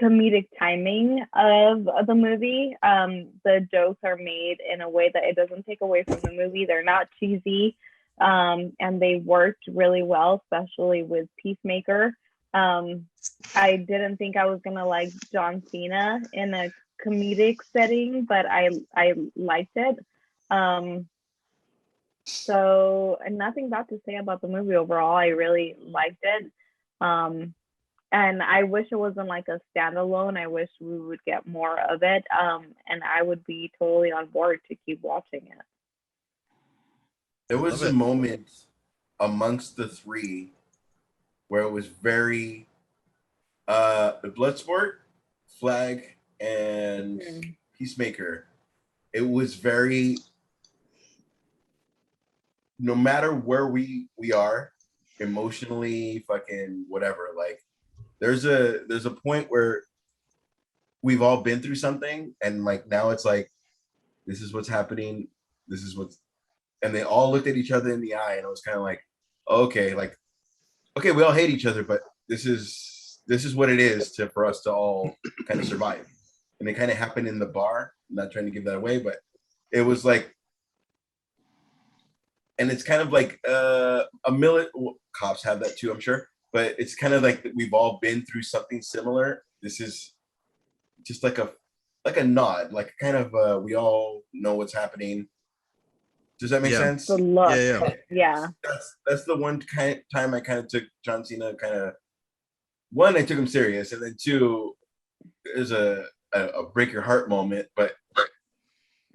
Speaker 3: comedic timing of the movie. The jokes are made in a way that it doesn't take away from the movie. They're not cheesy. And they worked really well, especially with Peacemaker. I didn't think I was gonna like John Cena in a comedic setting, but I liked it. So nothing bad to say about the movie overall. I really liked it. And I wish it wasn't like a standalone. I wish we would get more of it. And I would be totally on board to keep watching it.
Speaker 2: There was a moment amongst the three where it was very the Bloodsport, Flag, and Peacemaker. It was very, no matter where we are emotionally, fucking whatever, like there's a point where we've all been through something, and like now it's like, this is what's happening, this is what's, and they all looked at each other in the eye, and it was kind of like, okay, like okay, we all hate each other, but this is what it is for us to all kind of survive. And it kind of happened in the bar. I'm not trying to give that away, but it was like, and it's kind of like cops have that too, I'm sure, but it's kind of like we've all been through something similar. This is just like a nod, like kind of we all know what's happening. Does that make sense?
Speaker 3: The look.
Speaker 1: Yeah.
Speaker 3: Yeah.
Speaker 2: That's the one kind of time I kind of took John Cena kind of, one, I took him serious, and then two, there's a break your heart moment, but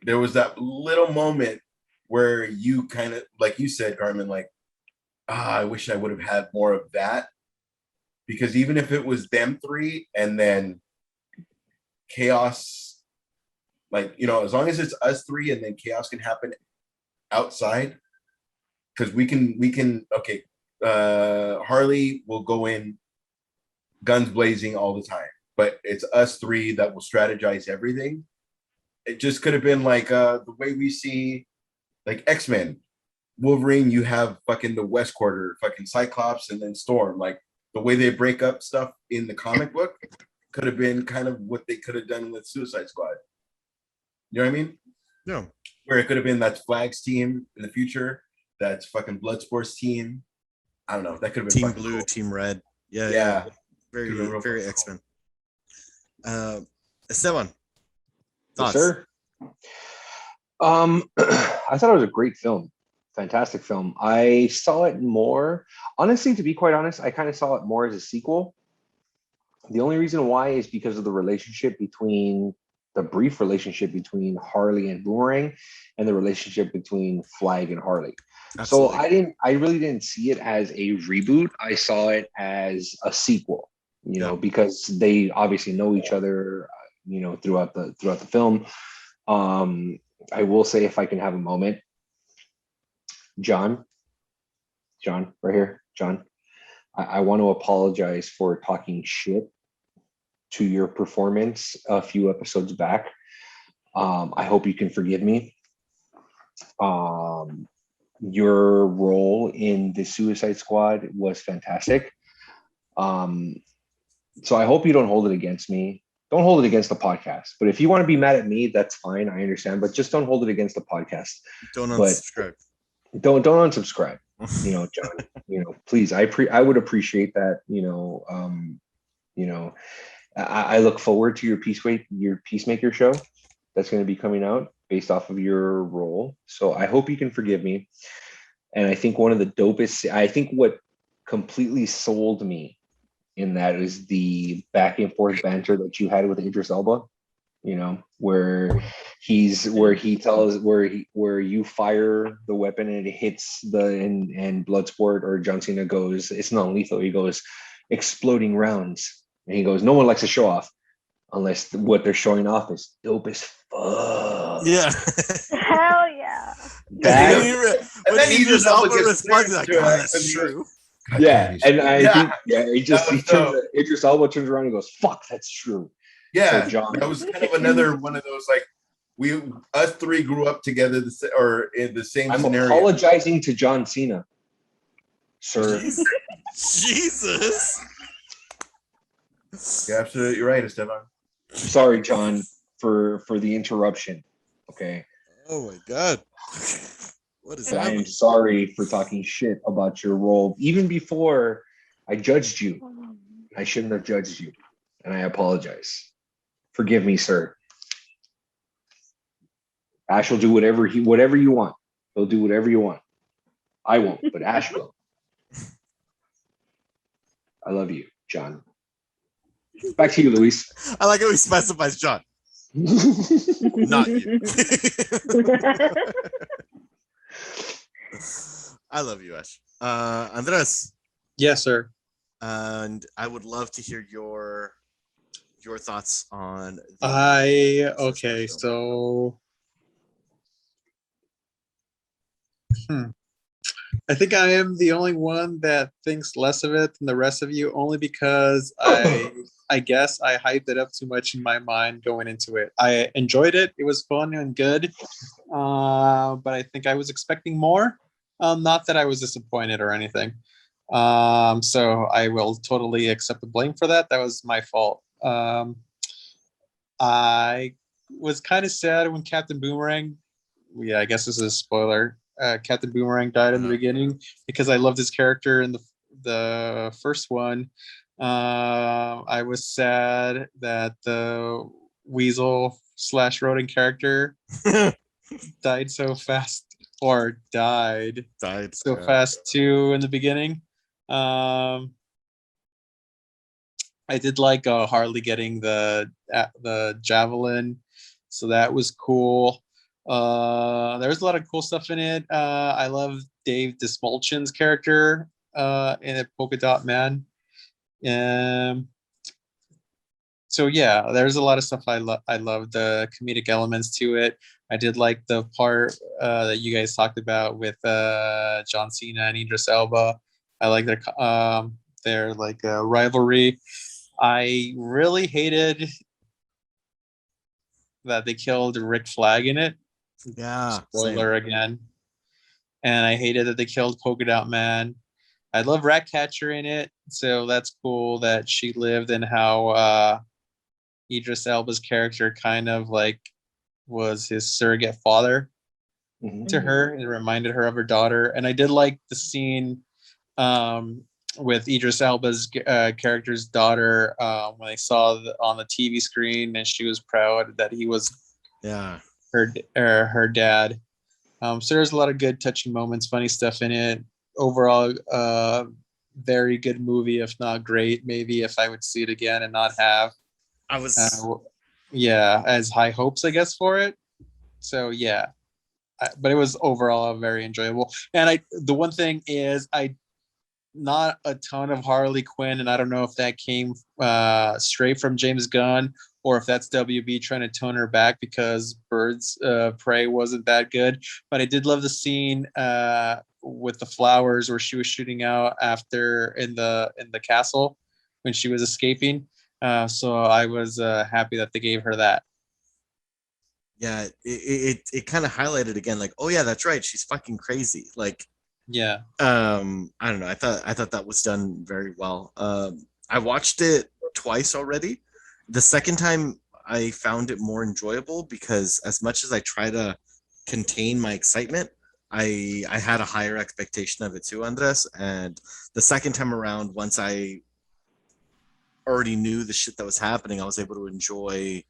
Speaker 2: there was that little moment where you kind of, like you said, Carmen, like, I wish I would have had more of that, because even if it was them three and then chaos, like, you know, as long as it's us three and then chaos can happen outside, because we can okay, Harley will go in guns blazing all the time, but it's us three that will strategize everything. It just could have been like the way we see like X-Men, Wolverine, you have fucking the West Quarter, fucking Cyclops, and then Storm. Like the way they break up stuff in the comic book could have been kind of what they could have done with Suicide Squad. You know what I mean?
Speaker 1: Yeah.
Speaker 2: Where it could have been that's Flag's team in the future, that's fucking Bloodsport's team. I don't know. That could have been
Speaker 1: Team Blue,
Speaker 2: cool.
Speaker 1: Team Red. Yeah.
Speaker 2: Yeah.
Speaker 1: Very,
Speaker 2: Could've been real
Speaker 1: very
Speaker 2: cool.
Speaker 1: X-Men. Esteban,
Speaker 5: Yes,
Speaker 1: thoughts?
Speaker 5: sir. I thought it was a great film. Fantastic film. I saw it more, honestly, to be quite honest, I kind of saw it more as a sequel. The only reason why is because of the brief relationship between Harley and Boomerang, and the relationship between Flag and Harley.
Speaker 1: Absolutely.
Speaker 5: So I really didn't see it as a reboot. I saw it as a sequel, you know, because they obviously know each other, you know, throughout the film. I will say, if I can have a moment, John, right here, John, I want to apologize for talking shit to your performance a few episodes back. I hope you can forgive me. Your role in the Suicide Squad was fantastic. So I hope you don't hold it against me. Don't hold it against the podcast. But if you want to be mad at me, that's fine. I understand. But just don't hold it against the podcast.
Speaker 1: Don't unsubscribe.
Speaker 5: Don't unsubscribe. You know, John. You know, please. I would appreciate that. You know. I look forward to your Peacemaker show that's going to be coming out based off of your role. So I hope you can forgive me. And I think one of the dopest, I think what completely sold me in that is the back and forth banter that you had with Idris Elba, you know, where you fire the weapon and it hits and Bloodsport or John Cena goes, it's non-lethal. He goes, exploding rounds. And he goes, no one likes to show off unless what they're showing off is dope as fuck.
Speaker 1: Yeah.
Speaker 3: Hell yeah.
Speaker 2: And then he just
Speaker 1: responds like, oh, that's true.
Speaker 5: Yeah, and I think
Speaker 2: Idris
Speaker 5: Elba turns around and goes, "Fuck, that's true."
Speaker 2: Yeah,
Speaker 5: so John,
Speaker 2: that was kind of another one of those, like, us three grew up together, or in the same
Speaker 5: I'm
Speaker 2: scenario.
Speaker 5: apologizing to John Cena, sir.
Speaker 1: Jesus.
Speaker 2: You're absolutely right, Esteban.
Speaker 5: Sorry, John, for the interruption. Okay.
Speaker 1: Oh my God. What is
Speaker 5: I
Speaker 1: happening?
Speaker 5: am sorry for talking shit about your role. Even before I judged you, I shouldn't have judged you, and I apologize. Forgive me, sir. Ash will do whatever you want. He'll do whatever you want. I won't, but Ash will. I love you, John. Back to you, Luis.
Speaker 1: I like how he specifies John. Not you. I love you, Ash. Andres.
Speaker 6: Yes, sir.
Speaker 1: And I would love to hear your thoughts on
Speaker 6: Okay, so I think I am the only one that thinks less of it than the rest of you, only because I guess I hyped it up too much in my mind going into it. I enjoyed it. It was fun and good. But I think I was expecting more. Not that I was disappointed or anything. So I will totally accept the blame for that. That was my fault. I was kind of sad when Captain Boomerang. Yeah, I guess this is a spoiler. Captain Boomerang died in the beginning because I loved his character in the first one. I was sad that the Weasel / Rodent character died so fast, or died so fast too in the beginning. I did like Harley getting the javelin, so that was cool. There was a lot of cool stuff in it. I love Dave Dismulchin's character in it, Polka Dot Man. So yeah, there's a lot of stuff I love the comedic elements to it. I did like the part that you guys talked about with John Cena and Idris Elba. I like their like rivalry. I really hated that they killed Rick Flag in it.
Speaker 1: Yeah.
Speaker 6: Spoiler again. And I hated that they killed Polka Dot Man. I love Ratcatcher in it, so that's cool that she lived, and how Idris Elba's character kind of like was his surrogate father to her. It reminded her of her daughter. And I did like the scene with Idris Elba's character's daughter when they saw on the TV screen, and she was proud that he was her dad. So there's a lot of good touching moments, funny stuff in it. Overall, very good movie, if not great. Maybe if I would see it again and not have as high hopes, I guess, for it. So yeah, but it was overall very enjoyable. And the one thing is, not a ton of Harley Quinn, and I don't know if that came straight from James Gunn or if that's WB trying to tone her back because Birds Prey wasn't that good. But I did love the scene with the flowers where she was shooting out after in the castle when she was escaping. So I was happy that they gave her that.
Speaker 1: Yeah, it kind of highlighted again, like, oh yeah, that's right, she's fucking crazy. Like,
Speaker 6: yeah,
Speaker 1: I don't know. I thought that was done very well. I watched it twice already. The second time I found it more enjoyable because as much as I try to contain my excitement, I had a higher expectation of it too, Andres. And the second time around, once I already knew the shit that was happening, I was able to enjoy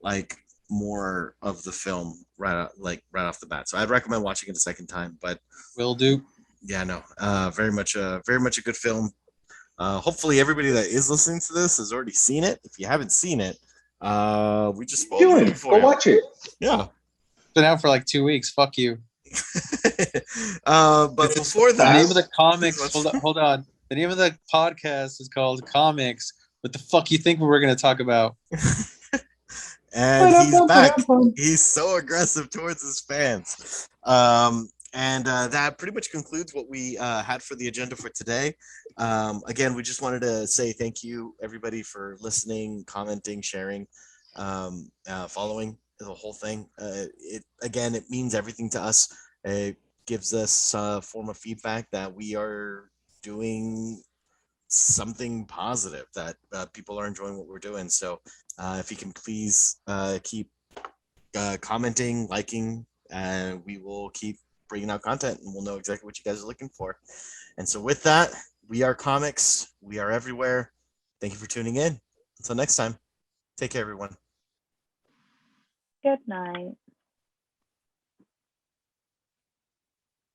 Speaker 1: like more of the film right off the bat. So I'd recommend watching it a second time. But
Speaker 6: will do.
Speaker 1: Yeah, no, very much a good film. Hopefully everybody that is listening to this has already seen it. If you haven't seen it, we just spoiled it for
Speaker 5: you.
Speaker 1: you.
Speaker 5: Watch it.
Speaker 1: Yeah.
Speaker 6: Been out for like 2 weeks. Fuck you.
Speaker 1: But before that,
Speaker 6: the name of the comics. Hold on. The name of the podcast is called Comix. What the fuck you think we were going to talk about?
Speaker 1: And he's back. He's so aggressive towards his fans. And that pretty much concludes what we had for the agenda for today. Again, we just wanted to say thank you, everybody, for listening, commenting, sharing, following the whole thing. It means everything to us. It gives us a form of feedback that we are doing something positive, that people are enjoying what we're doing. So if you can please keep commenting, liking, and we will keep bringing out content, and we'll know exactly what you guys are looking for. And so with that, we are Comix. We are everywhere. Thank you for tuning in. Until next time, take care, everyone.
Speaker 3: Good night.